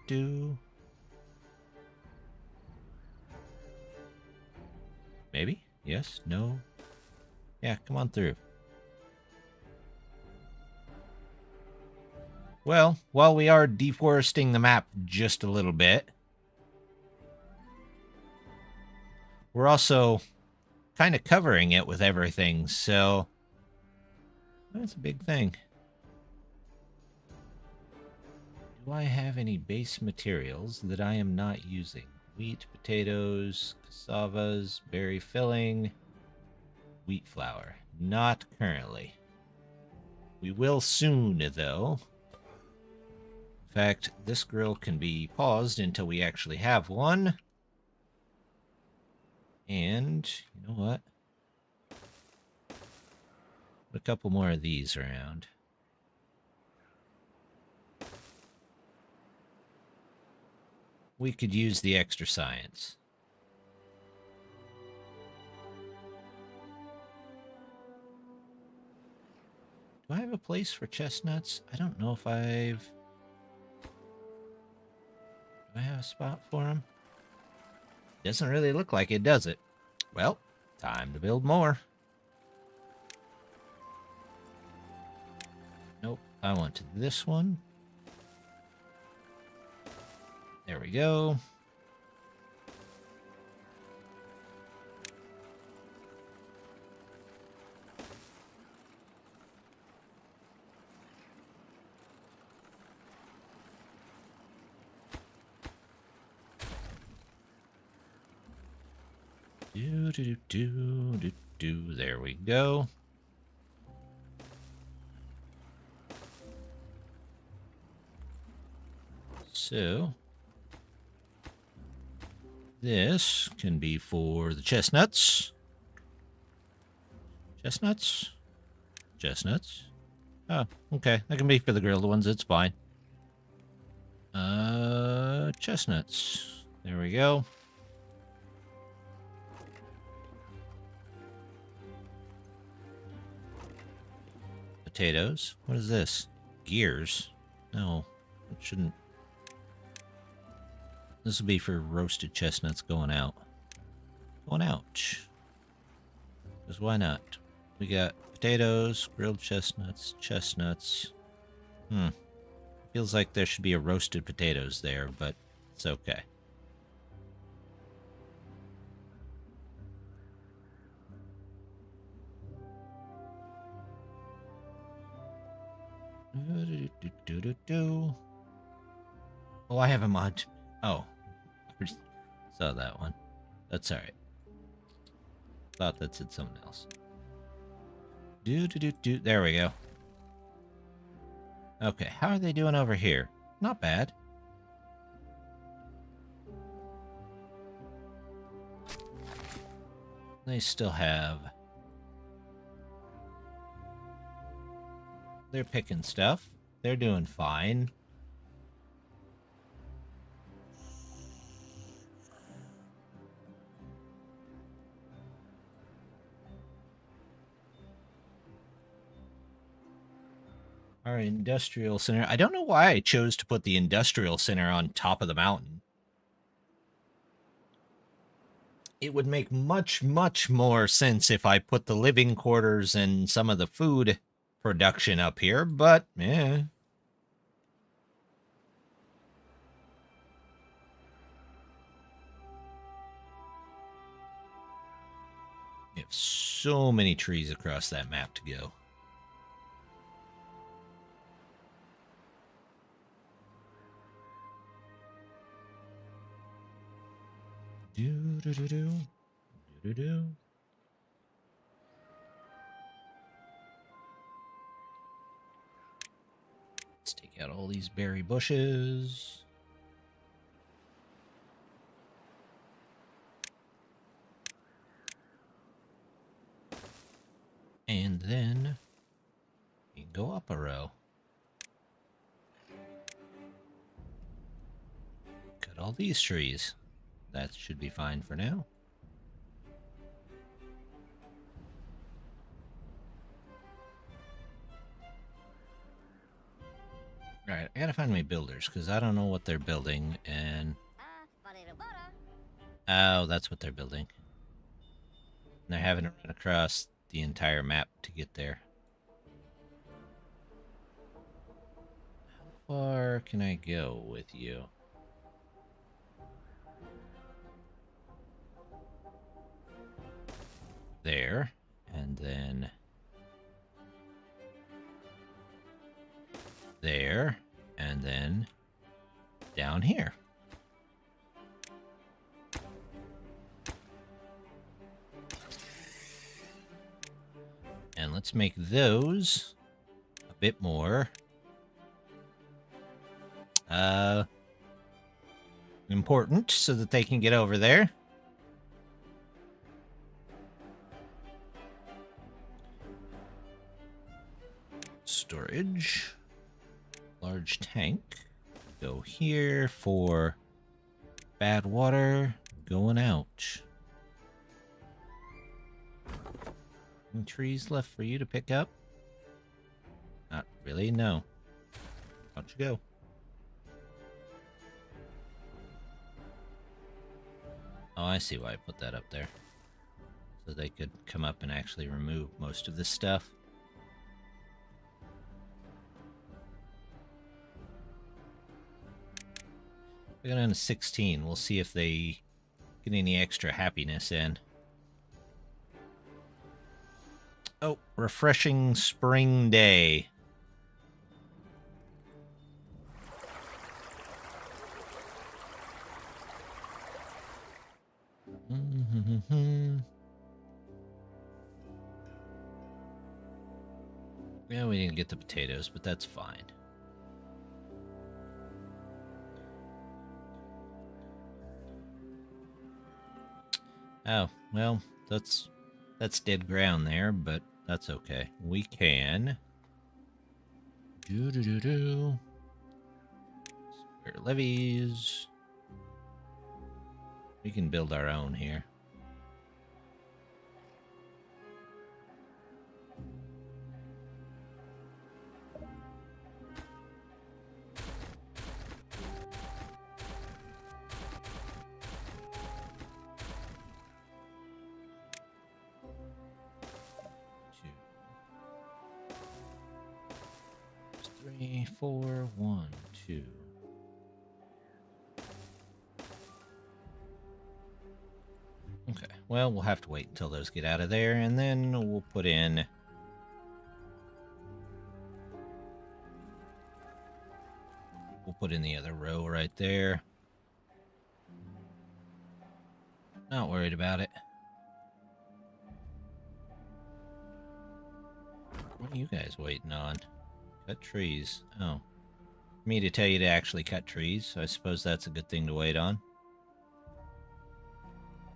Do. Maybe? Yes? No? Yeah, come on through. Well, while we are deforesting the map just a little bit, we're also kind of covering it with everything, so that's a big thing. Do I have any base materials that I am not using? Wheat, potatoes, cassavas, berry filling, wheat flour. Not currently. We will soon, though. In fact, this grill can be paused until we actually have one. And, you know what? Put a couple more of these around. We could use the extra science. Do I have a place for chestnuts? I don't know if I've... Do I have a spot for them? Doesn't really look like it, does it? Well, time to build more. Nope, I want this one. There we go. There we go. So this can be for the chestnuts. Chestnuts? Chestnuts? Oh, okay. That can be for the grilled ones. It's fine. Chestnuts. There we go. Potatoes. What is this? Gears? No, it shouldn't. This will be for roasted chestnuts going out. Going out. Because why not? We got potatoes, grilled chestnuts, chestnuts. Feels like there should be a roasted potatoes there, but it's okay. Oh, I have a mod. Oh, I saw that one. That's alright. Thought that said something else. There we go. Okay, how are they doing over here? Not bad. They still have... They're picking stuff. They're doing fine. Our industrial center. I don't know why I chose to put the industrial center on top of the mountain. It would make much, much more sense if I put the living quarters and some of the food production up here, but yeah. You have so many trees across that map to go. Let's take out all these berry bushes. And then you can go up a row. Cut all these trees. That should be fine for now. Alright, I gotta find my builders, because I don't know what they're building, and... Oh, that's what they're building. And they're having to run across the entire map to get there. How far can I go with you? There, and then there, and then down here. And let's make those a bit more important so that they can get over there. Storage. Large tank. Go here for bad water going out. Any trees left for you to pick up? Not really, no. Why don't you go? Oh, I see why I put that up there. So they could come up and actually remove most of this stuff. We got down to 16. We'll see if they get any extra happiness in. Oh, refreshing spring day. Yeah, we didn't get the potatoes, but that's fine. Oh, well, that's dead ground there, but that's okay. We can Do. Spare levees. We can build our own here. Three, four, 1, 2. Okay, well, we'll have to wait until those get out of there, and then we'll put in... We'll put in the other row right there. Not worried about it. What are you guys waiting on? Cut trees. Oh. Me to tell you to actually cut trees, so I suppose that's a good thing to wait on.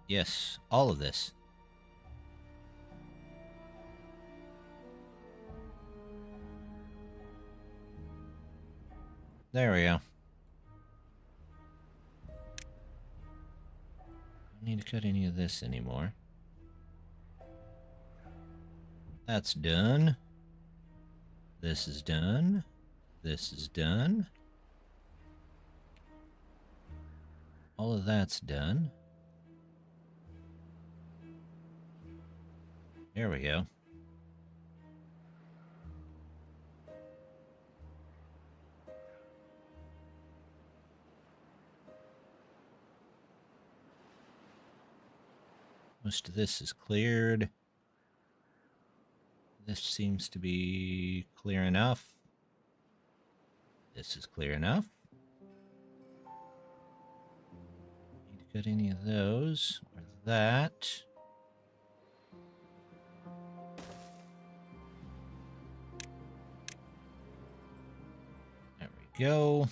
Yes, all of this. There we go. Don't need to cut any of this anymore. That's done. This is done. This is done. All of that's done. There we go. Most of this is cleared. This seems to be clear enough. This is clear enough. Need to cut any of those or that. There we go.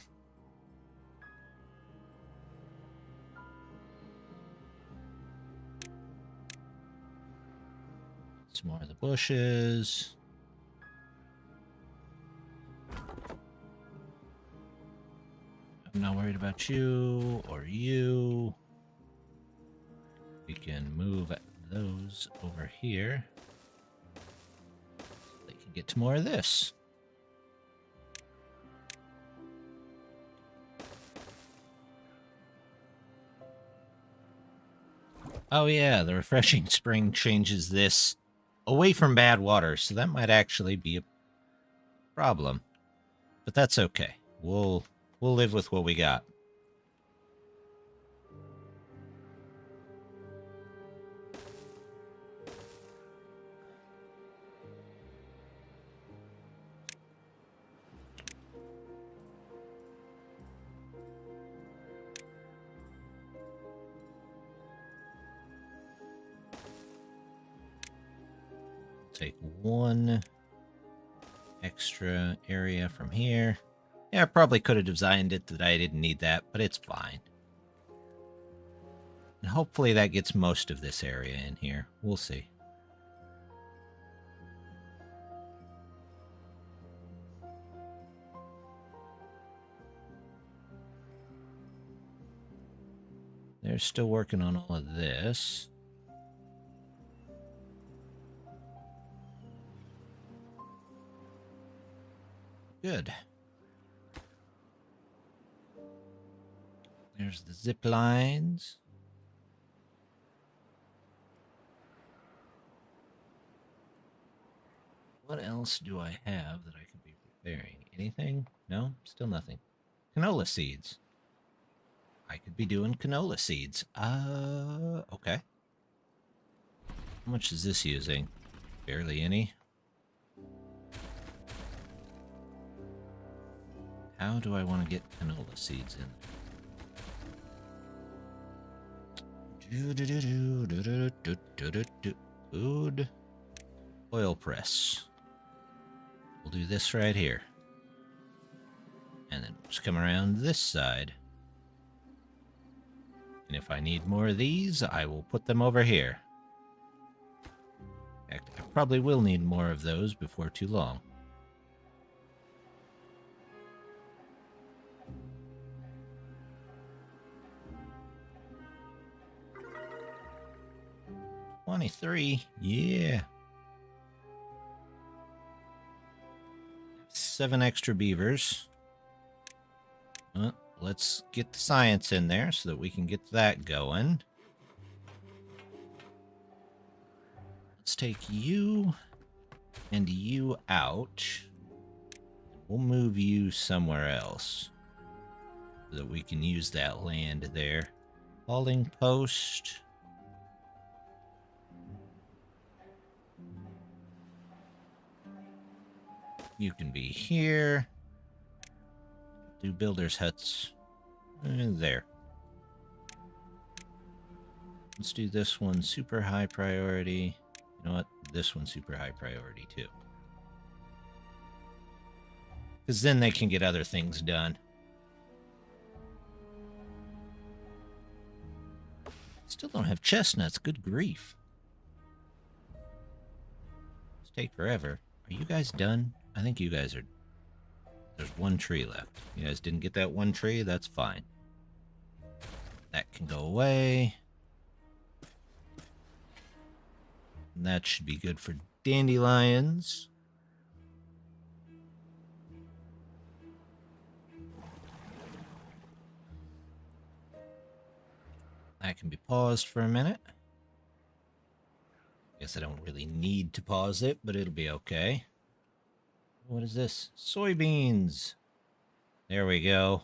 Some more of the bushes. I'm not worried about you or you. We can move those over here. So they can get to more of this. Oh yeah, the refreshing spring changes this away from bad water, so that might actually be a problem. But that's okay. We'll live with what we got. Take one extra area from here. Yeah, I probably could have designed it that I didn't need that, but it's fine. And hopefully that gets most of this area in here. We'll see. They're still working on all of this. Good. There's the zip lines. What else do I have that I could be preparing? Anything? No? Still nothing. Canola seeds. I could be doing canola seeds. Okay. How much is this using? Barely any. How do I want to get canola seeds in? Food. Oil press. We'll do this right here. And then we'll just come around this side. And if I need more of these, I will put them over here. In fact, I probably will need more of those before too long. 23. Yeah. 7 extra beavers. Well, let's get the science in there so that we can get that going. Let's take you and you out. We'll move you somewhere else so that we can use that land there. Hauling post. You can be here. Do builders' huts. There. Let's do this one super high priority. You know what? This one's super high priority too. Because then they can get other things done. Still don't have chestnuts. Good grief. It's take forever. Are you guys done? I think you guys are. There's one tree left. You guys didn't get that one tree? That's fine. That can go away. And that should be good for dandelions. That can be paused for a minute. Guess I don't really need to pause it, but it'll be okay. What is this? Soybeans. There we go.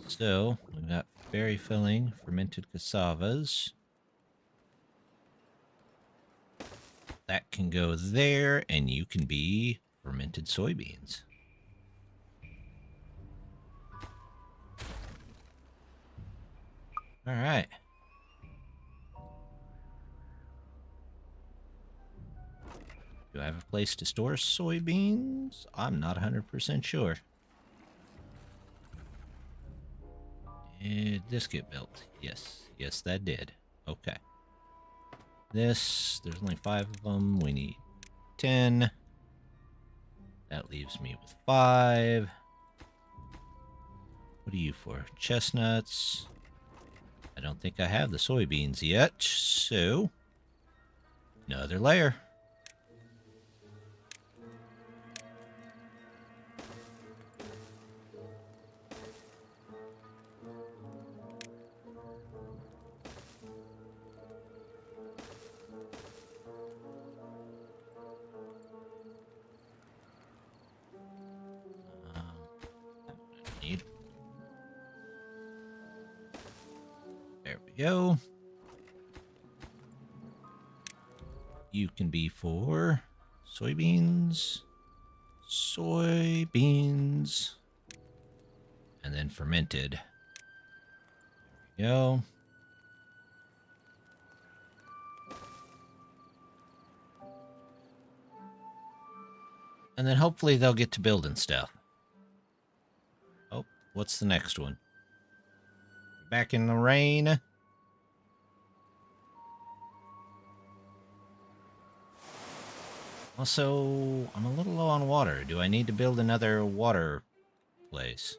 So, we've got berry filling, fermented cassavas. That can go there, and you can be fermented soybeans. All right. Do I have a place to store soybeans? I'm not 100% sure. Did this get built? Yes. Yes, that did. Okay. This, there's only 5 of them. We need 10. That leaves me with 5. What are you for? Chestnuts. I don't think I have the soybeans yet, so another layer. There we go. You can be for soybeans, and then fermented. There we go. And then hopefully they'll get to building stuff. Oh, what's the next one? Back in the rain. Also, I'm a little low on water. Do I need to build another water place?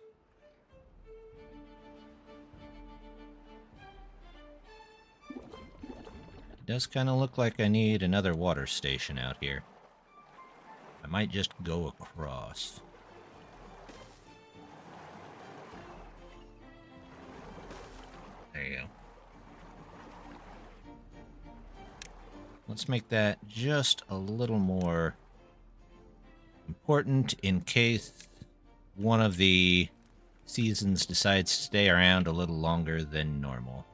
It does kind of look like I need another water station out here. I might just go across. There you go. Let's make that just a little more important in case one of the seasons decides to stay around a little longer than normal.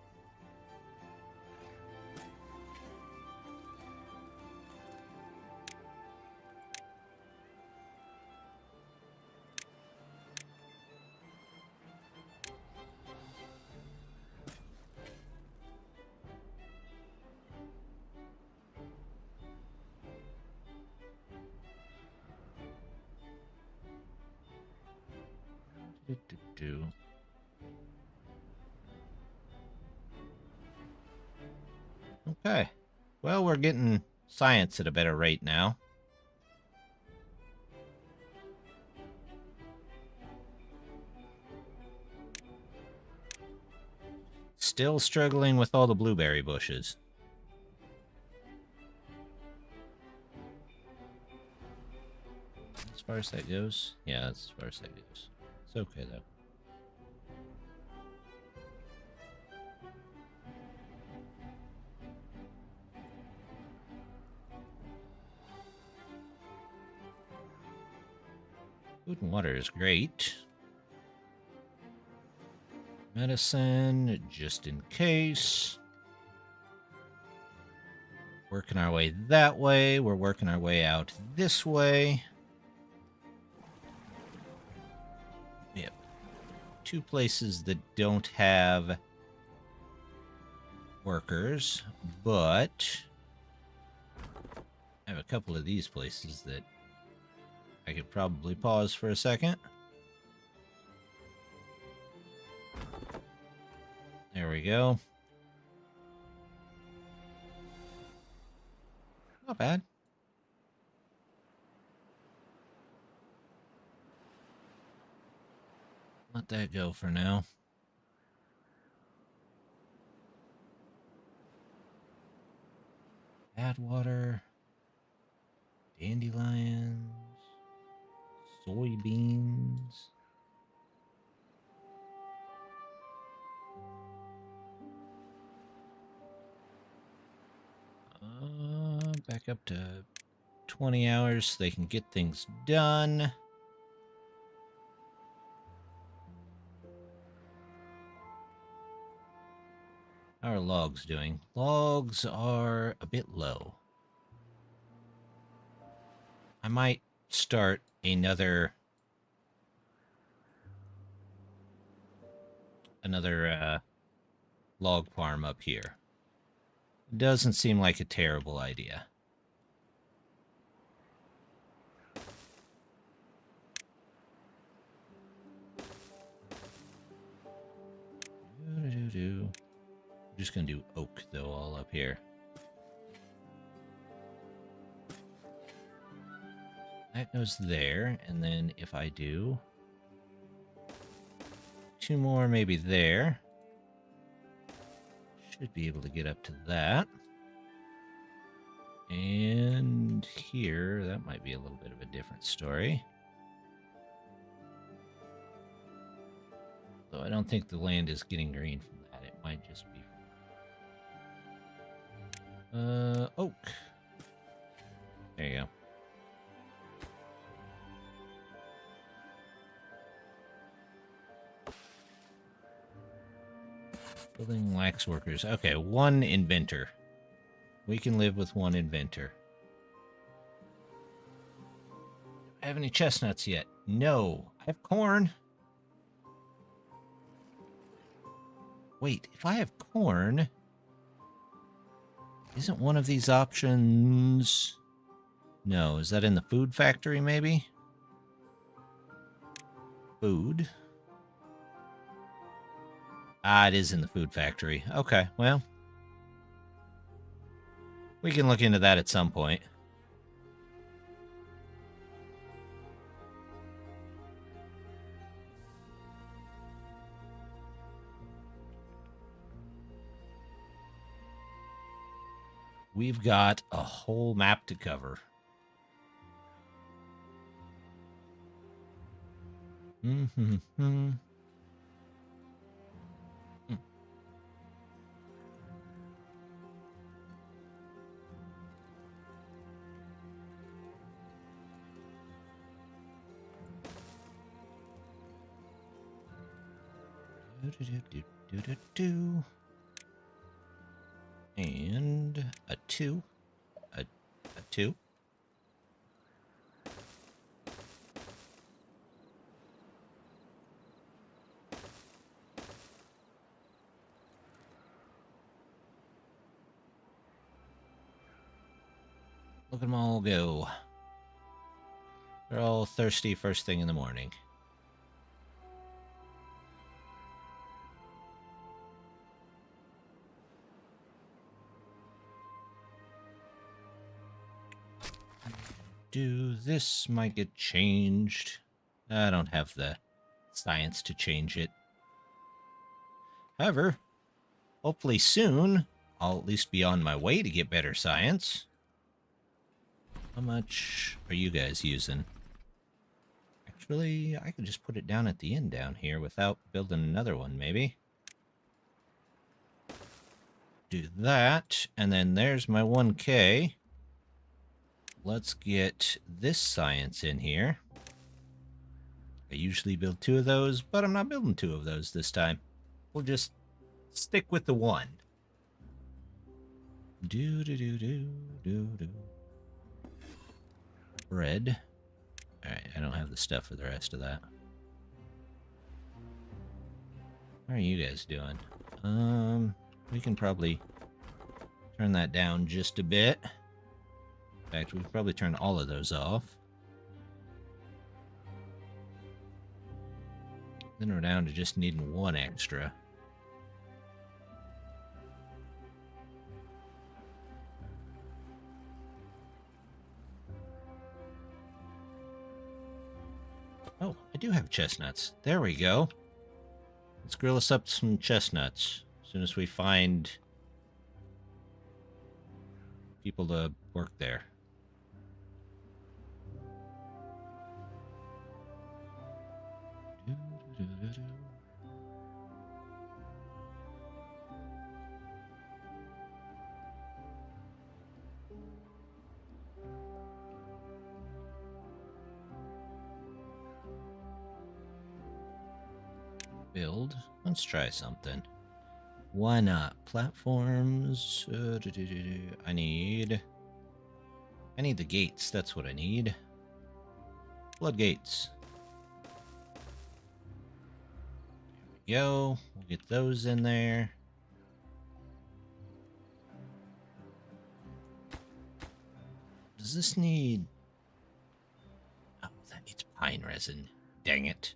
Okay. Well, we're getting science at a better rate now. Still struggling with all the blueberry bushes. far as that goes? Yeah, that's as far as that goes. It's okay, though. Food and water is great. Medicine, just in case. Working our way that way. We're working our way out this way. Yep. 2 places that don't have workers, but I have a couple of these places that I could probably pause for a second. There we go. Not bad. Let that go for now. Bad water. Dandelions. Soybeans. Back up to 20 hours so they can get things done. How are logs doing? Logs are a bit low. I might start another log farm up here. Doesn't seem like a terrible idea. I'm just gonna do oak though, all up here. That goes there, and then if I do 2 more, maybe there. Should be able to get up to that. And here, that might be a little bit of a different story. Though I don't think the land is getting green from that. It might just be oak. There you go. Building wax workers. Okay, 1 inventor. We can live with 1 inventor. Do I have any chestnuts yet? No. I have corn. Wait, if I have corn, isn't one of these options... No, is that in the food factory, maybe? Food. Ah, it is in the food factory. Okay, well. We can look into that at some point. We've got a whole map to cover. Mm-hmm. And a 2. A 2. Look at them all go. They're all thirsty first thing in the morning. This might get changed. I don't have the science to change it. However, hopefully soon, I'll at least be on my way to get better science. How much are you guys using? Actually, I could just put it down at the end down here without building another one, maybe. Do that, and then there's my 1K. Let's get this science in here. I usually build 2 of those, but I'm not building 2 of those this time. We'll just stick with the 1. Do. Bread. Alright, I don't have the stuff for the rest of that. How are you guys doing? We can probably turn that down just a bit. In fact, we could probably turn all of those off. Then we're down to just needing 1 extra. Oh, I do have chestnuts. There we go. Let's grill us up some chestnuts as soon as we find people to work there. Build. Let's try something. Why not? Platforms. I need the gates. That's what I need. Floodgates. There we go. We'll get those in there. Does this need... Oh, that needs pine resin. Dang it.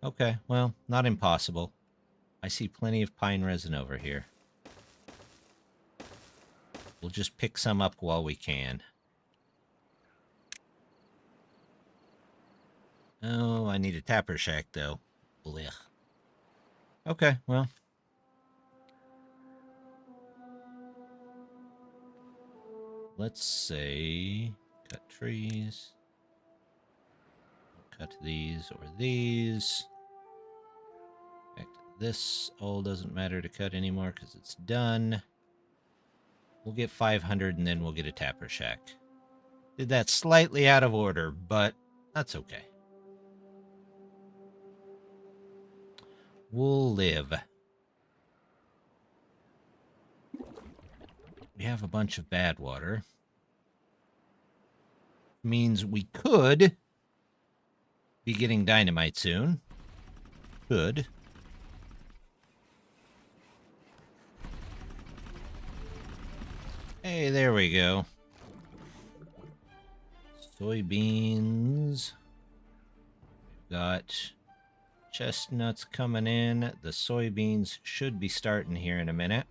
Okay, well, not impossible. I see plenty of pine resin over here. We'll just pick some up while we can. Oh, I need a tapper shack, though. Blech. Okay, well. Let's say... cut trees. Cut these or these. In fact, this all doesn't matter to cut anymore because it's done. We'll get 500 and then we'll get a tapper shack. Did that slightly out of order, but that's okay. We'll live. We have a bunch of bad water. Means we could be getting dynamite soon. Could. Hey, there we go. Soybeans. We've got chestnuts coming in. The soybeans should be starting here in a minute.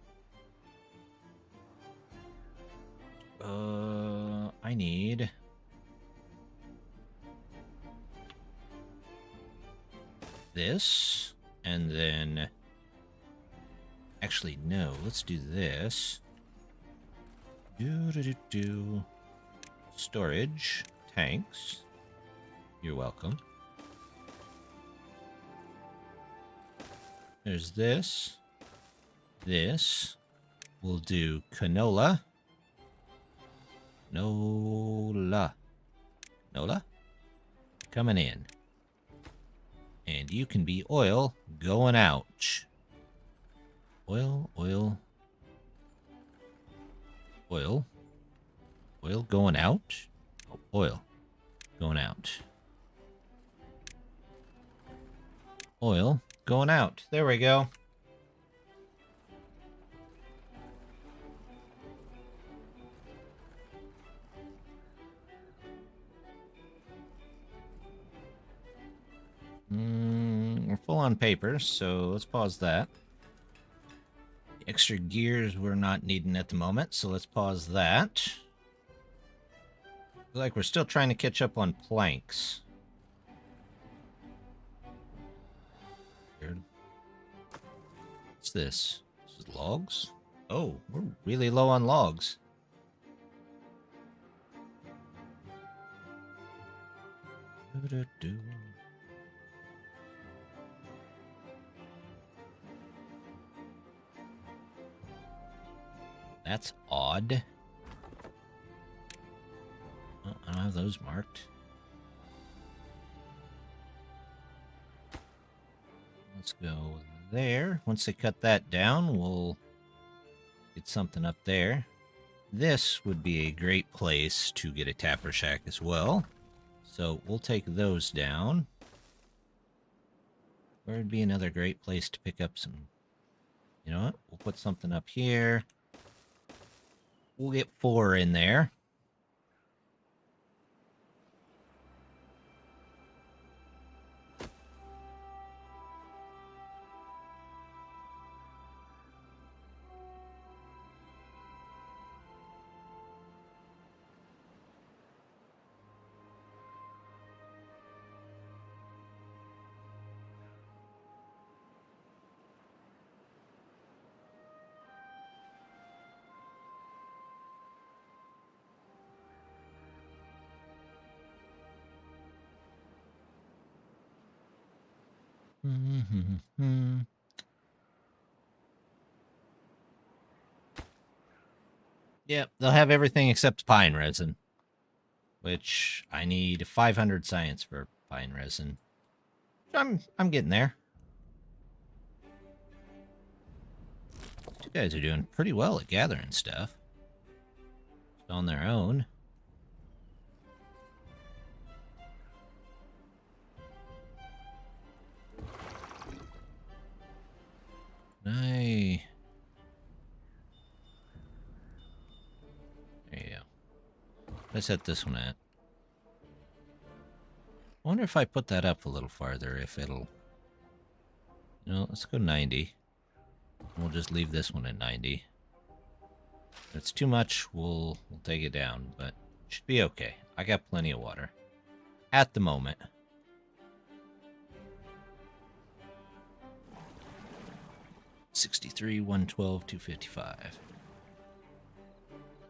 I need... this, and then... Actually, no, let's do this. Storage. Tanks. You're welcome. There's this. This. We'll do canola. Nola. Nola? Coming in. And you can be oil going out. Oil, oil. Oil. Oil going out. Oh, oil going out. Oil going out. There we go. We're full on paper, so let's pause that. The extra gears we're not needing at the moment, so let's pause that. Looks like we're still trying to catch up on planks. Weird. What's this? This is logs? Oh, we're really low on logs. That's odd. Oh, I don't have those marked. Let's go there. Once they cut that down, we'll get something up there. This would be a great place to get a tapper shack as well. So we'll take those down. Where would be another great place to pick up some... You know what? We'll put something up here. We'll get 4 in there. Yep, they'll have everything except pine resin, which I need 500 science for pine resin. I'm getting there. You guys are doing pretty well at gathering stuff. Just on their own. There you go. Let's set this one at. I wonder if I put that up a little farther, if it'll... You know, let's go 90. We'll just leave this one at 90. If it's too much, we'll take it down, but it should be okay. I got plenty of water. At the moment. 63, 112, 255.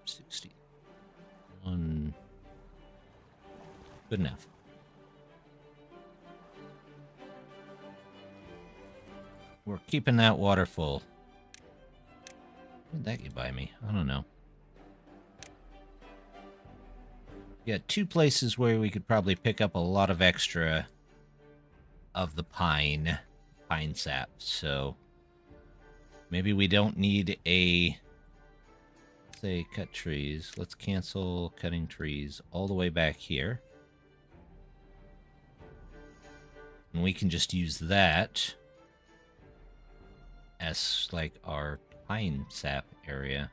61. Good enough. We're keeping that water full. What did that get by me? I don't know. We got 2 places where we could probably pick up a lot of extra of the pine sap, so maybe we don't need a, say, cut trees. Let's cancel cutting trees all the way back here. And we can just use that as, like, our pine sap area.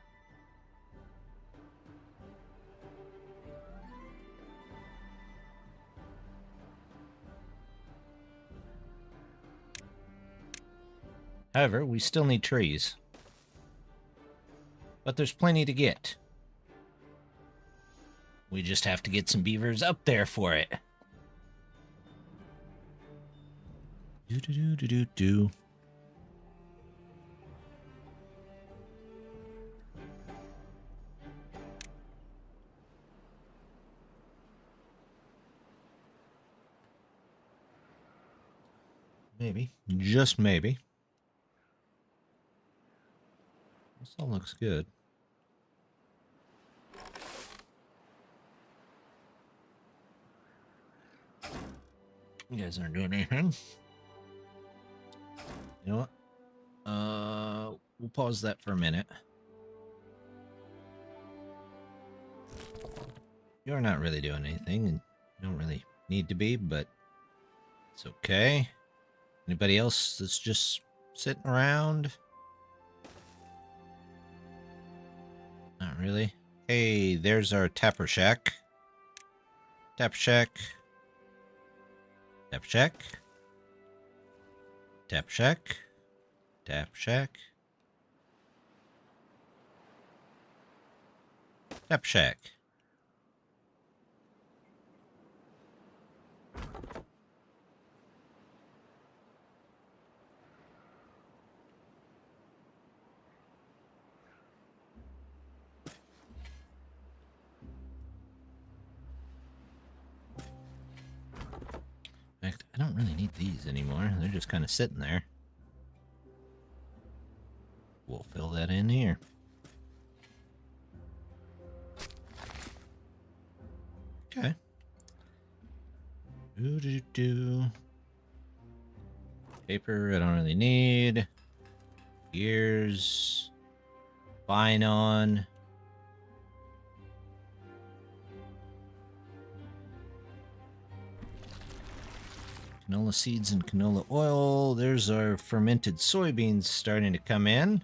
However, we still need trees. But there's plenty to get. We just have to get some beavers up there for it. Do. Maybe. Just maybe. This all looks good. You guys aren't doing anything. You know what? We'll pause that for a minute. You're not really doing anything, and you don't really need to be, but it's okay. Anybody else that's just sitting around? Not really. Hey, there's our tapper shack. Tapper shack. Tapper shack. Tapper shack. Tapper shack. Tapper shack. In fact, I don't really need these anymore. They're just kind of sitting there. We'll fill that in here. Okay. Do. Paper, I don't really need. Gears. Fine on. Canola seeds and canola oil. There's our fermented soybeans starting to come in.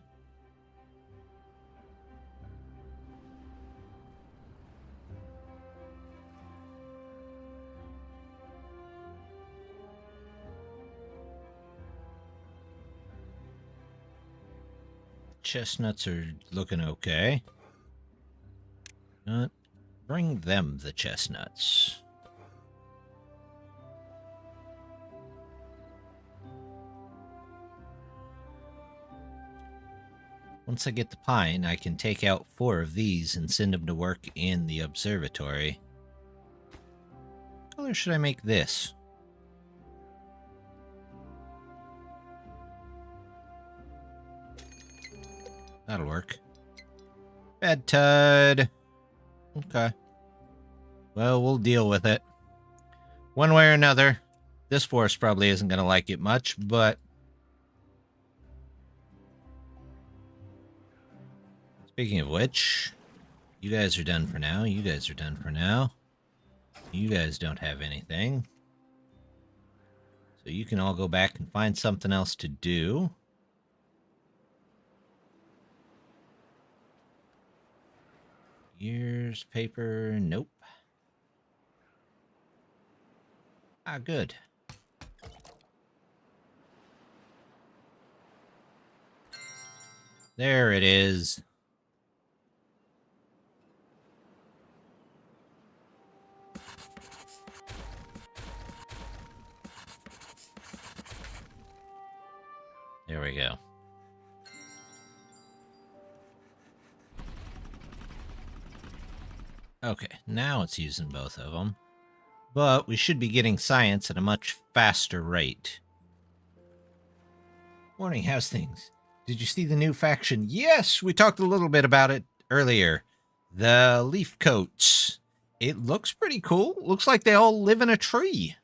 Chestnuts are looking okay. Bring them the chestnuts. Once I get the pine, I can take out 4 of these and send them to work in the observatory. What color should I make this? That'll work. Bad tide. Okay. Well, we'll deal with it. One way or another. This forest probably isn't going to like it much, but... Speaking of which, you guys are done for now. You guys are done for now. You guys don't have anything. So you can all go back and find something else to do. Gears, paper, nope. Ah, good. There it is. There we go. Okay, now it's using both of them. But we should be getting science at a much faster rate. Morning, how's things? Did you see the new faction? Yes, we talked a little bit about it earlier. The leaf coats. It looks pretty cool. Looks like they all live in a tree.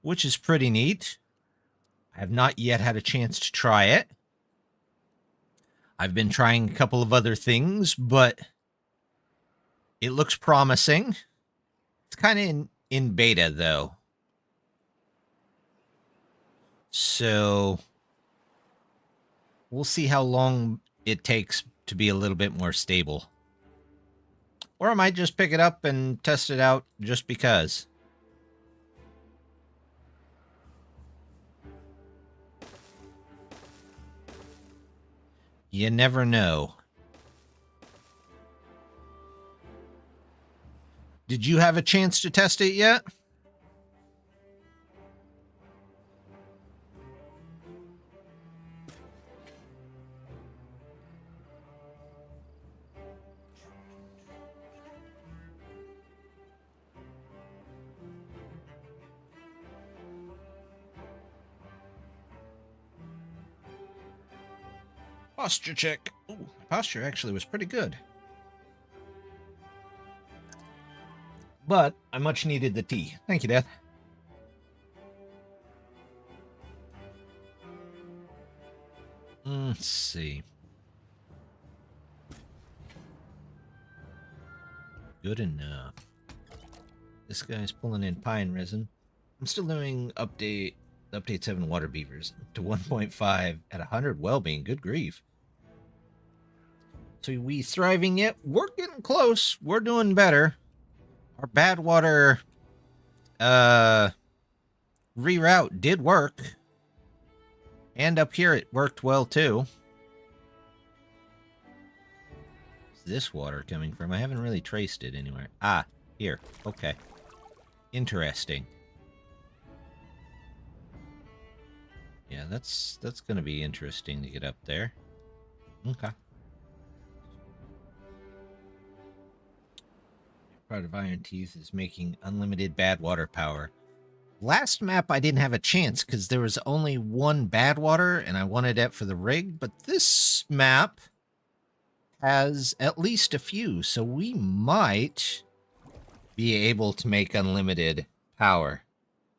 Which is pretty neat. I have not yet had a chance to try it. I've been trying a couple of other things, but it looks promising. It's kind of in beta, though. So we'll see how long it takes to be a little bit more stable. Or I might just pick it up and test it out just because. You never know. Did you have a chance to test it yet? Posture check. Ooh, my posture actually was pretty good. But I much needed the tea. Thank you, Death. Let's see. Good enough. This guy's pulling in pine resin. I'm still doing update 7 water beavers to 1.5 at 100 well-being. Good grief. So we thriving yet? We're getting close. We're doing better. Our bad water reroute did work. And up here it worked well too. Where's this water coming from? I haven't really traced it anywhere. Ah, here. Okay. Interesting. Yeah, that's going to be interesting to get up there. Okay. Part of Irontooth is making unlimited bad water power. Last map I didn't have a chance because there was only one bad water and I wanted it for the rig, but this map has at least a few, so we might be able to make unlimited power.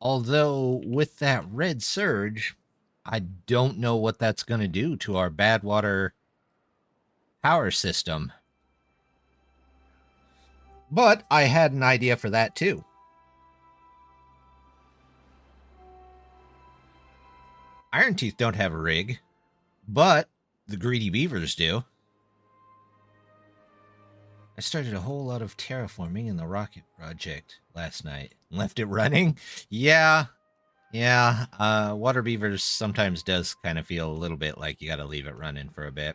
Although, with that red surge, I don't know what that's going to do to our bad water power system. But I had an idea for that, too. Irontooth don't have a rig, but the greedy beavers do. I started a whole lot of terraforming in the rocket project last night. Left it running? Yeah. Water beavers sometimes does kind of feel a little bit like you gotta leave it running for a bit.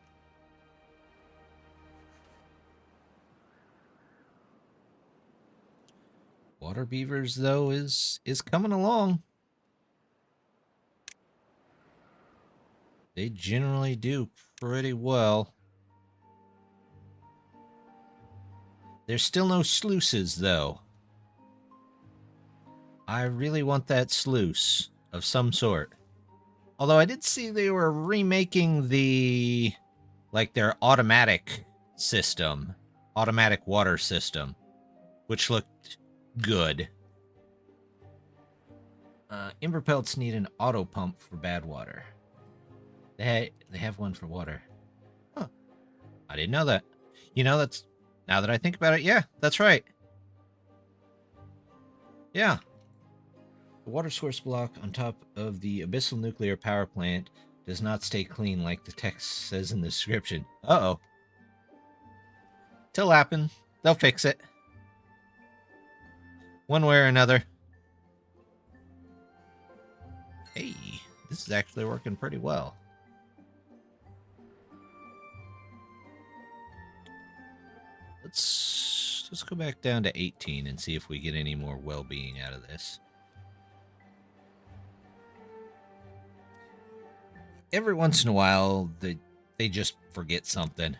Water beavers, though, is coming along. They generally do pretty well. There's still no sluices, though. I really want that sluice of some sort. Although I did see they were remaking the, like, their automatic system. Automatic water system. Which looked good. Ember pelts need an auto pump for bad water. They have one for water. Huh. I didn't know that. You know, that's... Now that I think about it, yeah, that's right. Yeah. The water source block on top of the Abyssal Nuclear Power Plant does not stay clean like the text says in the description. Uh-oh. It'll happen. They'll fix it. One way or another. Hey, this is actually working pretty well. Let's go back down to 18 and see if we get any more well-being out of this. Every once in a while, they just forget something.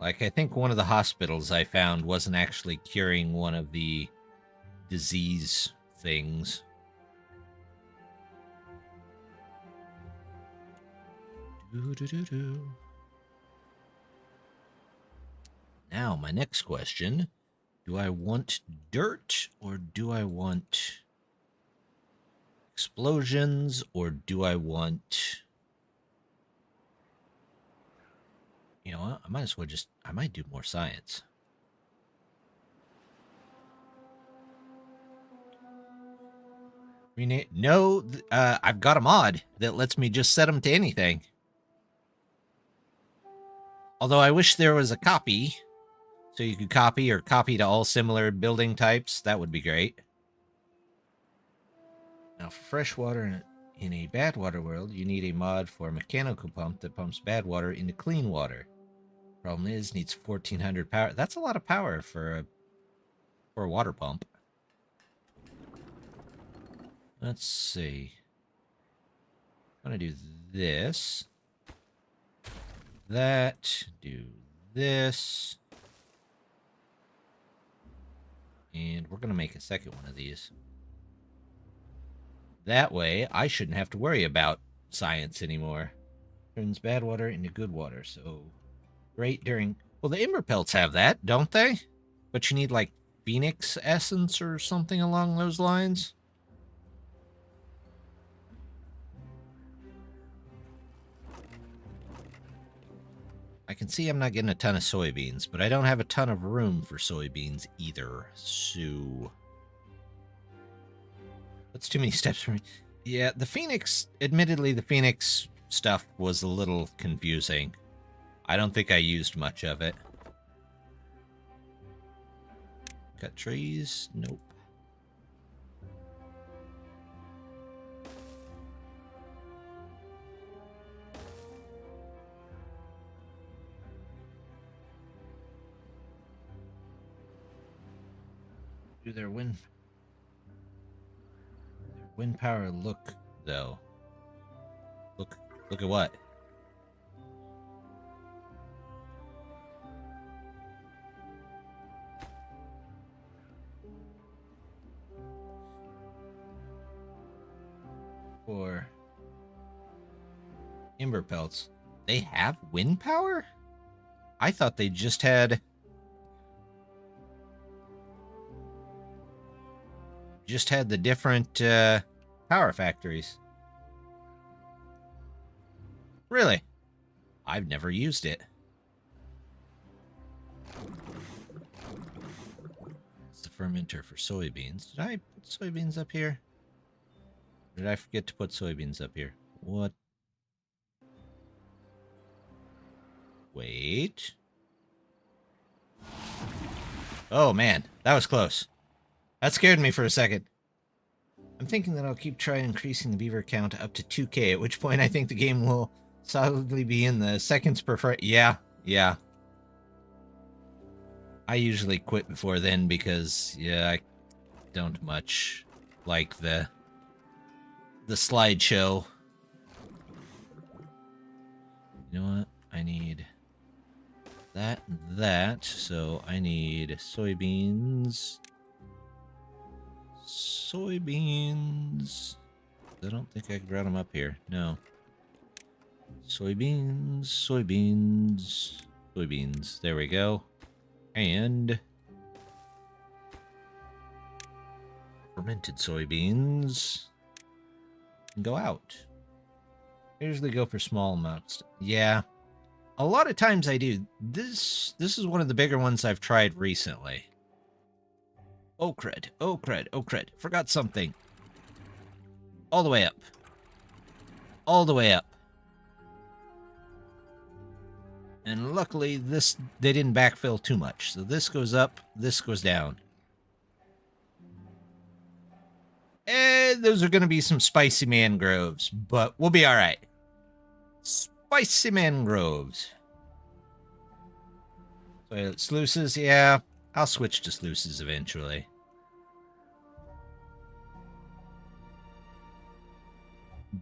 Like, I think one of the hospitals I found wasn't actually curing one of the disease things. Now, my next question. Do I want dirt, or do I want explosions, or do I want... You know what? I might as well just... I might do more science. No, I've got a mod that lets me just set them to anything. Although I wish there was a copy... So you could copy or copy to all similar building types. That would be great. Now, for fresh water in a bad water world, you need a mod for a mechanical pump that pumps bad water into clean water. Problem is, needs 1400 power. That's a lot of power for a water pump. Let's see. I'm gonna do this. That. Do this. And we're going to make a second one of these. That way, I shouldn't have to worry about science anymore. Turns bad water into good water, so... Great during... Well, the Ember Pelts have that, don't they? But you need, like, Phoenix Essence or something along those lines? I can see I'm not getting a ton of soybeans, but I don't have a ton of room for soybeans either, so... That's too many steps for me. Yeah, the Phoenix... Admittedly, the Phoenix stuff was a little confusing. I don't think I used much of it. Cut trees? Nope. Do their wind power look, though? Look at what? For Ember Pelts, they have wind power? I thought they just had... the different power factories. Really? I've never used it. It's the fermenter for soybeans. Did I put soybeans up here? Or did I forget to put soybeans up here? What? Wait. Oh, man. That was close. That scared me for a second. I'm thinking that I'll keep trying increasing the beaver count up to 2K, at which point I think the game will solidly be in the seconds per frame. Yeah. I usually quit before then because, yeah, I don't much like the slideshow. You know what? I need that and that, so I need soybeans. Soybeans. I don't think I can route them up here. No. Soybeans, soybeans, soybeans. There we go. And fermented soybeans can go out. I usually go for small amounts. Yeah. A lot of times I do. This is one of the bigger ones I've tried recently. Oh crud, oh crud, oh crud. Forgot something. All the way up. All the way up. And luckily they didn't backfill too much. So this goes up, this goes down. And those are going to be some spicy mangroves, but we'll be all right. Spicy mangroves. So sluices, yeah. I'll switch to sluices eventually.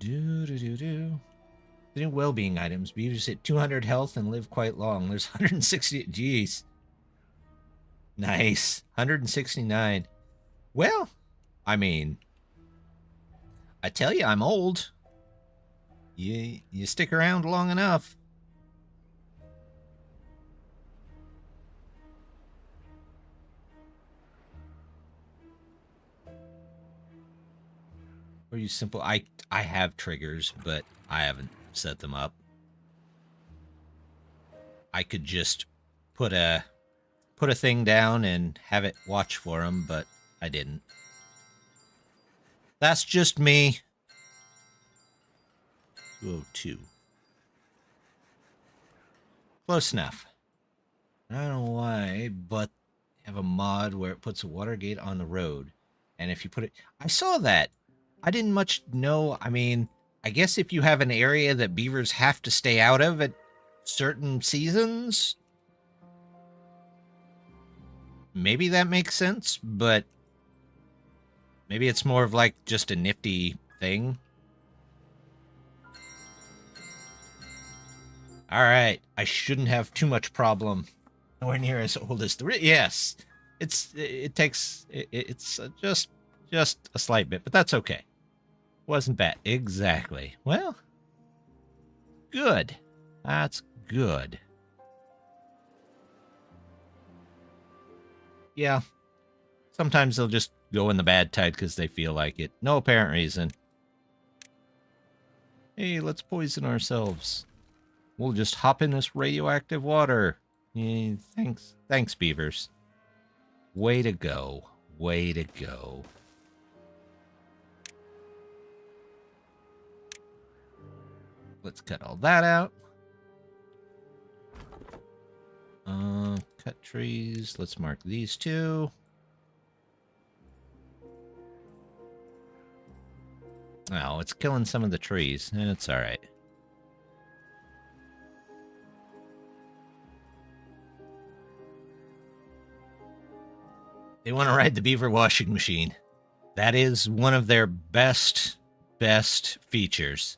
The new well-being items. Beavers hit 200 health and live quite long. There's 160. Jeez. Nice. 169. Well, I mean, I tell you, I'm old. You stick around long enough. Or you simple... I have triggers, but I haven't set them up. I could just put a thing down and have it watch for them, but I didn't. That's just me. 202. Close enough. I don't know why, but I have a mod where it puts a water gate on the road. And if you put it... I saw that. I didn't much know. I mean, I guess if you have an area that beavers have to stay out of at certain seasons, maybe that makes sense, but maybe it's more of like just a nifty thing. All right, I shouldn't have too much problem. Nowhere near as old as the... Yes, it's just a slight bit, but that's okay. Wasn't bad. Exactly. Well, good. That's good. Yeah. Sometimes they'll just go in the bad tide because they feel like it. No apparent reason. Hey, let's poison ourselves. We'll just hop in this radioactive water. Yeah, thanks. Thanks, beavers. Way to go. Way to go. Let's cut all that out. Cut trees. Let's mark these two. Oh, it's killing some of the trees. And it's all right. They want to ride the beaver washing machine. That is one of their best features.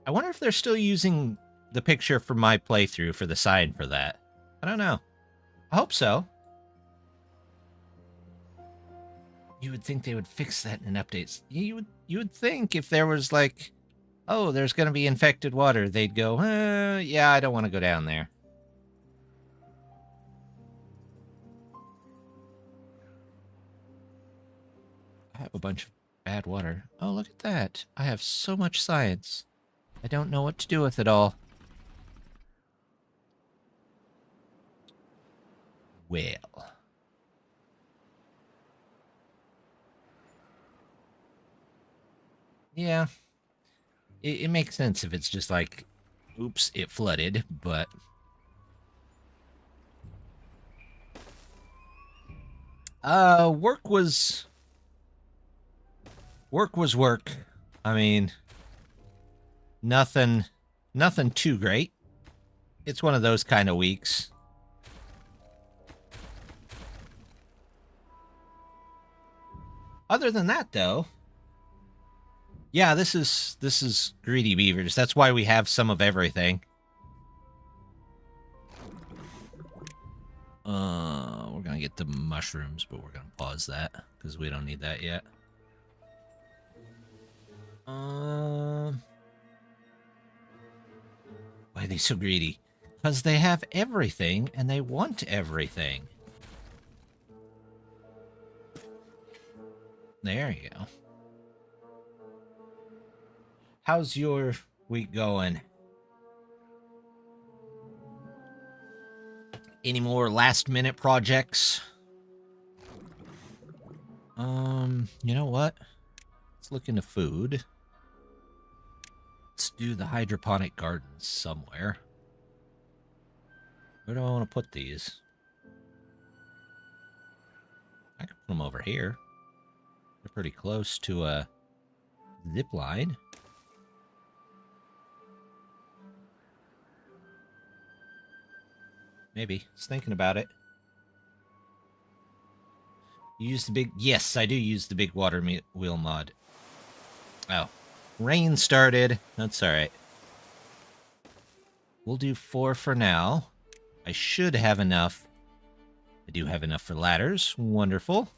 I wonder if they're still using the picture from my playthrough for the sign for that. I don't know. I hope so. You would think they would fix that in updates. You would think if there was like, oh, there's going to be infected water, they'd go, yeah, I don't want to go down there. have a bunch of bad water. Oh, look at that. I have so much science. I don't know what to do with it all. Well. Yeah. It makes sense if it's just like, oops, it flooded, but... Work was work. I mean, nothing too great. It's one of those kind of weeks. Other than that, though, yeah, this is greedy beavers. That's why we have some of everything. We're gonna get the mushrooms, but we're gonna pause that because we don't need that yet. Why are they so greedy? Because they have everything and they want everything. There you go. How's your week going? Any more last-minute projects? You know what? Let's look into food. Let's do the hydroponic gardens somewhere. Where do I want to put these? I can put them over here. They're pretty close to a zip line. Maybe. Just thinking about it. You use the big... Yes, I do use the big water wheel mod. Oh. Rain started. That's alright. We'll do 4 for now. I should have enough. I do have enough for ladders. Wonderful.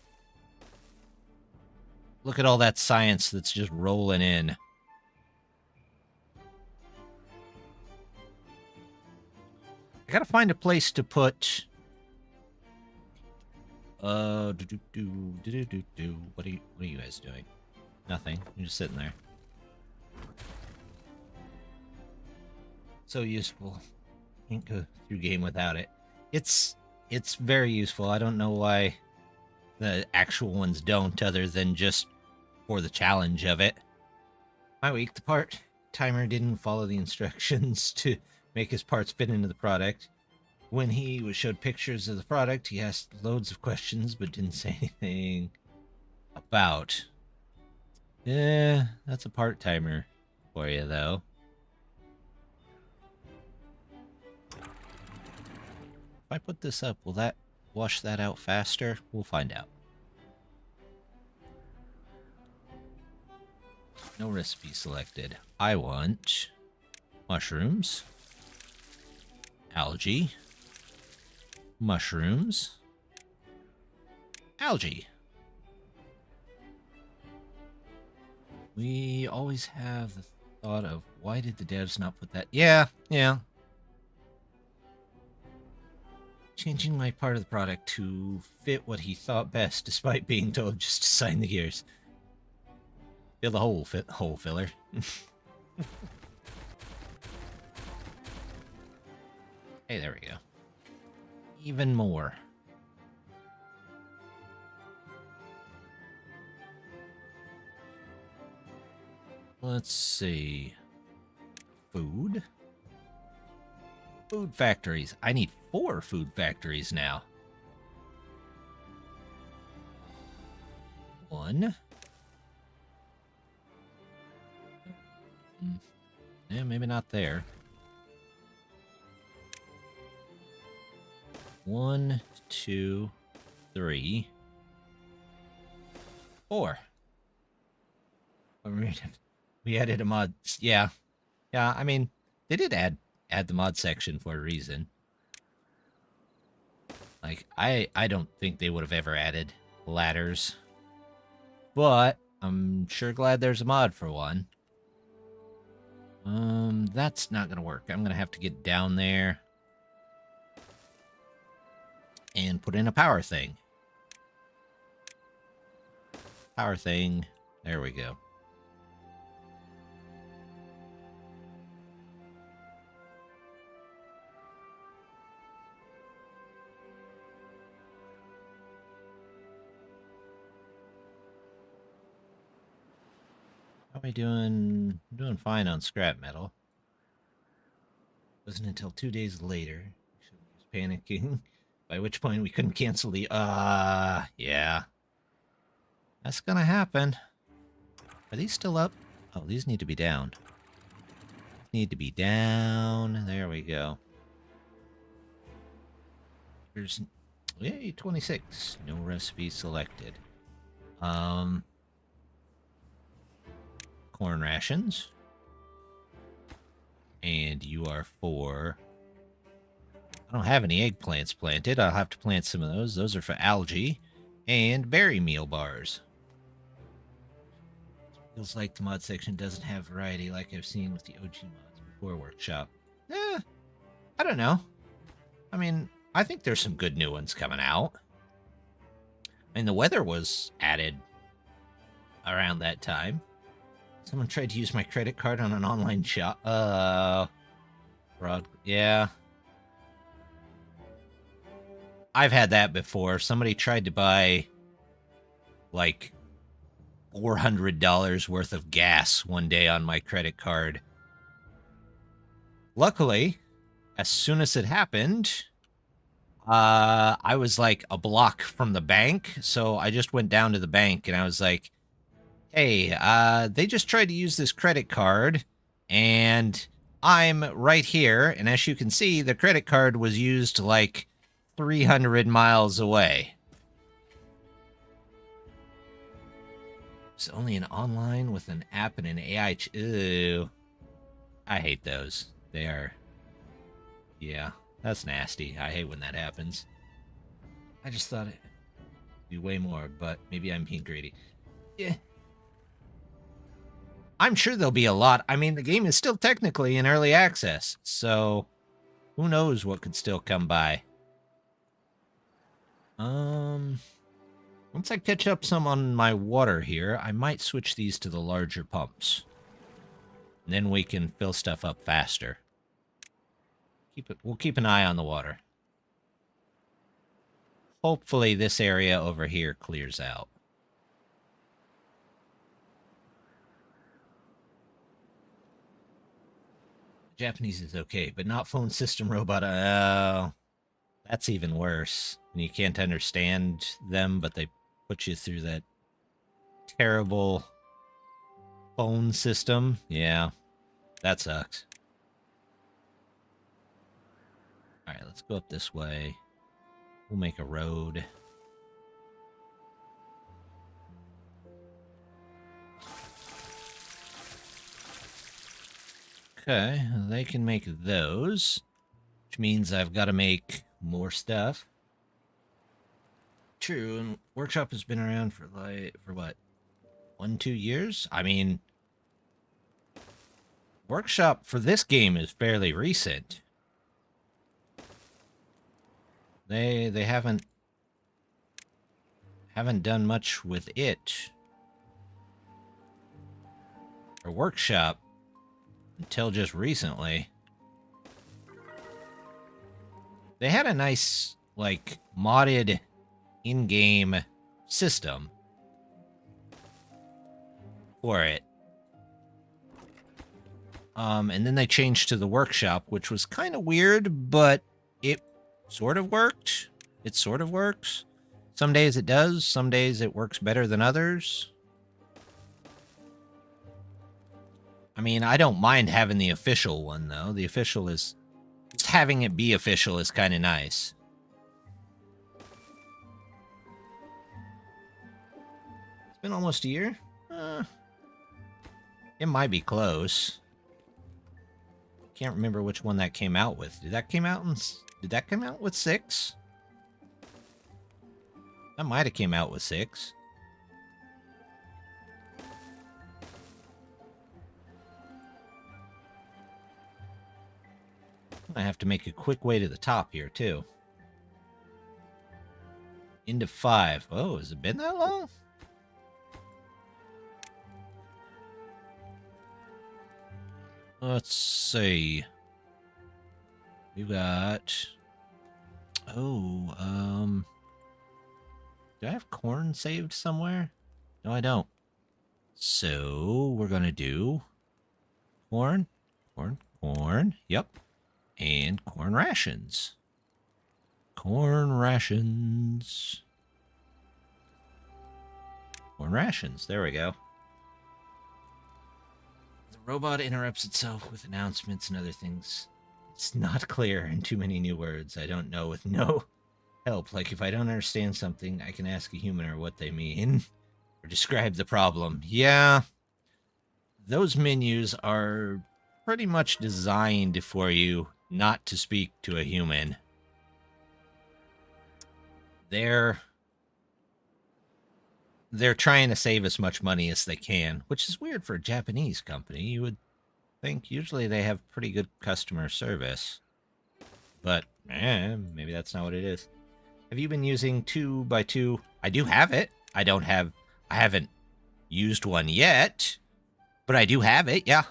Look at all that science that's just rolling in. I gotta find a place to put... What are you guys doing? Nothing. You're just sitting there. So useful. Can't go through game without it. It's very useful. I don't know why the actual ones don't, other than just for the challenge of it. My week, the part timer didn't follow the instructions to make his parts fit into the product. When he was showed pictures of the product, he asked loads of questions, but didn't say anything about. Yeah, that's a part timer for you, though. If I put this up, will that wash that out faster? We'll find out. No recipe selected. I want mushrooms, algae, mushrooms, algae. We always have the thought of, why did the devs not put that? Yeah. Changing my part of the product to fit what he thought best, despite being told just to sign the gears. Fill the hole filler. Hey, there we go. Even more. Let's see. Food. Food factories. I need 4 food factories now. 1. Yeah, maybe not there. 1, 2, 3, 4. We added a mod. Yeah. I mean, they did add the mod section for a reason. Like, I don't think they would have ever added ladders, but I'm sure glad there's a mod for one. That's not gonna work. I'm gonna have to get down there and put in a power thing. Power thing. There we go. How are we doing? I'm doing fine on scrap metal. Wasn't until 2 days later. She was panicking. By which point we couldn't cancel the. Yeah. That's gonna happen. Are these still up? Oh, these need to be down. Need to be down. There we go. There's. Yay, 26. No recipe selected. Corn rations. And you are for... I don't have any eggplants planted. I'll have to plant some of those. Those are for algae. And berry meal bars. Feels like the mod section doesn't have variety like I've seen with the OG mods before Workshop. I don't know. I mean, I think there's some good new ones coming out. I mean, the weather was added around that time. Someone tried to use my credit card on an online shop. Yeah. I've had that before. Somebody tried to buy, like, $400 worth of gas one day on my credit card. Luckily, as soon as it happened, I was, like, a block from the bank, so I just went down to the bank, and I was like, hey, they just tried to use this credit card, and I'm right here, and as you can see, the credit card was used, like, 300 miles away. It's only an online with an app and an AI. Ew. I hate those. They are... Yeah, that's nasty. I hate when that happens. I just thought it'd be way more, but maybe I'm being greedy. Yeah. I'm sure there'll be a lot. I mean, the game is still technically in early access, so who knows what could still come by. Once I catch up some on my water here, I might switch these to the larger pumps. And then we can fill stuff up faster. We'll keep an eye on the water. Hopefully this area over here clears out. Japanese is okay, but not phone system robot. Oh, that's even worse. And you can't understand them, but they put you through that terrible phone system. Yeah, that sucks. All right, let's go up this way. We'll make a road. Okay, they can make those, which means I've got to make more stuff. True, and Workshop has been around for what? 1-2 years? I mean, Workshop for this game is fairly recent. They haven't done much with it or Workshop until just recently. They had a nice, like, modded in-game system for it. And then they changed to the Workshop, which was kind of weird, but it sort of worked. It sort of works. Some days it does, some days it works better than others. I mean, I don't mind having the official one, though. The official is... Just having it be official is kind of nice. It's been almost a year? It might be close. Can't remember which one that came out with. Did that come out with 6? That might have came out with 6. I have to make a quick way to the top here, too. Into 5. Oh, has it been that long? Let's see. We've got... Oh, do I have corn saved somewhere? No, I don't. So, we're gonna do... Corn, corn, yep. And corn rations. Corn rations. Corn rations, there we go. The robot interrupts itself with announcements and other things. It's not clear in too many new words. I don't know with no help. Like, if I don't understand something, I can ask a human what they mean. Or describe the problem. Yeah. Those menus are pretty much designed for you not to speak to a human. They're trying to save as much money as they can, which is weird for a Japanese company. You would think usually they have pretty good customer service. But, maybe that's not what it is. Have you been using 2x2? I do have it. I haven't used one yet, but I do have it, yeah.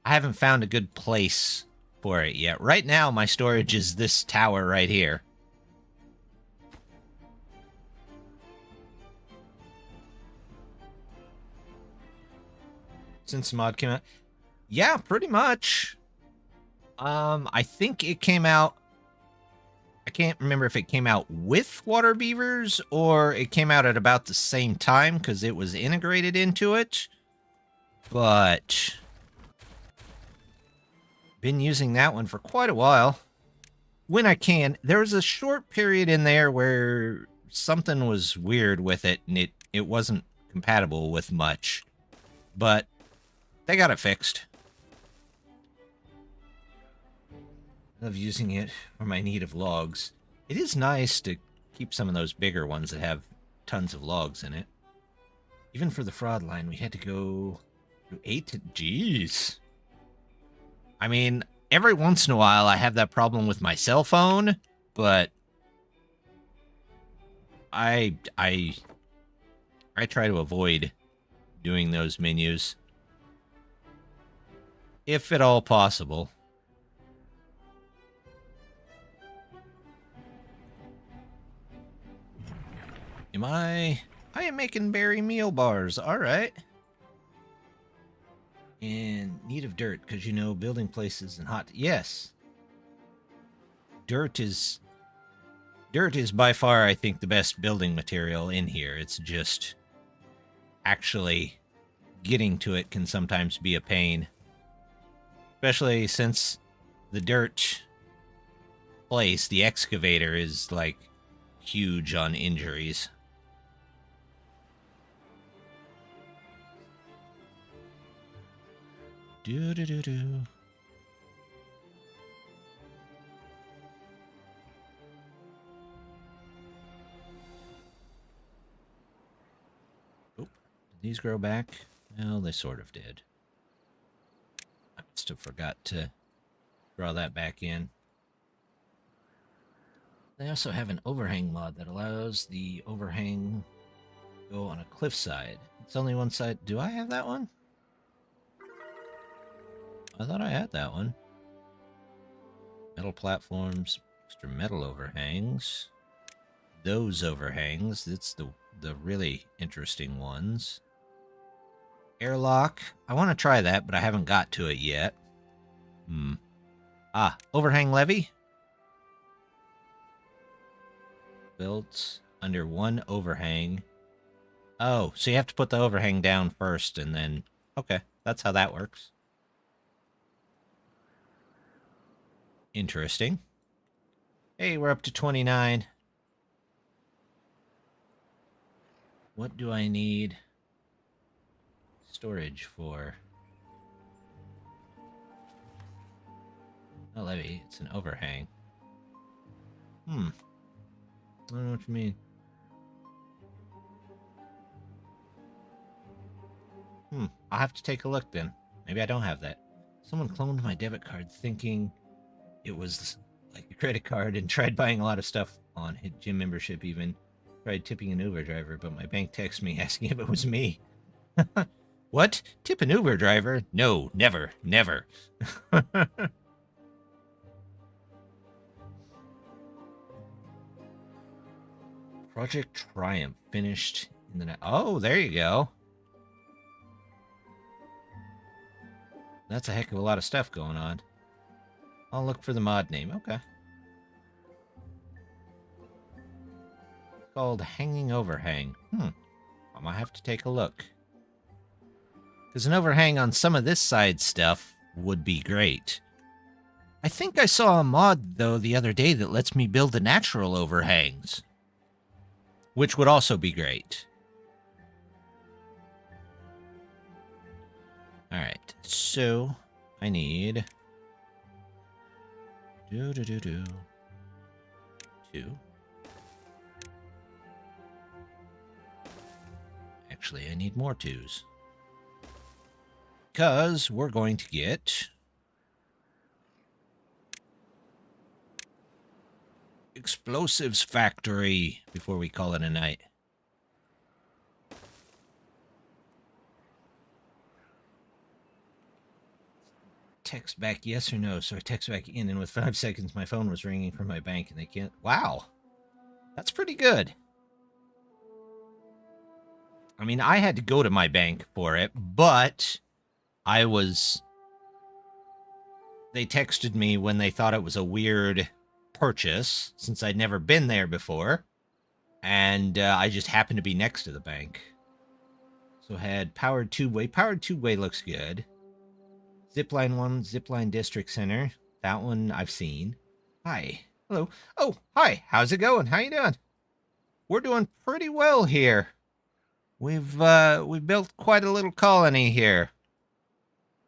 I haven't found a good place for it yet. Right now, my storage is this tower right here. Since the mod came out? Yeah, pretty much. I think it came out... I can't remember if it came out with water beavers or it came out at about the same time because it was integrated into it. But... been using that one for quite a while. When I can. There was a short period in there where something was weird with it and it wasn't compatible with much. But they got it fixed. Love using it for my need of logs. It is nice to keep some of those bigger ones that have tons of logs in it. Even for the fraud line, we had to go through 8 Jeez. I mean, every once in a while I have that problem with my cell phone, but I try to avoid doing those menus if at all possible. I am making berry meal bars. All right. And need of dirt, because, you know, building places and hot... Yes. Dirt is by far, I think, the best building material in here. It's just actually getting to it can sometimes be a pain. Especially since the dirt place, the excavator, is, like, huge on injuries. Do-do-do-do. Oh, did these grow back? Well, they sort of did. I must have forgot to draw that back in. They also have an overhang mod that allows the overhang to go on a cliffside. It's only one side. Do I have that one? I thought I had that one. Metal platforms, extra metal overhangs. Those overhangs, that's the really interesting ones. Airlock. I want to try that, but I haven't got to it yet. Overhang levee. Built under one overhang. Oh, so you have to put the overhang down first and then... Okay, that's how that works. Interesting. Hey, we're up to 29. What do I need storage for? Oh, levee. It's an overhang. I don't know what you mean. I'll have to take a look then. Maybe I don't have that. Someone cloned my debit card thinking it was like a credit card and tried buying a lot of stuff on it. Gym membership even. Tried tipping an Uber driver, but my bank texted me asking if it was me. What? Tip an Uber driver? No, never, never. Project Triumph finished in the... Oh, there you go. That's a heck of a lot of stuff going on. I'll look for the mod name. Okay. It's called Hanging Overhang. I might have to take a look. Because an overhang on some of this side stuff would be great. I think I saw a mod, though, the other day that lets me build the natural overhangs. Which would also be great. Alright, so I need... two. Actually, I need more twos. Because we're going to get... Explosives Factory before we call it a night. Text back yes or no. So I text back in, and with 5 seconds, my phone was ringing from my bank, and they can't... Wow. That's pretty good. I mean, I had to go to my bank for it, but I was... They texted me when they thought it was a weird purchase, since I'd never been there before, and I just happened to be next to the bank. So I had powered two-way. Powered two-way looks good. Zipline 1, Zipline District Center. That one I've seen. Hi. Hello. Oh, hi. How's it going? How you doing? We're doing pretty well here. We've built quite a little colony here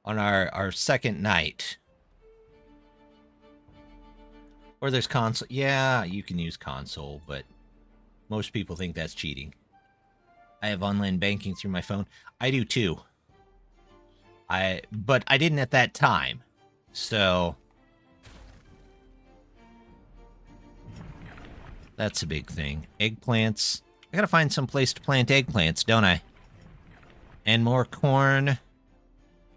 on our second night. Or there's console. Yeah, you can use console, but most people think that's cheating. I have online banking through my phone. I do too. But I didn't at that time. So that's a big thing. Eggplants. I gotta find some place to plant eggplants, don't I? And more corn. I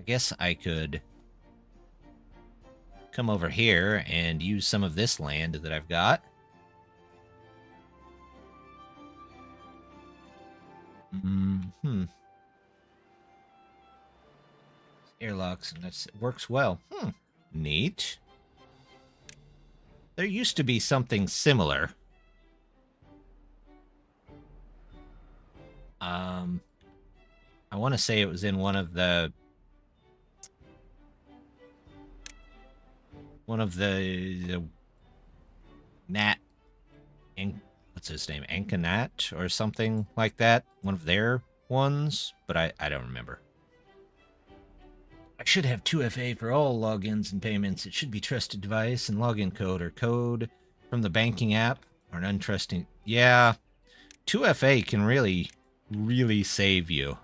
guess I could come over here and use some of this land that I've got. Airlocks, and that works well. Neat. There used to be something similar. I want to say it was in one of the Nat, what's his name, Ankanat or something like that. One of their ones, but I don't remember. I should have 2FA for all logins and payments. It should be trusted device and login code or code from the banking app or an untrusting. Yeah, 2FA can really, really save you.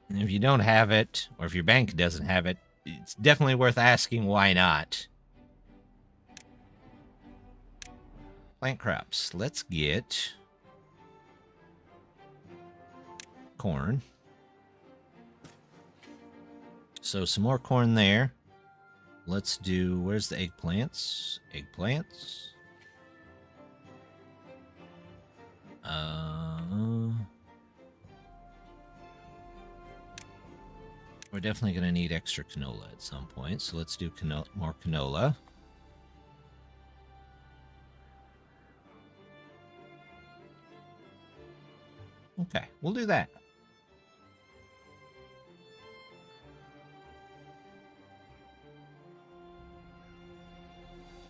And if you don't have it, or if your bank doesn't have it, it's definitely worth asking why not. Plant crops. Let's get corn. So some more corn there. Let's do, where's the eggplants? Eggplants. We're definitely going to need extra canola at some point, so let's do more canola. Okay, we'll do that.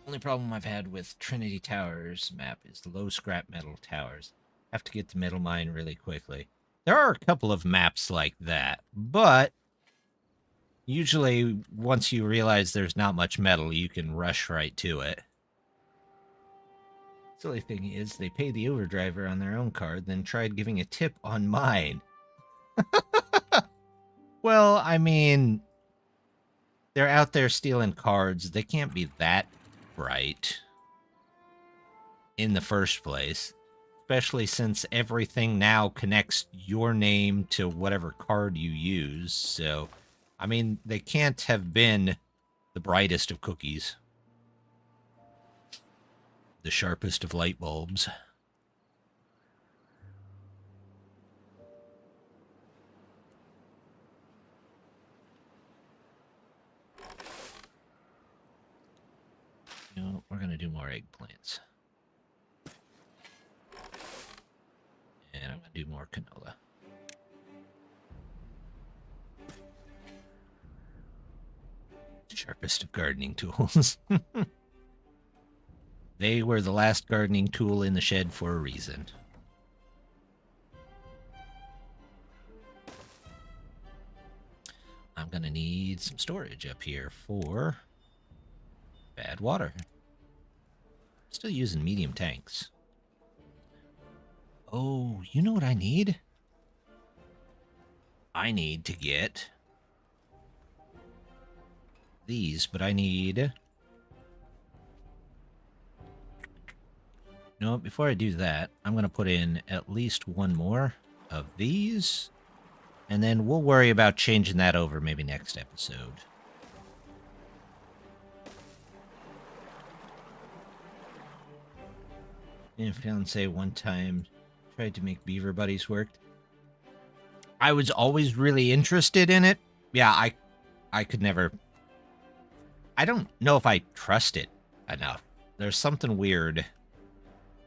Only problem I've had with Trinity Towers map is the low scrap metal towers. Have to get the metal mine really quickly. There are a couple of maps like that, but usually once you realize there's not much metal, you can rush right to it. Silly thing is, they pay the Uber driver on their own card, then tried giving a tip on mine. Well, I mean, they're out there stealing cards. They can't be that bright in the first place. especially since everything now connects your name to whatever card you use. So, I mean, they can't have been the brightest of cookies. The sharpest of light bulbs. You know, we're going to do more eggplants. And I'm going to do more canola. Sharpest of gardening tools. They were the last gardening tool in the shed for a reason. I'm going to need some storage up here for bad water. Still using medium tanks. Oh, you know what I need? I need to get these, but I need... No, before I do that, I'm going to put in at least one more of these, and then we'll worry about changing that over maybe next episode. And fiance one time tried to make beaver buddies work. I was always really interested in it. Yeah, I could never... I don't know if I trust it enough. There's something weird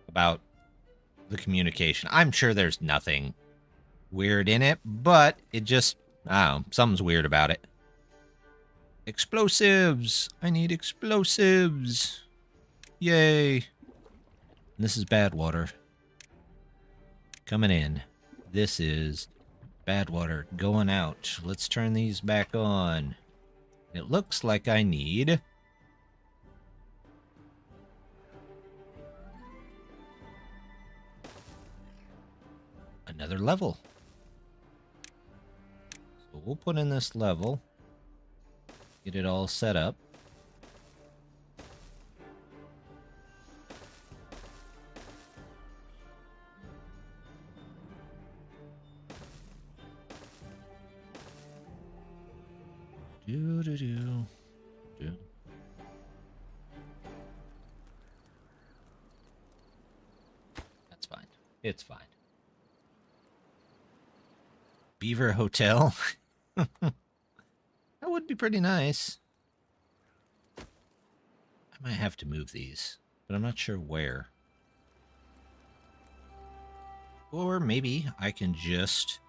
about the communication. I'm sure there's nothing weird in it, but it just... I don't know, something's weird about it. Explosives! I need explosives! Yay! This is bad water. Coming in. This is bad water going out. Let's turn these back on. It looks like I need... another level. So we'll put in this level. Get it all set up. Do. That's fine. It's fine. Beaver Hotel. That would be pretty nice. I might have to move these, but I'm not sure where. Or maybe I can just...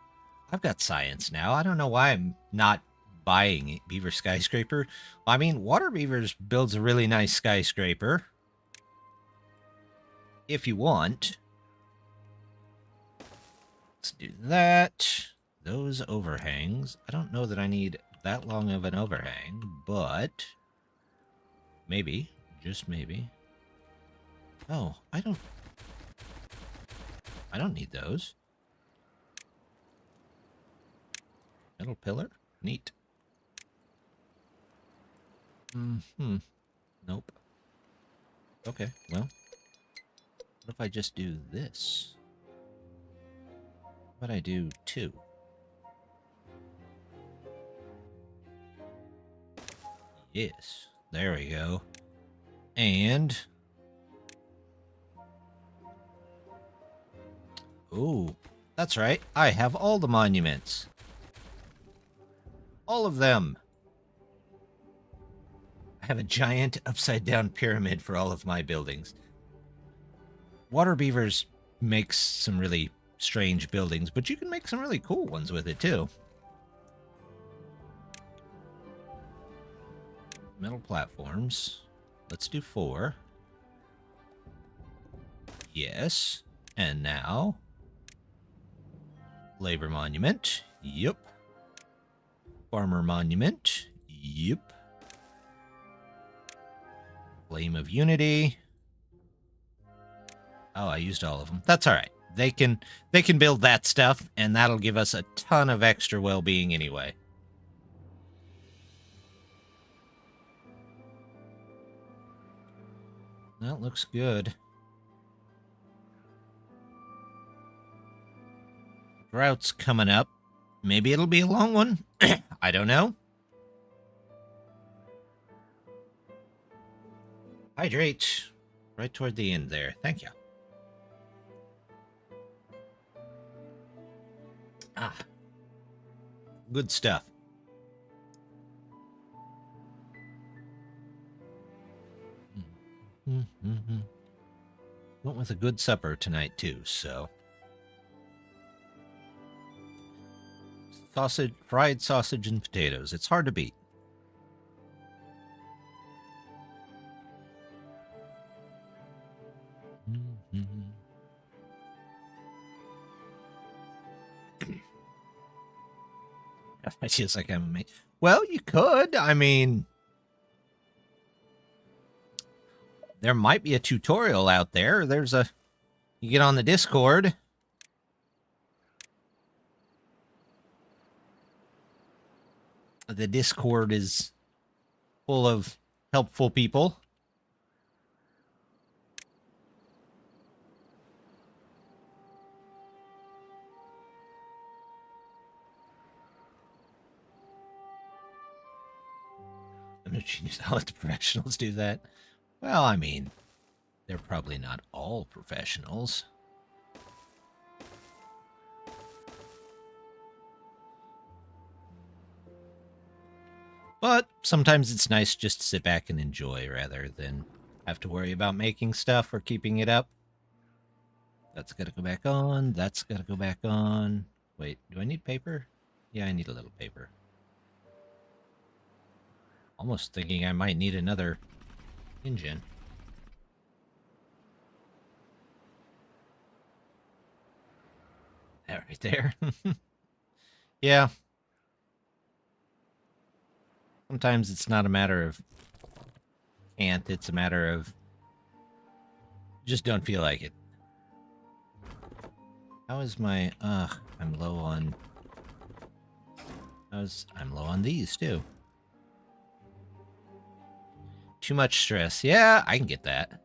I've got science now. I don't know why I'm not buying it. Beaver skyscraper. I mean, Water Beavers builds a really nice skyscraper. If you want. Let's do that. Those overhangs. I don't know that I need that long of an overhang, but maybe, just maybe. Oh, I don't need those. Metal pillar? Neat. Nope. Okay, well. What if I just do this? What about I do 2? Yes. There we go. And... ooh, that's right. I have all the monuments. All of them. I have a giant upside-down pyramid for all of my buildings. Water Beavers makes some really strange buildings, but you can make some really cool ones with it, too. Metal platforms. Let's do 4. Yes. And now... labor monument. Yep. Farmer monument. Yep. Flame of Unity. Oh, I used all of them. That's all right. They can build that stuff, and that'll give us a ton of extra well-being anyway. That looks good. Drought's coming up. Maybe it'll be a long one. I don't know. Hydrate. Right toward the end there. Thank you. Ah. Good stuff. Went with a good supper tonight, too, so. Sausage, fried sausage and potatoes. It's hard to beat. It's just like I'm. Well, you could. I mean, there might be a tutorial out there. There's a. You get on the Discord. The Discord is full of helpful people. I'm not sure how the professionals do that. Well, I mean, they're probably not all professionals. But sometimes it's nice just to sit back and enjoy rather than have to worry about making stuff or keeping it up. That's got to go back on. That's got to go back on. Wait, do I need paper? Yeah, I need a little paper. Almost thinking I might need another engine. That right there. Yeah. Sometimes it's not a matter of can't, it's a matter of just don't feel like it. How is my I'm low on I'm low on these too. Too much stress. Yeah, I can get that.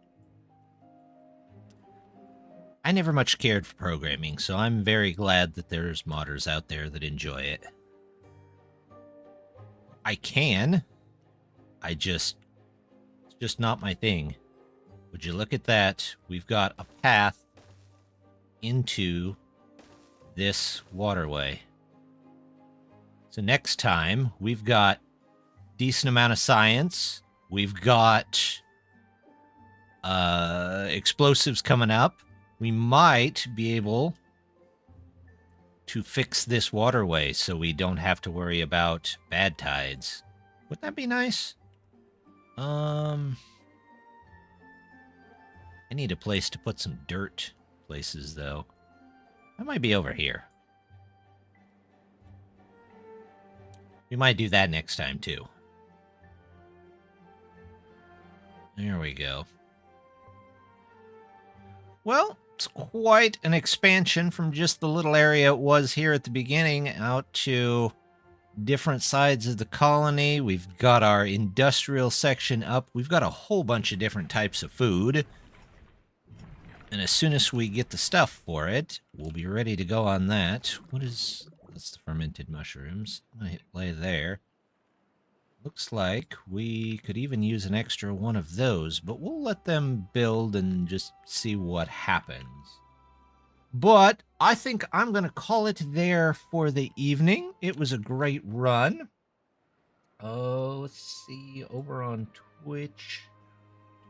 I never much cared for programming, so I'm very glad that there's modders out there that enjoy it. I can. It's just not my thing. Would you look at that? We've got a path into this waterway. So next time, we've got decent amount of science. We've got explosives coming up. We might be able to fix this waterway so we don't have to worry about bad tides. Wouldn't that be nice? I need a place to put some dirt places, though. That might be over here. We might do that next time, too. There we go. Well, it's quite an expansion from just the little area it was here at the beginning out to different sides of the colony. We've got our industrial section up. We've got a whole bunch of different types of food. And as soon as we get the stuff for it, we'll be ready to go on that. That's the fermented mushrooms. I'm going to hit play there. Looks like we could even use an extra one of those, but we'll let them build and just see what happens. But I think I'm going to call it there for the evening. It was a great run. Oh, let's see. Over on Twitch,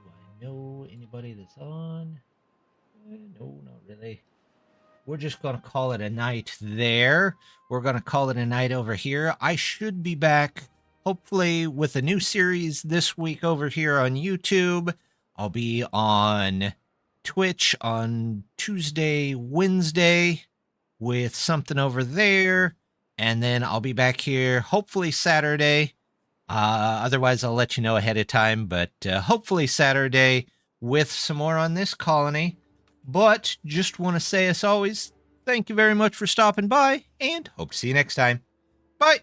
do I know anybody that's on? No, not really. We're just going to call it a night there. We're going to call it a night over here. I should be back hopefully with a new series this week over here on YouTube. I'll be on Twitch on Tuesday, Wednesday with something over there. And then I'll be back here hopefully Saturday. Otherwise, I'll let you know ahead of time. But hopefully Saturday with some more on this colony. But just want to say, as always, thank you very much for stopping by. And hope to see you next time. Bye.